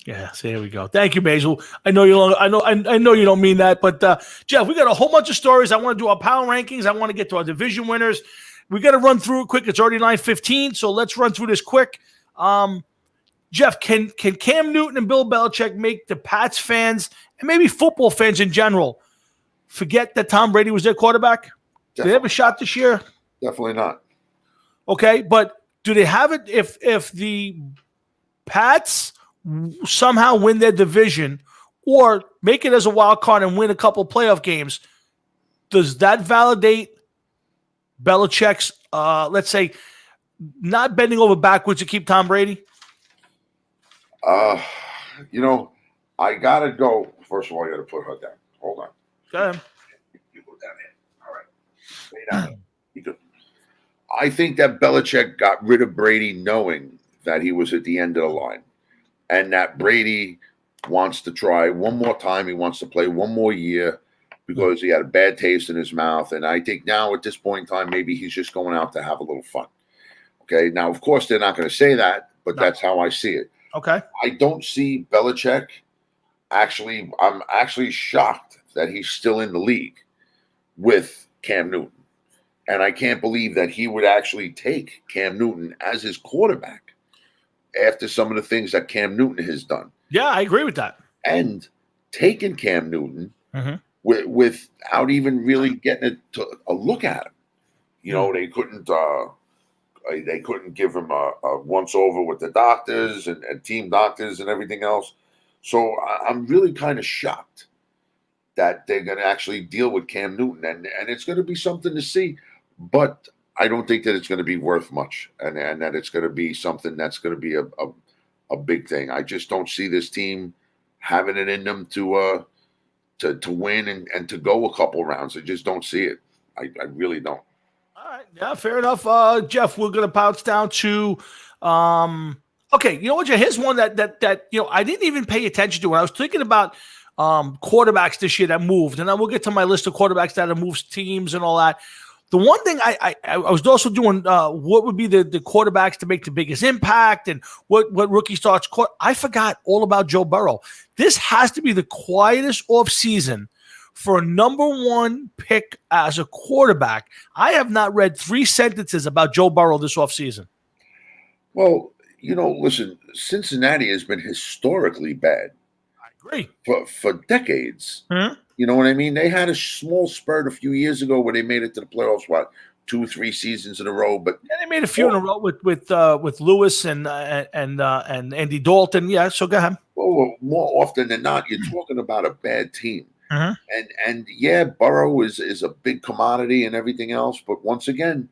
Yes, here we go. Thank you, Basil. I know you don't mean that, but Jeff, we got a whole bunch of stories. I want to do our power rankings. I want to get to our division winners. We got to run through it quick. It's already 9:15, so let's run through this quick. Jeff, can Cam Newton and Bill Belichick make the Pats fans and maybe football fans in general forget that Tom Brady was their quarterback? Do they have a shot this year? Definitely not. Okay, but do they have it if the Pats somehow win their division or make it as a wild card and win a couple playoff games? Does that validate Belichick's, let's say, not bending over backwards to keep Tom Brady? I got to go. First of all, I got to put her down. Hold on. Go ahead. You go down here. All right. Stay down there. You good. I think that Belichick got rid of Brady knowing that he was at the end of the line and that Brady wants to try one more time. He wants to play one more year because he had a bad taste in his mouth. And I think now at this point in time, maybe he's just going out to have a little fun. Okay. Now, of course, they're not going to say that, but that's how I see it. Okay. I don't see Belichick. Actually, I'm actually shocked that he's still in the league with Cam Newton. And I can't believe that he would actually take Cam Newton as his quarterback after some of the things that Cam Newton has done. Yeah, I agree with that. And taking Cam Newton without even really getting a look at him. They couldn't give him a once over with the doctors and team doctors and everything else. So I'm really kind of shocked that they're going to actually deal with Cam Newton. And it's going to be something to see. But I don't think that it's going to be worth much, and that it's going to be something that's going to be a big thing. I just don't see this team having it in them to win and to go a couple rounds. I just don't see it. I really don't. All right, yeah, fair enough. Jeff, we're gonna bounce down to okay, you know what, Jeff? Here's one that I didn't even pay attention to when I was thinking about quarterbacks this year that moved, and I will get to my list of quarterbacks that have moved teams and all that. The one thing I was also doing, what would be the quarterbacks to make the biggest impact and what rookie starts. I forgot all about Joe Burrow. This has to be the quietest offseason for a number one pick as a quarterback. I have not read 3 sentences about Joe Burrow this offseason. Well, listen, Cincinnati has been historically bad. I agree. For decades. Mm-hmm. You know what I mean? They had a small spurt a few years ago where they made it to the playoffs, 2-3 seasons in a row. But yeah, they made a few in a row with Lewis and Andy Dalton. Yeah, so go ahead. Well, more often than not, you're talking about a bad team. Mm-hmm. And yeah, Burrow is a big commodity and everything else. But once again,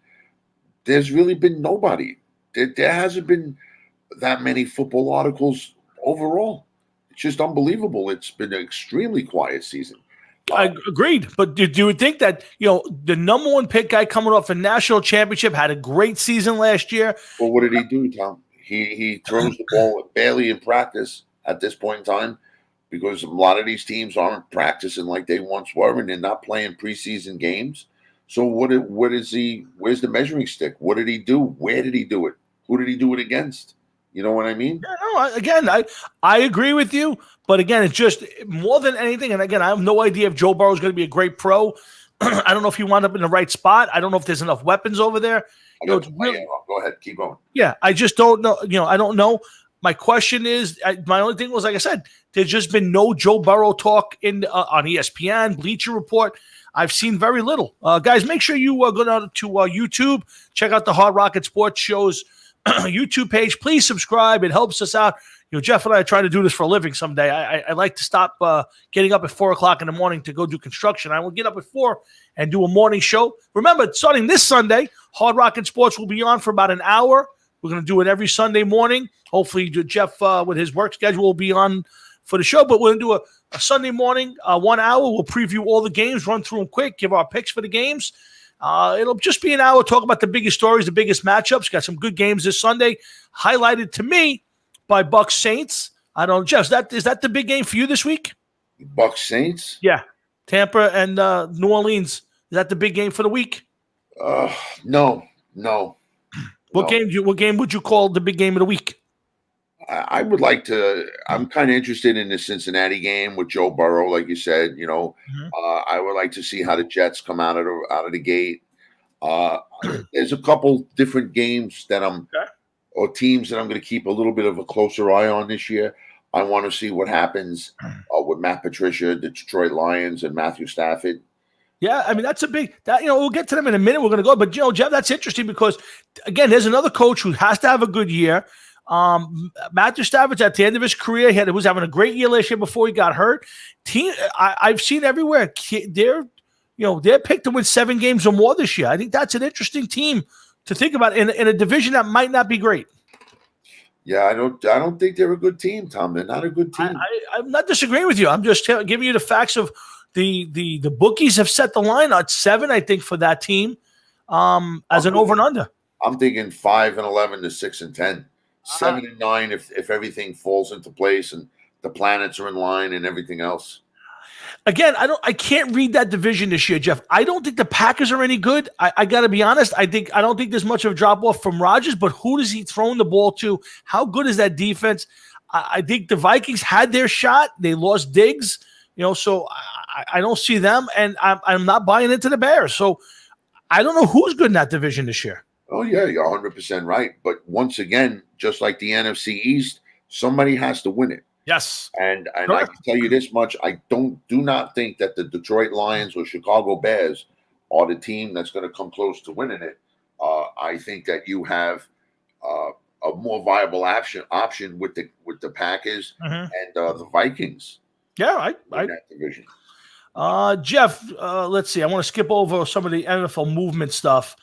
there's really been nobody. There hasn't been that many football articles overall. It's just unbelievable. It's been an extremely quiet season. I agreed, but do you think that the number one pick guy coming off a national championship had a great season last year? Well, what did he do, Tom? He throws the ball barely in practice at this point in time because a lot of these teams aren't practicing like they once were, and they're not playing preseason games. So what is he? Where's the measuring stick? What did he do? Where did he do it? Who did he do it against? You know what I mean? Yeah, no, I agree with you. But again, it's just more than anything. And again, I have no idea if Joe Burrow is going to be a great pro. I don't know if he wound up in the right spot. I don't know if there's enough weapons over there. Go ahead. Keep going. Yeah, I just don't know. I don't know. My question is, my only thing was, like I said, there's just been no Joe Burrow talk on ESPN, Bleacher Report. I've seen very little. Guys, make sure you go down to YouTube, check out the Hard Rocket Sports Show's YouTube page. Please subscribe. It helps us out. Jeff and I try to do this for a living someday. I like to stop getting up at 4 o'clock in the morning to go do construction. I will get up at 4 and do a morning show. Remember, starting this Sunday, Hard Rocket Sports will be on for about an hour. We're going to do it every Sunday morning. Hopefully, Jeff, with his work schedule, will be on for the show. But we're going to do a Sunday morning, 1 hour. We'll preview all the games, run through them quick, give our picks for the games. It'll just be an hour, talk about the biggest stories, the biggest matchups. Got some good games this Sunday, highlighted to me by Bucks Saints. I don't know, Jeff, is that the big game for you this week? Bucks Saints? Yeah. Tampa and New Orleans. Is that the big game for the week? No. What game would you call the big game of the week? I would like to. I'm kind of interested in the Cincinnati game with Joe Burrow, like you said. I would like to see how the Jets come out of the gate. There's a couple different games that or teams that I'm going to keep a little bit of a closer eye on this year. I want to see what happens with Matt Patricia, the Detroit Lions, and Matthew Stafford. Yeah, I mean, that's a big – we'll get to them in a minute. We're going to go. But, Jeff, that's interesting because, again, there's another coach who has to have a good year. Matthew Stafford's at the end of his career. He was having a great year last year before he got hurt. I've seen everywhere. They're picked to win 7 games or more this year. I think that's an interesting team to think about in a division that might not be great. Yeah, I don't think they're a good team, Tom. They're not a good team. I'm not disagreeing with you. I'm just giving you the facts of the bookies have set the line at 7, I think, for that team as an over and under. I'm thinking 5-11 to 6-10, 7-9 if everything falls into place and the planets are in line and everything else. Again, I can't read that division this year, Jeff. I don't think the Packers are any good. I got to be honest. I don't think there's much of a drop off from Rodgers, but who does he throw the ball to? How good is that defense? I think the Vikings had their shot. They lost Diggs, so I don't see them, and I'm not buying into the Bears. So I don't know who's good in that division this year. Oh yeah, you're 100% right. But once again, just like the NFC East, somebody has to win it. Yes. And I can tell you this much, I do not think that the Detroit Lions or Chicago Bears are the team that's going to come close to winning it. I think that you have a more viable option with the Packers and the Vikings. Yeah, in that division. Jeff, let's see. I want to skip over some of the NFL movement stuff.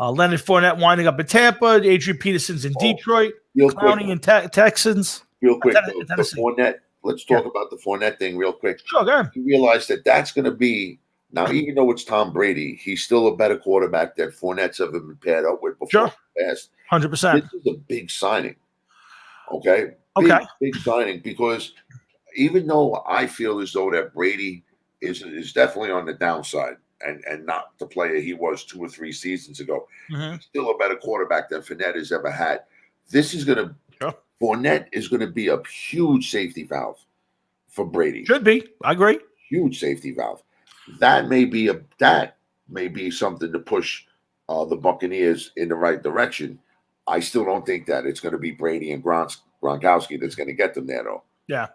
Leonard Fournette winding up in Tampa. Adrian Peterson's in Detroit. Real quick, Clowney in Texans. real quick, the Tennessee. Fournette. Let's talk about the Fournette thing real quick. Sure, go ahead. You realize that that's going to be now, even though it's Tom Brady, he's still a better quarterback that Fournette's ever been paired up with before. Sure. In the past. 100%. This is a big signing. Okay. Big signing, because even though I feel as though that Brady is definitely on the downside and not the player he was 2 or 3 seasons ago, he's still a better quarterback than Fournette has ever had. This is going to Fournette is going to be a huge safety valve for Brady. Should be. I agree. Huge safety valve. That may be something to push the Buccaneers in the right direction. I still don't think that it's going to be Brady and Gronkowski that's going to get them there, though. Yeah.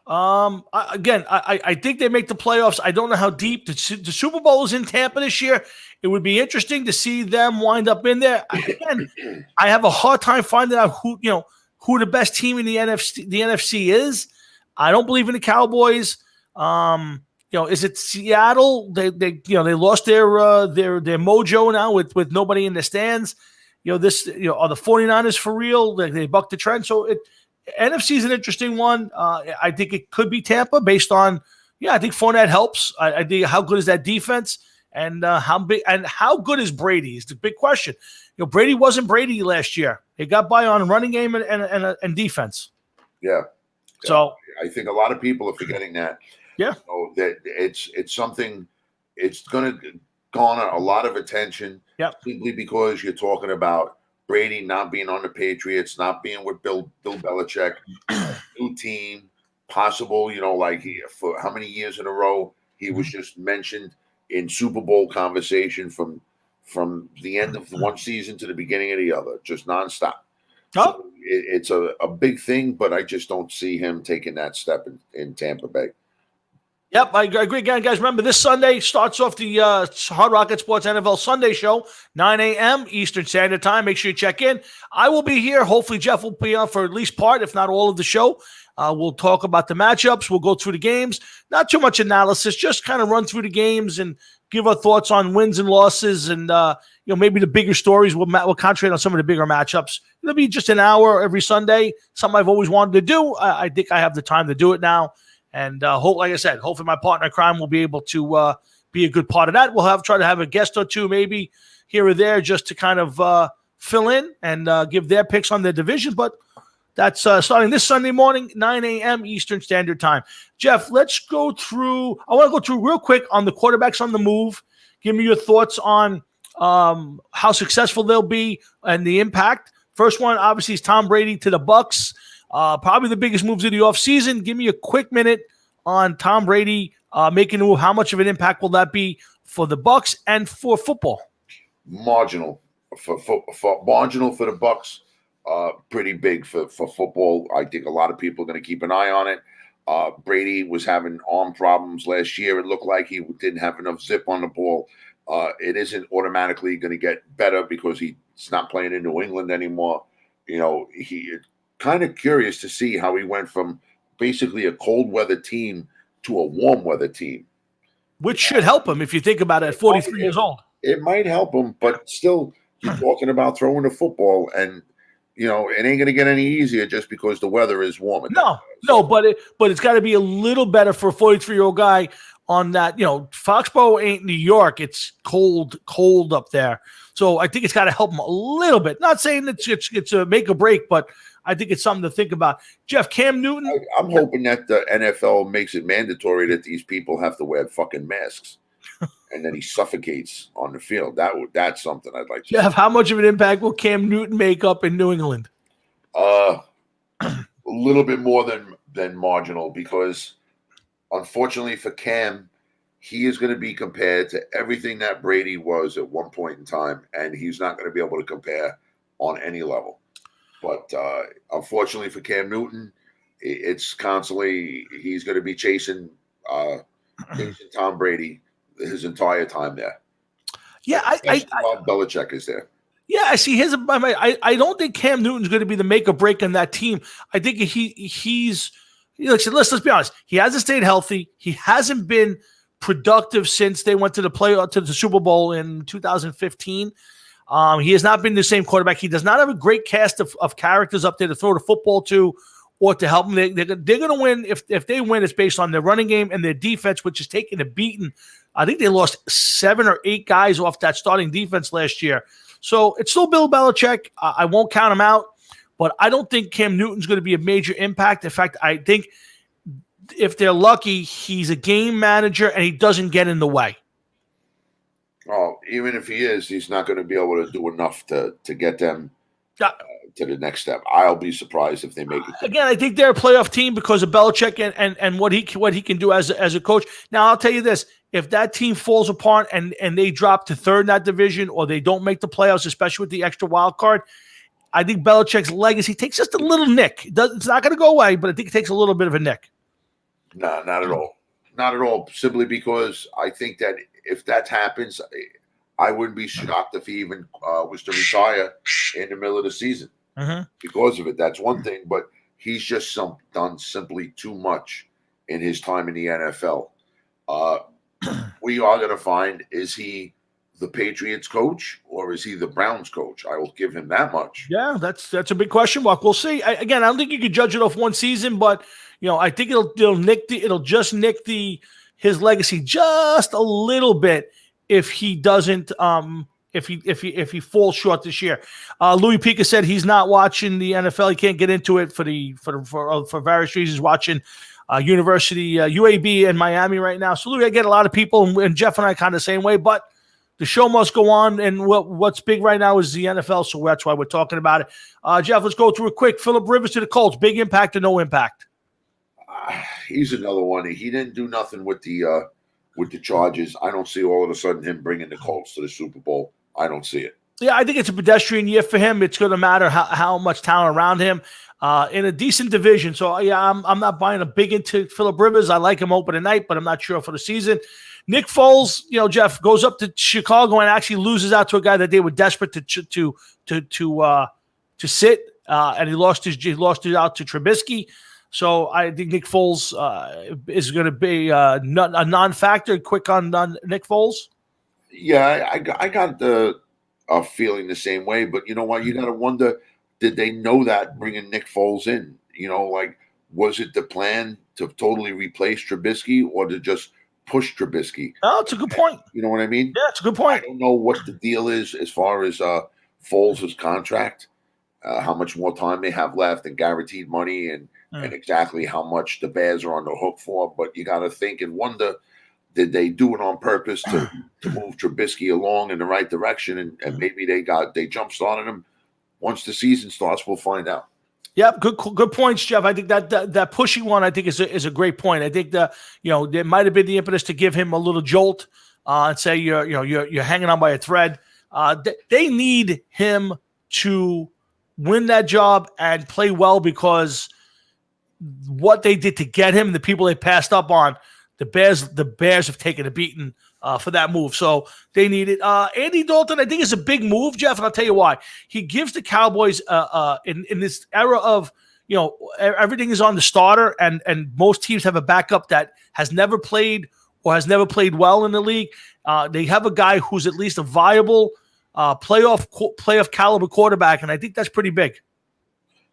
I think they make the playoffs. I don't know how deep the Super Bowl is in Tampa this year. It would be interesting to see them wind up in there. Again, I have a hard time finding out who the best team in the NFC is. I don't believe in the Cowboys. Is it Seattle? They lost their mojo now with nobody in the stands. Are the 49ers for real? They bucked the trend. So NFC is an interesting one. I think it could be Tampa based on, I think Fournette helps. I think how good is that defense and how good is Brady is the big question. Brady wasn't Brady last year. They got by on running game and defense. Yeah. So I think a lot of people are forgetting that. Yeah. That it's something. It's going to garner a lot of attention. Simply because you're talking about Brady not being on the Patriots, not being with Bill Belichick, new team, possible, for how many years in a row he was just mentioned in Super Bowl conversation from the end of one season to the beginning of the other, just nonstop. So it's a big thing, but I just don't see him taking that step in Tampa Bay. Yep, I agree. Again, guys, remember this Sunday starts off the Hard Rocket Sports NFL Sunday show, 9 a.m. Eastern Standard Time. Make sure you check in. I will be here. Hopefully, Jeff will be on for at least part, if not all of the show. We'll talk about the matchups. We'll go through the games. Not too much analysis, just kind of run through the games and give our thoughts on wins and losses and, maybe the bigger stories. We'll concentrate on some of the bigger matchups. It'll be just an hour every Sunday, something I've always wanted to do. I think I have the time to do it now. And like I said, hopefully my partner in crime will be able to be a good part of that. We'll try to have a guest or two maybe here or there just to kind of fill in and give their picks on their division. But that's starting this Sunday morning, 9 a.m. Eastern Standard Time. Jeff, let's go through – I want to go through real quick on the quarterbacks on the move. Give me your thoughts on how successful they'll be and the impact. First one, obviously, is Tom Brady to the Bucs. Probably the biggest moves of the offseason. Give me a quick minute on Tom Brady making a move. How much of an impact will that be for the Bucs and for football? Marginal marginal for the Bucs. Pretty big for football. I think a lot of people are going to keep an eye on it. Brady was having arm problems last year. It looked like he didn't have enough zip on the ball. It isn't automatically going to get better because he's not playing in New England anymore. He kind of curious to see how he went from basically a cold weather team to a warm weather team. Which should help him if you think about it at 43 years old. It might help him, but still, you're talking about throwing the football and, it ain't going to get any easier just because the weather is warm. No, but it's got to be a little better for a 43-year-old guy on that. Foxborough ain't New York. It's cold up there. So I think it's got to help him a little bit. Not saying that it's a make or break, but I think it's something to think about. Jeff, Cam Newton. I'm hoping that the NFL makes it mandatory that these people have to wear fucking masks, and then he suffocates on the field. That's something I'd like to Jeff, see. how much of an impact will Cam Newton make up in New England? A little bit more than marginal, because unfortunately for Cam, he is going to be compared to everything that Brady was at one point in time, and he's not going to be able to compare on any level. But unfortunately for Cam Newton, it's constantly he's going to be chasing Tom Brady his entire time there. Yeah, Bob Belichick is there. Yeah, I see his. I don't think Cam Newton's going to be the make or break on that team. I think he's. Let's be honest. He hasn't stayed healthy. He hasn't been productive since they went to the Super Bowl in 2015. He has not been the same quarterback. He does not have a great cast of characters up there to throw the football to or to help them. They're going to win. If they win, it's based on their running game and their defense, which is taking a beating. I think they lost 7 or 8 guys off that starting defense last year. So it's still Bill Belichick. I won't count him out, but I don't think Cam Newton's going to be a major impact. In fact, I think if they're lucky, he's a game manager and he doesn't get in the way. Oh, even if he is, he's not going to be able to do enough to get them to the next step. I'll be surprised if they make it. Again, I think they're a playoff team because of Belichick and what he can do as a coach. Now, I'll tell you this. If that team falls apart and they drop to third in that division or they don't make the playoffs, especially with the extra wild card, I think Belichick's legacy takes just a little nick. It's not going to go away, but I think it takes a little bit of a nick. No, not at all. Not at all. Simply because I think that if that happens, I wouldn't be shocked if he even was to retire in the middle of the season because of it. That's one thing, but he's just done simply too much in his time in the NFL. We are going to find, is he the Patriots coach or is he the Browns coach? I will give him that much. Yeah, that's a big question mark. We'll see. I don't think you could judge it off one season, but I think it'll just nick his legacy just a little bit if he doesn't if he falls short this year. Louis Pica said he's not watching the NFL. He can't get into it for various reasons. Watching University UAB in Miami right now. So Louis, I get a lot of people, and Jeff and I kind of the same way, but the show must go on, and what's big right now is the NFL, so that's why we're talking about it. Jeff, let's go through it quick. Phillip Rivers to the Colts, big impact or no impact? He's another one. He didn't do nothing with the Chargers. I don't see all of a sudden him bringing the Colts to the Super Bowl. I don't see it. Yeah, I think it's a pedestrian year for him. It's going to matter how much talent around him in a decent division. So, yeah, I'm not buying a big into Phillip Rivers. I like him open tonight, but I'm not sure for the season. Nick Foles, Jeff, goes up to Chicago and actually loses out to a guy that they were desperate to sit, and he lost it out to Trubisky. So I think Nick Foles is going to be a non-factor. Quick on Nick Foles. Yeah, I got the feeling the same way, but you know what? You got to wonder, did they know that bringing Nick Foles in? Was it the plan to totally replace Trubisky or to just push Trubisky? Oh, it's a good point. You know what I mean? Yeah, it's a good point. I don't know what the deal is as far as Foles' contract, how much more time they have left and guaranteed money and exactly how much the Bears are on the hook for. But you got to think and wonder, did they do it on purpose to move Trubisky along in the right direction? And maybe they jump-started him. Once the season starts, we'll find out. Yep, good points, Jeff. I think that pushing one, I think is a great point. I think there might have been the impetus to give him a little jolt and say you're hanging on by a thread. They need him to win that job and play well, because what they did to get him, the people they passed up on, the Bears have taken a beating for that move. So they need it. Andy Dalton, I think, is a big move, Jeff, and I'll tell you why. He gives the Cowboys in this era of everything is on the starter, and most teams have a backup that has never played or has never played well in the league. They have a guy who's at least a viable playoff caliber quarterback, and I think that's pretty big.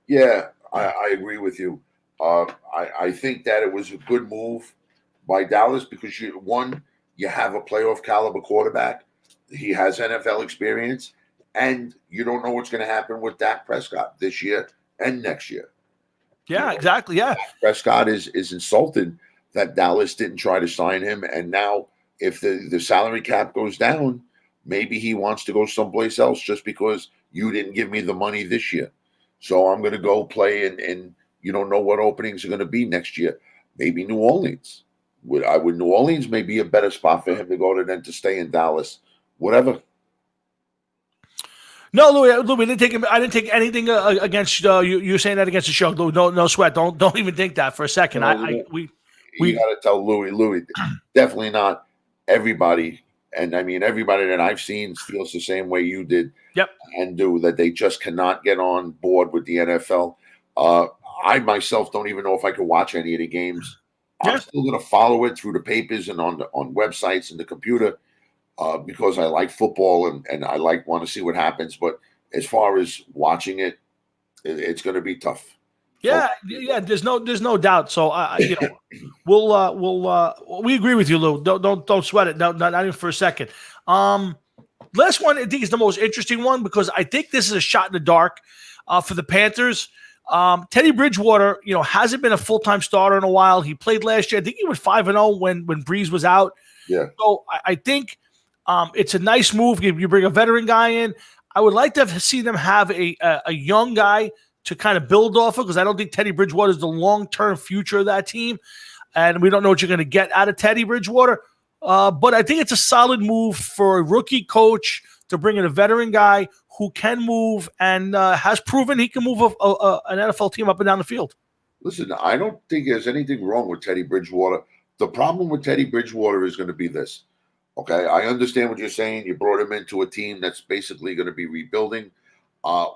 Yeah, I agree with you. I think that it was a good move by Dallas because you have a playoff caliber quarterback. He has NFL experience, and you don't know what's going to happen with Dak Prescott this year and next year. Yeah, exactly. Yeah, Dak Prescott is insulted that Dallas didn't try to sign him, and now if the salary cap goes down, maybe he wants to go someplace else just because you didn't give me the money this year. So I'm going to go play, and you don't know what openings are going to be next year. Maybe New Orleans. Would New Orleans may be a better spot for him to go to than to stay in Dallas? Whatever. No, Louis, I didn't take anything against you saying that against the show. Louis, no sweat. Don't even think that for a second. You got to tell Louis, definitely not everybody. And I mean, everybody that I've seen feels the same way you did. Yep. And do that. They just cannot get on board with the NFL. I myself don't even know if I could watch any of the games. I'm still going to follow it through the papers and on websites and the computer. because I like football and I want to see what happens. But as far as watching it, it's going to be tough. Yeah, yeah. There's no doubt. So we agree with you, Lou. Don't sweat it. No, not even for a second. Last one I think is the most interesting one because I think this is a shot in the dark for the Panthers. Teddy Bridgewater, hasn't been a full-time starter in a while. He played last year. I think he went 5-0 when Breeze was out. Yeah. So I think it's a nice move. You bring a veteran guy in. I would like to see them have a young guy to kind of build off of because I don't think Teddy Bridgewater is the long-term future of that team. And we don't know what you're going to get out of Teddy Bridgewater. But I think it's a solid move for a rookie coach to bring in a veteran guy who can move and has proven he can move an NFL team up and down the field. Listen, I don't think there's anything wrong with Teddy Bridgewater. The problem with Teddy Bridgewater is going to be this. Okay, I understand what you're saying. You brought him into a team that's basically going to be rebuilding,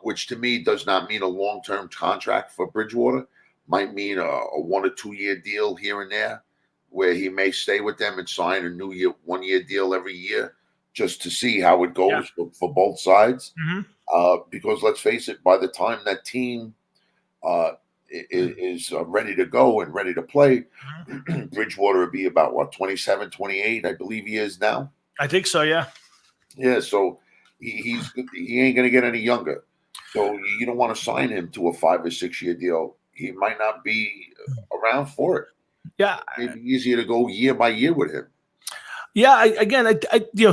which to me does not mean a long-term contract for Bridgewater. Might mean a 1 or 2 year deal here and there, where he may stay with them and sign a new 1 year deal every year, just to see how it goes for both sides. Mm-hmm. Because let's face it, by the time that team is ready to go and ready to play, Bridgewater will be about 27, 28, I believe he is now. I think so, yeah. Yeah, so he ain't going to get any younger. So you don't want to sign him to a 5 or 6 year deal. He might not be around for it. Yeah, it'd be easier to go year by year with him. Yeah,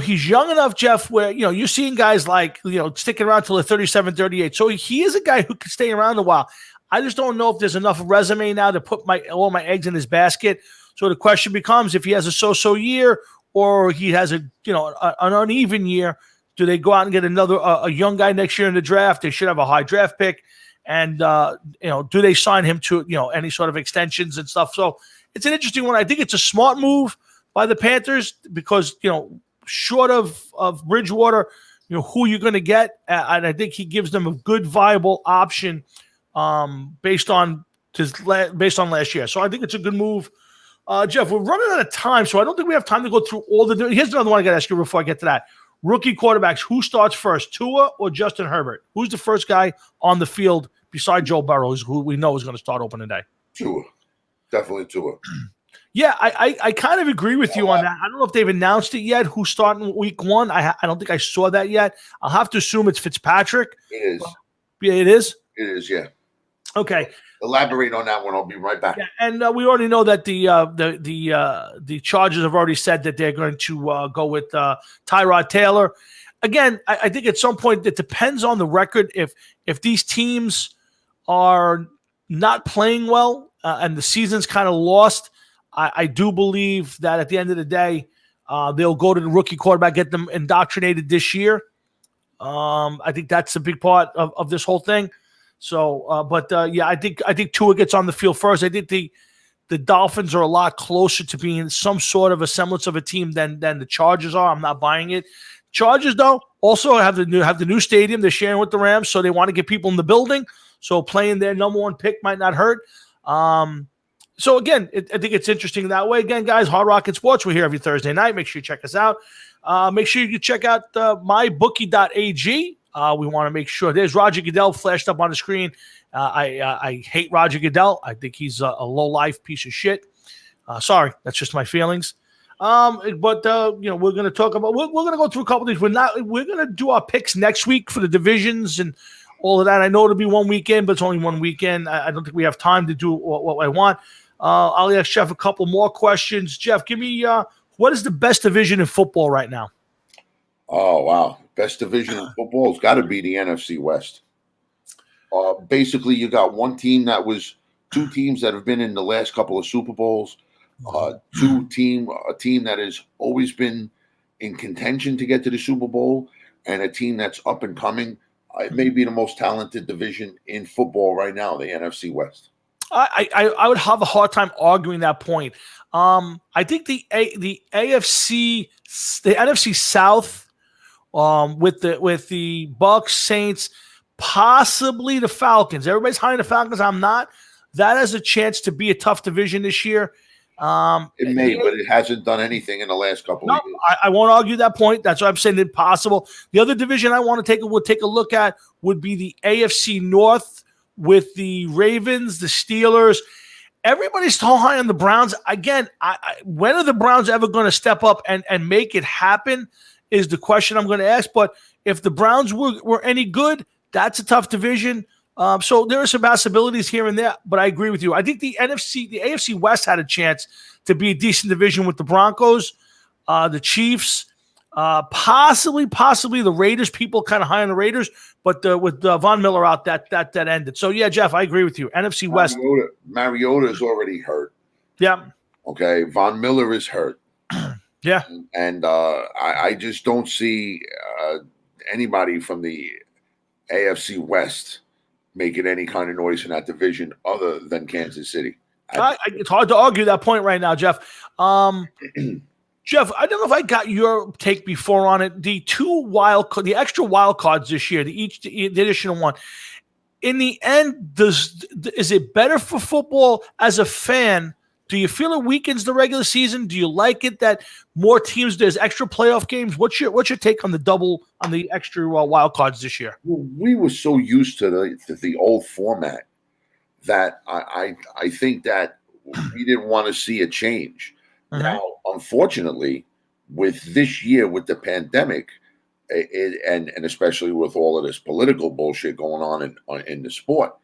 he's young enough, Jeff, where, you're seeing guys like, sticking around till they're 37, 38. So he is a guy who can stay around a while. I just don't know if there's enough resume now to put all my eggs in his basket. So the question becomes if he has a so-so year or he has an uneven year, do they go out and get a young guy next year in the draft? They should have a high draft pick. And, do they sign him to, any sort of extensions and stuff? So it's an interesting one. I think it's a smart move by the Panthers because, short of Bridgewater, who you're going to get. And I think he gives them a good, viable option based on last year. So I think it's a good move. Jeff, we're running out of time, so I don't think we have time to go through all the – here's another one I got to ask you before I get to that. Rookie quarterbacks, who starts first, Tua or Justin Herbert? Who's the first guy on the field besides Joe Burrow, who we know is going to start opening day? Tua. Definitely Tua. Yeah, I kind of agree with you on that. I don't know if they've announced it yet, who's starting week 1. I don't think I saw that yet. I'll have to assume it's Fitzpatrick. It is. Yeah, it is? It is, yeah. Okay. Elaborate on that one. I'll be right back. Yeah, and we already know that the Chargers have already said that they're going to go with Tyrod Taylor. Again, I think at some point it depends on the record. If these teams are not playing well and the season's kind of lost, I do believe that at the end of the day, they'll go to the rookie quarterback, get them indoctrinated this year. I think that's a big part of this whole thing. So, I think Tua gets on the field first. I think the Dolphins are a lot closer to being some sort of a semblance of a team than the Chargers are. I'm not buying it. Chargers, though, also have the new stadium they're sharing with the Rams, so they want to get people in the building. So playing their number 1 pick might not hurt. So again, I think it's interesting that way. Again, guys, Hard Rocket Sports, we're here every Thursday night. Make sure you check us out. Make sure you check out mybookie.ag. We want to make sure there's Roger Goodell flashed up on the screen. I hate Roger Goodell. I think he's a low-life piece of shit. Sorry, that's just my feelings. We're going to talk about. We're going to go through a couple of things. We're going to do our picks next week for the divisions and all of that. I know it'll be one weekend, but it's only one weekend. I don't think we have time to do what I want. I'll ask Jeff a couple more questions. Jeff, give me what is the best division in football right now? Oh, wow. Best division in football has got to be the NFC West. Basically, you got one team that was 2 teams that have been in the last couple of Super Bowls, a team that has always been in contention to get to the Super Bowl, and a team that's up and coming. It may be the most talented division in football right now, the NFC West. I would have a hard time arguing that point. I think the NFC South, with the Bucks, Saints, possibly the Falcons. Everybody's high on the Falcons. I'm not. That has a chance to be a tough division this year. It may, but it hasn't done anything in the last couple No, of years. I won't argue that point. That's why I'm saying impossible. The other division I want to take a look at would be the AFC North with the Ravens, the Steelers. Everybody's so high on the Browns. Again, when are the Browns ever going to step up and make it happen is the question I'm going to ask. But if the Browns were any good, that's a tough division. So there are some possibilities here and there, but I agree with you. I think the AFC West had a chance to be a decent division with the Broncos, the Chiefs, possibly the Raiders. People kind of high on the Raiders, but with Von Miller out, that ended. So yeah, Jeff, I agree with you. NFC West. Mariota is already hurt. Yeah. Okay, Von Miller is hurt. Yeah. And I just don't see anybody from the AFC West making any kind of noise in that division other than Kansas City. It's hard to argue that point right now, Jeff. Jeff, I don't know if I got your take before on it. The the extra wild cards this year, the additional one. In the end, is it better for football as a fan? Do you feel it weakens the regular season? Do you like it that more teams, there's extra playoff games? What's your take on the extra wild cards this year? Well, we were so used to the old format that I think that we didn't want to see a change. Uh-huh. Now, unfortunately, with this year, with the pandemic, and especially with all of this political bullshit going on in the sport,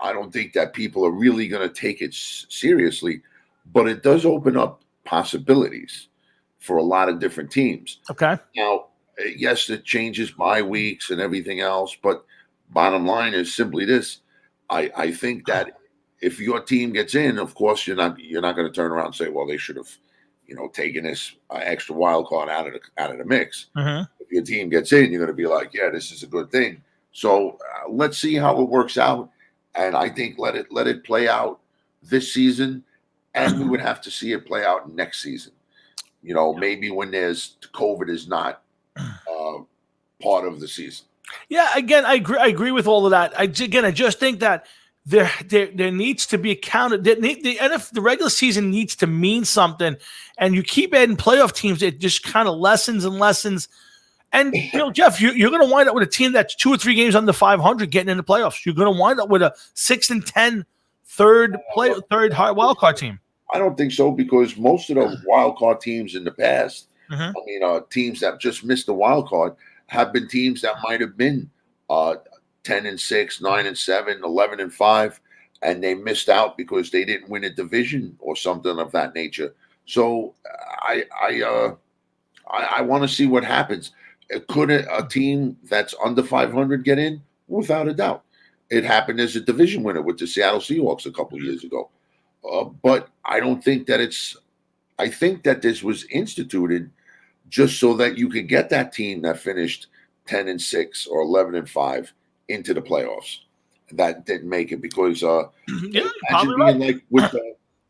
I don't think that people are really going to take it seriously. But it does open up possibilities for a lot of different teams. Okay. Now, yes, it changes bye weeks and everything else, but bottom line is simply this: I think that if your team gets in, of course, you're not going to turn around and say, well, they should have, taken this extra wild card out of the mix. Uh-huh. If your team gets in, you're going to be like, yeah, this is a good thing. So let's see how it works out, and I think let it play out this season. And we would have to see it play out next season. Maybe when there's COVID is not part of the season. Yeah, again, I agree with all of that. I just think that there needs to be accounted. The regular season needs to mean something, and you keep adding playoff teams, it just kind of lessens and lessens. And Jeff, you're going to wind up with a team that's 2 or 3 games under 500 getting in the playoffs. You're going to wind up with a 6-10 third high wild card team. I don't think so, because most of the wild card teams in the past, Uh-huh. Teams that just missed the wild card have been teams that might have been 10-6, 9-7, 11-5, and they missed out because they didn't win a division or something of that nature. So I want to see what happens. Could a team that's under 500 get in? Without a doubt. It happened as a division winner with the Seattle Seahawks a couple of years ago. But I don't think that I think that this was instituted just so that you could get that team that finished 10-6 or 11-5 into the playoffs. That didn't make it because imagine being like with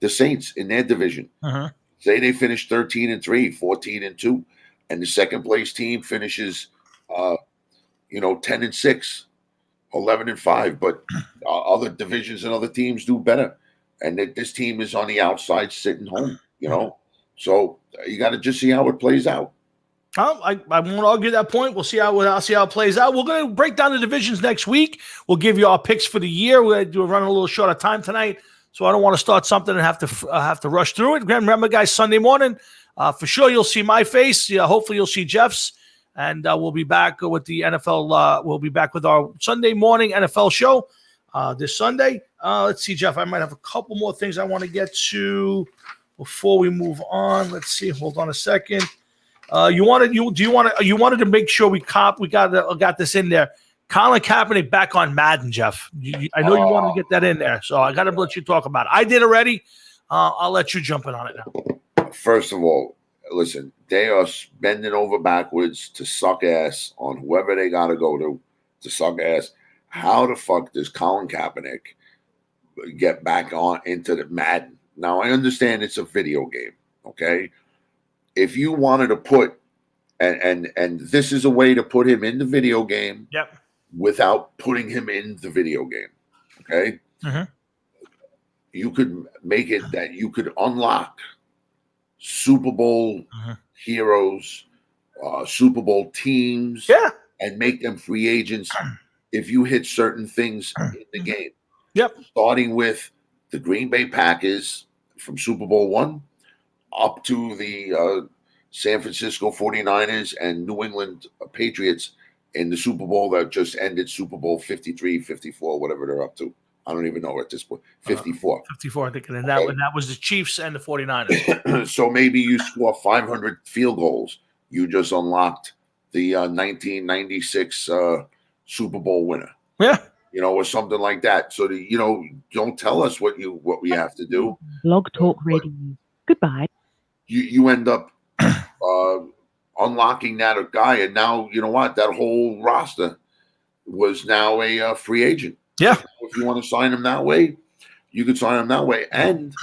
the Saints in their division. Uh-huh. Say they finish 13-3, 14-2, and the second place team finishes 10-6. 11-5, but other divisions and other teams do better, and that this team is on the outside sitting home. So you got to just see how it plays out. I won't argue that point. We'll see how it plays out. We're going to break down the divisions next week. We'll give you our picks for the year. We're running a little short of time tonight, so I don't want to start something and have to rush through it. Remember, guys, Sunday morning, for sure you'll see my face. Yeah, hopefully you'll see Jeff's. And we'll be back with the NFL. We'll be back with our Sunday morning NFL show this Sunday. Let's see, Jeff. I might have a couple more things I want to get to before we move on. Let's see. Hold on a second. You wanted to make sure we got this in there. Colin Kaepernick back on Madden, Jeff. I know you wanted to get that in there, so I got to let you talk about it. I did already. I'll let you jump in on it now. First of all, listen, they are bending over backwards to suck ass on whoever they got to go to suck ass. How the fuck does Colin Kaepernick get back on into the Madden? Now, I understand it's a video game, okay? If you wanted to put, and this is a way to put him in the video game without putting him in the video game, okay? Mm-hmm. you could make it that you could unlock Super Bowl heroes, Super Bowl teams, Yeah. and make them free agents if you hit certain things in the game. Yep. Starting with the Green Bay Packers from Super Bowl I up to the San Francisco 49ers and New England Patriots in the Super Bowl that just ended, Super Bowl 53, 54, whatever they're up to. I don't even know at this point. 54. 54, I think. And that was the Chiefs and the 49ers. So maybe you score 500 field goals. You just unlocked the 1996 Super Bowl winner. Yeah. Or something like that. So that, don't tell us what we have to do. Blog Talk Radio. Goodbye. You end up unlocking that guy, and now you know what? That whole roster was now a free agent. Yeah. If you want to sign him that way, you could sign him that way, and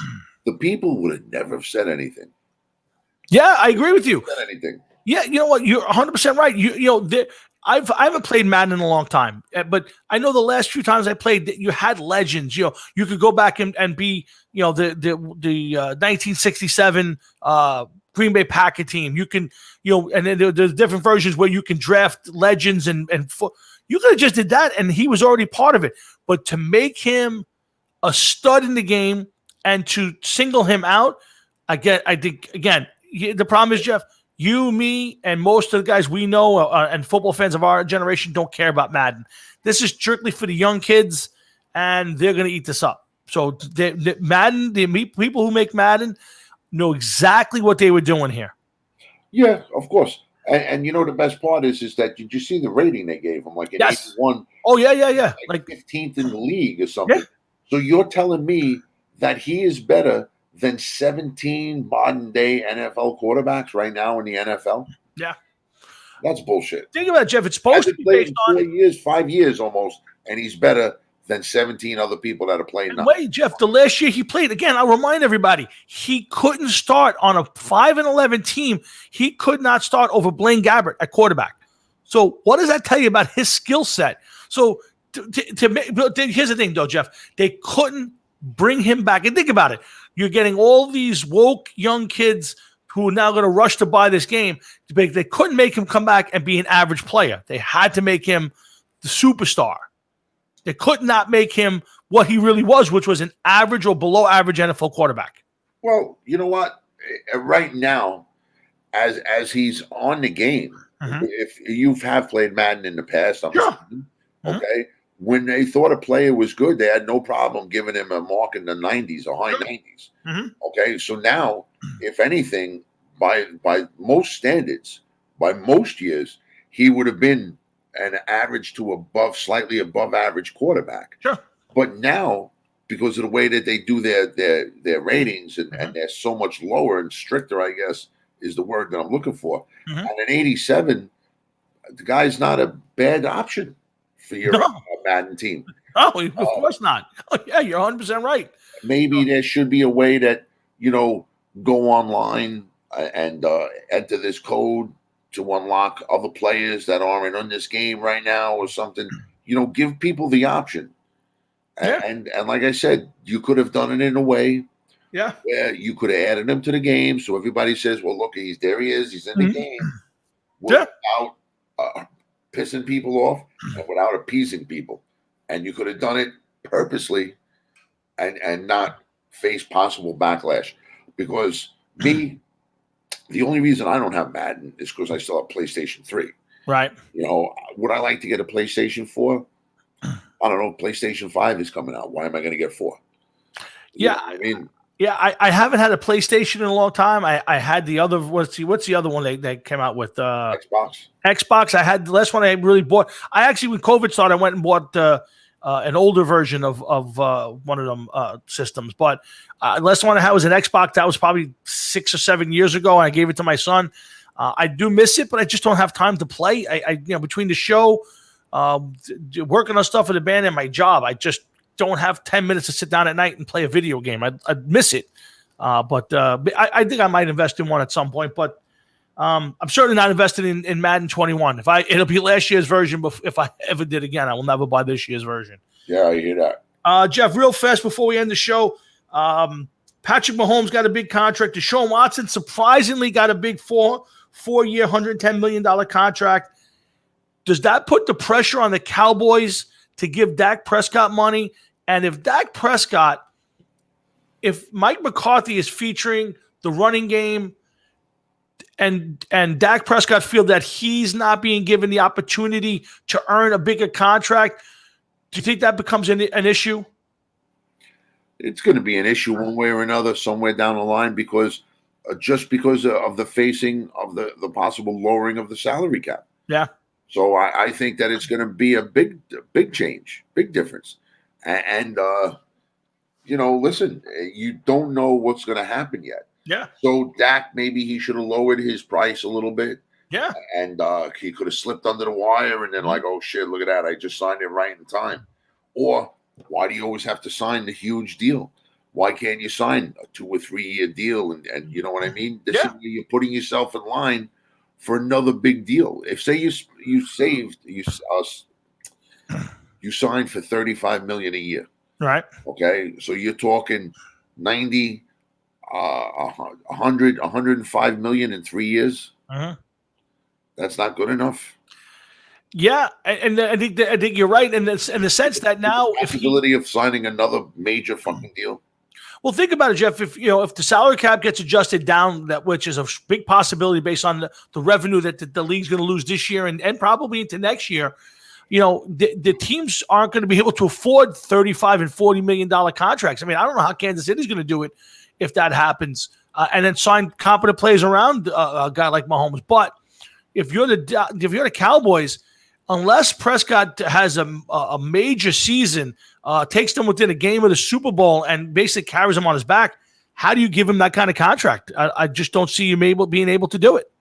the people would have never said anything. Yeah, I agree with you. Said anything. Yeah, you know what? You're 100% right. I haven't played Madden in a long time, but I know the last few times I played, you had legends. You could go back and be, the 1967 Green Bay Packer team. You can, and then there's different versions where you can draft legends and you could have just did that, and he was already part of it. But to make him a stud in the game and to single him out, I think the problem is, Jeff, you, me, and most of the guys we know and football fans of our generation don't care about Madden. This is strictly for the young kids, and they're going to eat this up. So Madden, the people who make Madden know exactly what they were doing here. Yeah, of course. And the best part is that did you see the rating they gave him? Like an 81. Oh, yeah. Like 15th in the league or something. Yeah. So you're telling me that he is better than 17 modern-day NFL quarterbacks right now in the NFL? Yeah. That's bullshit. Think about it, Jeff. It's supposed to be based on 5 years almost, and he's better than 17 other people that are playing now. Wait, Jeff, the last year he played, again, I'll remind everybody, he couldn't start on a 5-11 team. He could not start over Blaine Gabbert at quarterback. So what does that tell you about his skill set? So here's the thing, though, Jeff. They couldn't bring him back. And think about it. You're getting all these woke young kids who are now going to rush to buy this game. They couldn't make him come back and be an average player. They had to make him the superstar. They could not make him what he really was, which was an average or below average NFL quarterback. Well, you know what? Right now, as he's on the game, if you have played Madden in the past, I'm saying, okay, when they thought a player was good, they had no problem giving him a mark in the 90s or high 90s. Okay, so now, if anything, by most standards, by most years, he would have been an average to slightly above average quarterback. Sure. But now, because of the way that they do their ratings and they're so much lower and stricter, I guess, is the word that I'm looking for. And an 87, the guy's not a bad option for your Madden team. Oh, of course not. Oh, yeah, you're 100% right. Maybe there should be a way that, go online and enter this code to unlock other players that aren't in this game right now or something. Give people the option. And like I said, you could have done it in a way where you could have added him to the game. So everybody says, well, look, he's in the game without pissing people off and without appeasing people. And you could have done it purposely and not face possible backlash. Because the only reason I don't have Madden is because I still have PlayStation 3. Right. Would I like to get a PlayStation 4? I don't know. PlayStation 5 is coming out. Why am I going to get 4? I mean? Yeah, I haven't had a PlayStation in a long time. I had the other. What's the other one they came out with? Xbox. I had the last one I really bought. I actually, when COVID started, I went and bought an older version of one of them systems. But the last one I had was an Xbox. That was probably 6 or 7 years ago, and I gave it to my son. I do miss it, but I just don't have time to play. I between the show, working on stuff for the band and my job, I just don't have 10 minutes to sit down at night and play a video game. I'd miss it. But I think I might invest in one at some point, but I'm certainly not invested in Madden 21. It'll be last year's version, but if I ever did again, I will never buy this year's version. Yeah, I hear that. Jeff, real fast before we end the show, Patrick Mahomes got a big contract. Deshaun Watson surprisingly got a big four-year, $110 million contract. Does that put the pressure on the Cowboys to give Dak Prescott money? And if Mike McCarthy is featuring the running game and Dak Prescott feel that he's not being given the opportunity to earn a bigger contract, do you think that becomes an issue? It's going to be an issue one way or another somewhere down the line because just because of the facing of the possible lowering of the salary cap. Yeah. So I think that it's going to be a big change, big difference. And listen, you don't know what's going to happen yet. Yeah. So Dak, maybe he should have lowered his price a little bit. Yeah. And he could have slipped under the wire and then like, oh shit, look at that. I just signed it right in time. Or why do you always have to sign the huge deal? Why can't you sign a 2 or 3 year deal? And you know what I mean? This is where you're putting yourself in line for another big deal. If say you signed for $35 million a year. Right. Okay. So you're talking 90, 100, 105 million in 3 years. Uh-huh. That's not good enough. Yeah, and I think you're right in the sense that now the possibility of signing another major fucking deal. Well, think about it, Jeff. If the salary cap gets adjusted down, which is a big possibility based on the revenue that the league's going to lose this year and probably into next year, the teams aren't going to be able to afford $35 and $40 million contracts. I mean, I don't know how Kansas City's going to do it if that happens, and then sign competent players around a guy like Mahomes. But if you're the Cowboys, unless Prescott has a major season, takes them within a game of the Super Bowl and basically carries them on his back, how do you give him that kind of contract? I just don't see him being able to do it.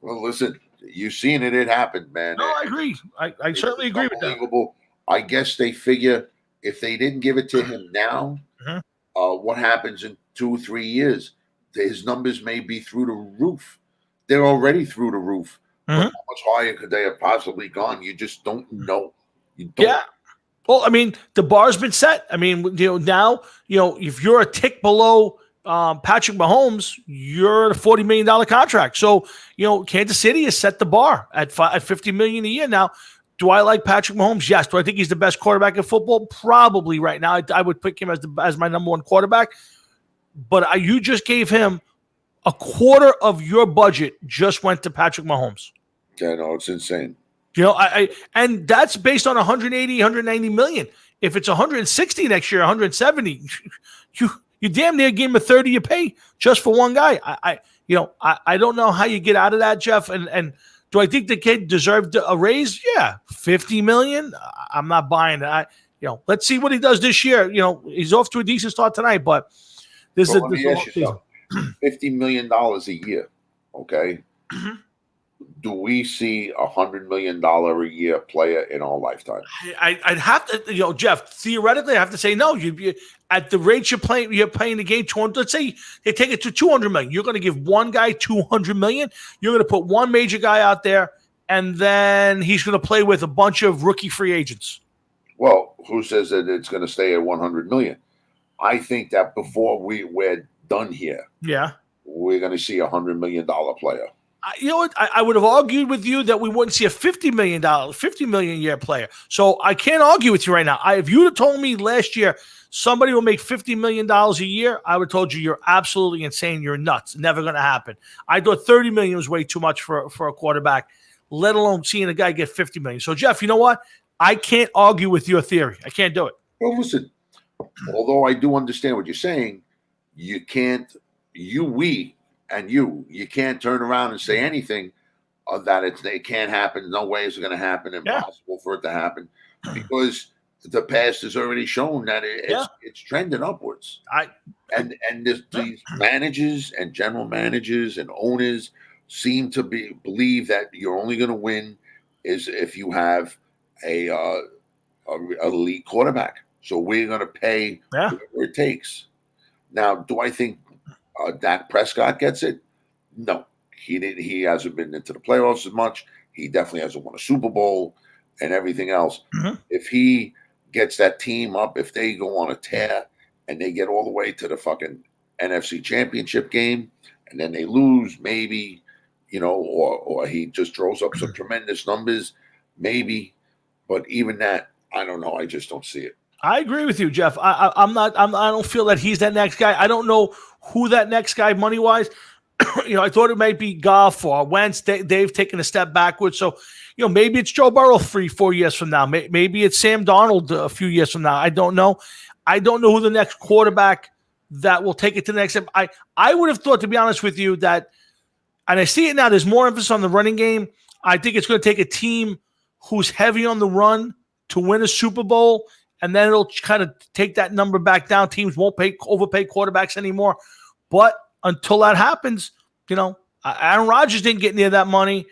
Well, listen, you've seen it happen, man. No, I agree. I certainly agree with that. I guess they figure if they didn't give it to him now, what happens in 2 or 3 years? His numbers may be through the roof. They're already through the roof. How much higher could they have possibly gone? You just don't know. Yeah. Well, I mean, the bar's been set. I mean, now, if you're a tick below Patrick Mahomes, you're at a $40 million contract. So, Kansas City has set the bar at $50 million a year. Now, do I like Patrick Mahomes? Yes. Do I think he's the best quarterback in football? Probably right now. I would pick him as my number one quarterback. But you just gave him a quarter of your budget just went to Patrick Mahomes. Yeah, no, it's insane. And that's based on 180, 190 million. If it's 160 next year, 170, you damn near gave him a 30 you pay just for one guy. I don't know how you get out of that, Jeff. And do I think the kid deserved a raise? Yeah, 50 million. I'm not buying that. Let's see what he does this year. He's off to a decent start tonight, but let me ask you something. $50 million a year. Okay. Mm-hmm. Do we see $100 million a year player in our lifetime? I'd have to, Jeff. Theoretically, I have to say no. You at the rate you're playing the game. 200. Let's say they take it to $200 million. You're going to give one guy $200 million. You're going to put one major guy out there, and then he's going to play with a bunch of rookie free agents. Well, who says that it's going to stay at $100 million? I think that before we're done here, we're going to see $100 million player. You know what? I would have argued with you that we wouldn't see a $50 million a year player. So I can't argue with you right now. If you'd have told me last year somebody will make $50 million a year, I would have told you you're absolutely insane. You're nuts. Never going to happen. I thought $30 million was way too much for a quarterback, let alone seeing a guy get $50 million. So, Jeff, you know what? I can't argue with your theory. I can't do it. Well, listen, although I do understand what you're saying, you can't, you can't turn around and say anything that it can't happen. No way is it going to happen. Impossible for it to happen because the past has already shown that it's trending upwards. These managers and general managers and owners seem to believe that you're only going to win is if you have a elite quarterback. So we're going to pay whatever it takes. Now, do I think Dak Prescott gets it? No, he didn't. He hasn't been into the playoffs as much. He definitely hasn't won a Super Bowl and everything else. Mm-hmm. If he gets that team up, if they go on a tear and they get all the way to the fucking NFC Championship game, and then they lose, maybe, or he just throws up some tremendous numbers, maybe. But even that, I don't know. I just don't see it. I agree with you, Jeff. I don't feel that he's that next guy. I don't know who that next guy money wise. I thought it might be Goff or Wentz. They've taken a step backwards. So, maybe it's Joe Burrow 3-4 years from now. Maybe it's Sam Darnold a few years from now. I don't know. I don't know who the next quarterback that will take it to the next step. I would have thought, to be honest with you, that, and I see it now, there's more emphasis on the running game. I think it's going to take a team who's heavy on the run to win a Super Bowl, and then it'll kind of take that number back down. Teams won't overpay quarterbacks anymore. But until that happens, Aaron Rodgers didn't get near that money.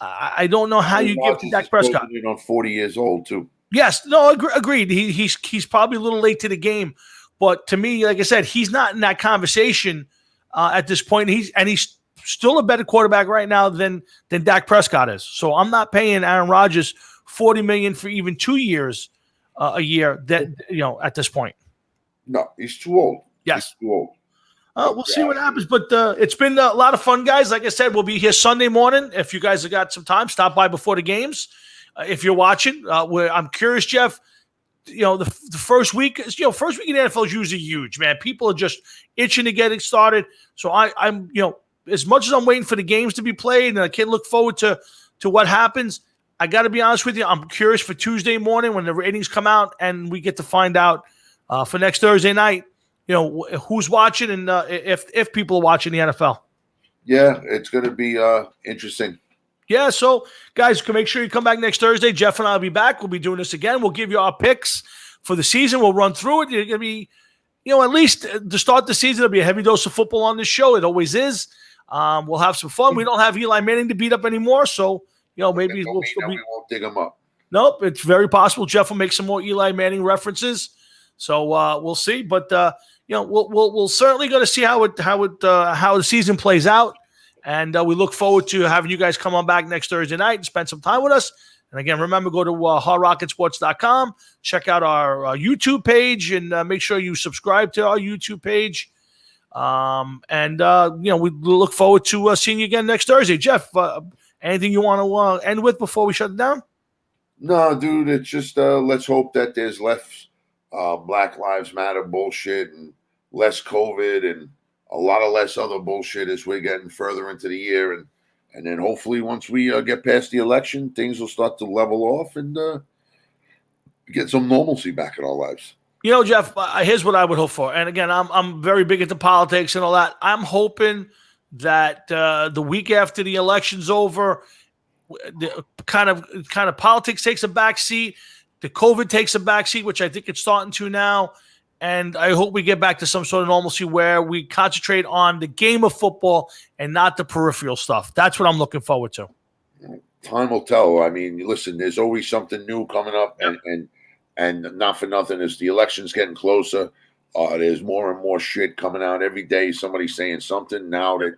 I don't know how you give to Dak Prescott. 40 years old too. Yes, no, agreed. He's probably a little late to the game, but to me, like I said, he's not in that conversation at this point. He's still a better quarterback right now than Dak Prescott is. So I'm not paying Aaron Rodgers $40 million for even 2 years a year. That at this point. No, he's too old. Yes, he's too old. We'll see what happens, but it's been a lot of fun, guys. Like I said, we'll be here Sunday morning. If you guys have got some time, stop by before the games. If you're watching, I'm curious, Jeff. The first week, first week in the NFL is usually huge, man. People are just itching to get it started. So I'm, as much as I'm waiting for the games to be played, and I can't look forward to what happens. I got to be honest with you. I'm curious for Tuesday morning when the ratings come out and we get to find out for next Thursday night. Who's watching and if people are watching the NFL. Yeah, it's going to be interesting. Yeah, so guys, can make sure you come back next Thursday. Jeff and I will be back. We'll be doing this again. We'll give you our picks for the season. We'll run through it. You're going to be, at least to start the season, there'll be a heavy dose of football on this show. It always is. We'll have some fun. We don't have Eli Manning to beat up anymore, so maybe we won't dig him up. Nope, it's very possible Jeff will make some more Eli Manning references. So we'll see, but we'll certainly going to see how the season plays out, and we look forward to having you guys come on back next Thursday night and spend some time with us. And again, remember, go to hardrocketsports.com, check out our YouTube page, and make sure you subscribe to our YouTube page. We look forward to seeing you again next Thursday. Jeff, anything you want to end with before we shut it down? No, dude. It's just let's hope that there's less Black Lives Matter bullshit and less COVID and a lot of less other bullshit as we're getting further into the year, and then hopefully once we get past the election, things will start to level off and get some normalcy back in our lives. Jeff, here's what I would hope for. And again, I'm very big into politics and all that. I'm hoping that the week after the election's over, the kind of politics takes a back seat. The COVID takes a back seat, which I think it's starting to now. And I hope we get back to some sort of normalcy where we concentrate on the game of football and not the peripheral stuff. That's what I'm looking forward to. Time will tell. I mean, listen, there's always something new coming up, and not for nothing, as the election's getting closer, there's more and more shit coming out every day. Somebody's saying something now that,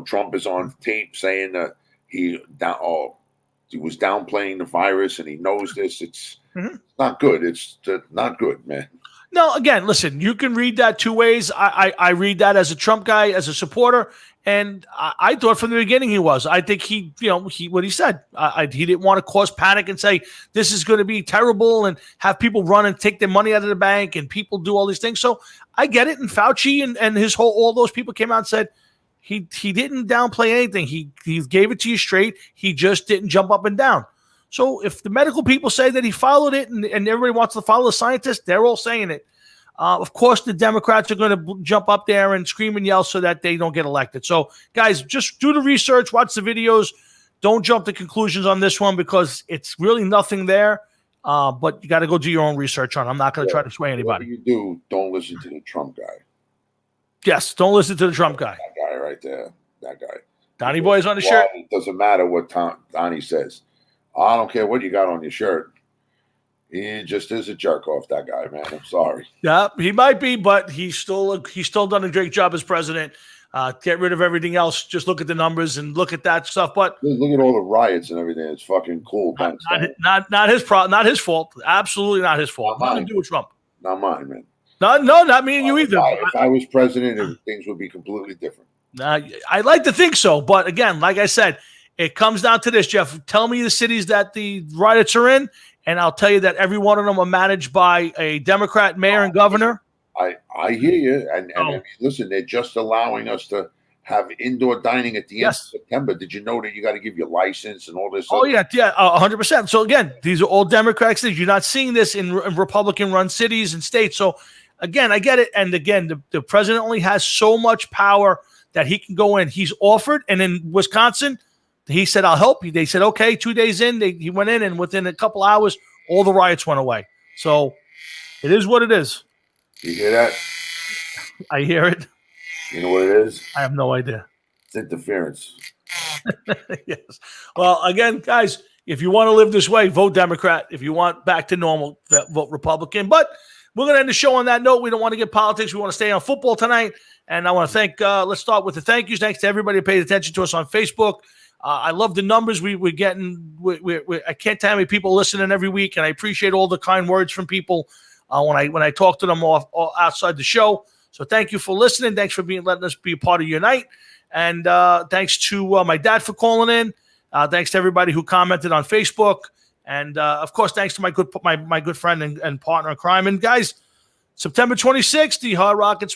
Trump is on tape saying that he was downplaying the virus and he knows this. It's not good. It's not good, man. No, again, listen, you can read that two ways. I read that as a Trump guy, as a supporter, and I thought from the beginning he was. I think he what he said. He didn't want to cause panic and say this is going to be terrible and have people run and take their money out of the bank and people do all these things. So I get it. And Fauci and all those people came out and said he didn't downplay anything. He gave it to you straight. He just didn't jump up and down. So if the medical people say that he followed it and everybody wants to follow the scientists, they're all saying it. Of course, the Democrats are going to jump up there and scream and yell so that they don't get elected. So, guys, just do the research, watch the videos. Don't jump to conclusions on this one because it's really nothing there. But you got to go do your own research on it. I'm not going to try to sway anybody. Whatever you do, don't listen to the Trump guy. Yes, don't listen to the Trump guy. That guy right there. That guy. Donnie Boy's on the shirt. It doesn't matter what Donnie says. I don't care what you got on your shirt. He just is a jerk off, that guy, man. I'm sorry. Yeah, he might be, but he's still done a great job as president. Get rid of everything else. Just look at the numbers and look at that stuff. But look at all the riots and everything. It's fucking cool. Not his fault. Absolutely not his fault. Nothing to do with Trump. Not mine, man. No, not me and you either. If I was president, things would be completely different. I like to think so, but again, like I said, it comes down to this, Jeff. Tell me the cities that the riots are in, and I'll tell you that every one of them are managed by a Democrat mayor and governor. I hear you, and I mean, listen, they're just allowing us to have indoor dining at the end of September. Did you know that you got to give your license and all this? Oh, yeah, 100%. So, again, these are all Democratic cities. You're not seeing this in Republican-run cities and states. So, again, I get it. And, again, the president only has so much power that he can go in. He's offered, and in Wisconsin, he said, I'll help you. They said, okay, 2 days in, he went in, and within a couple hours, all the riots went away. So, it is what it is. You hear that? I hear it. You know what it is? I have no idea. It's interference. Yes. Well, again, guys, if you want to live this way, vote Democrat. If you want back to normal, vote Republican. But we're going to end the show on that note. We don't want to get politics. We want to stay on football tonight. And I want to thank, let's start with the thank yous. Thanks to everybody who paid attention to us on Facebook. I love the numbers we're getting. I can't tell how many people listening every week, and I appreciate all the kind words from people when I talk to them all outside the show. So thank you for listening. Thanks for letting us be a part of your night. And thanks to my dad for calling in. Thanks to everybody who commented on Facebook. And, of course, thanks to my good friend and partner in crime. And, guys, September 26th, the Hard Rockets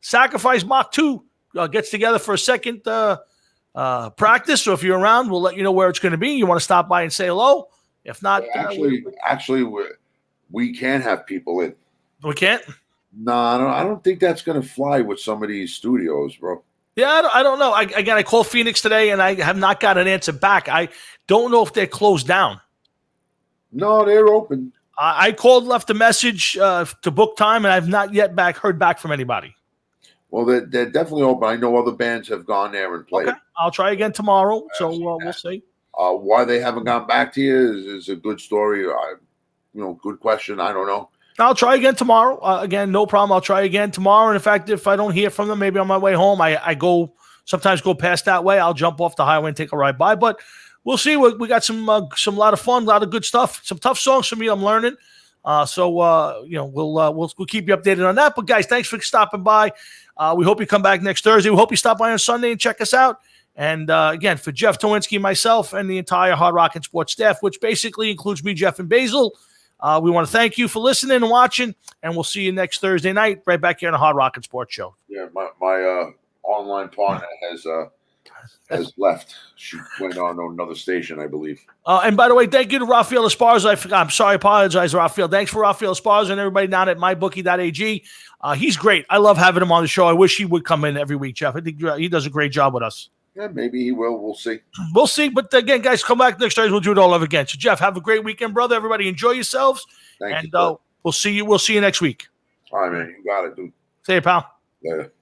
Sacrifice Mach 2 gets together for a second practice. So if you're around, we'll let you know where it's going to be. You want to stop by and say hello? If not, actually, we can have people in. We can't? No, I don't think that's going to fly with some of these studios, bro. Yeah, I don't know. I called Phoenix today, and I have not got an answer back. I don't know if they're closed down. No, they're open. I called, left a message to book time, and I've not yet heard back from anybody. Well, they're definitely open. I know other bands have gone there and played. Okay. I'll try again tomorrow, so we'll see. Why they haven't gone back to you is a good story. Good question. I don't know. I'll try again tomorrow. Again, no problem. I'll try again tomorrow. And in fact, if I don't hear from them, maybe on my way home, I sometimes go past that way. I'll jump off the highway and take a ride by. But we'll see. We got some lot of fun, a lot of good stuff. Some tough songs for me. I'm learning. We'll keep you updated on that. But guys, thanks for stopping by. We hope you come back next Thursday. We hope you stop by on Sunday and check us out. And again, for Jeff Towinski, myself, and the entire Hard Rock and Sports staff, which basically includes me, Jeff, and Basil. We want to thank you for listening and watching, and we'll see you next Thursday night right back here on the Hard Rock and Sports Show. Yeah, my online partner has left. She went on to another station, I believe. And by the way, thank you to Rafael Esparza. I'm sorry, I apologize, Rafael. Thanks for Rafael Esparza and everybody down at mybookie.ag. He's great. I love having him on the show. I wish he would come in every week, Jeff. I think he does a great job with us. Yeah, maybe he will. We'll see. We'll see. But again, guys, come back next Thursday. We'll do it all over again. So, Jeff, have a great weekend, brother. Everybody enjoy yourselves. Thank you. We'll see you next week. All right, man. You got it, dude. See you, pal. Later.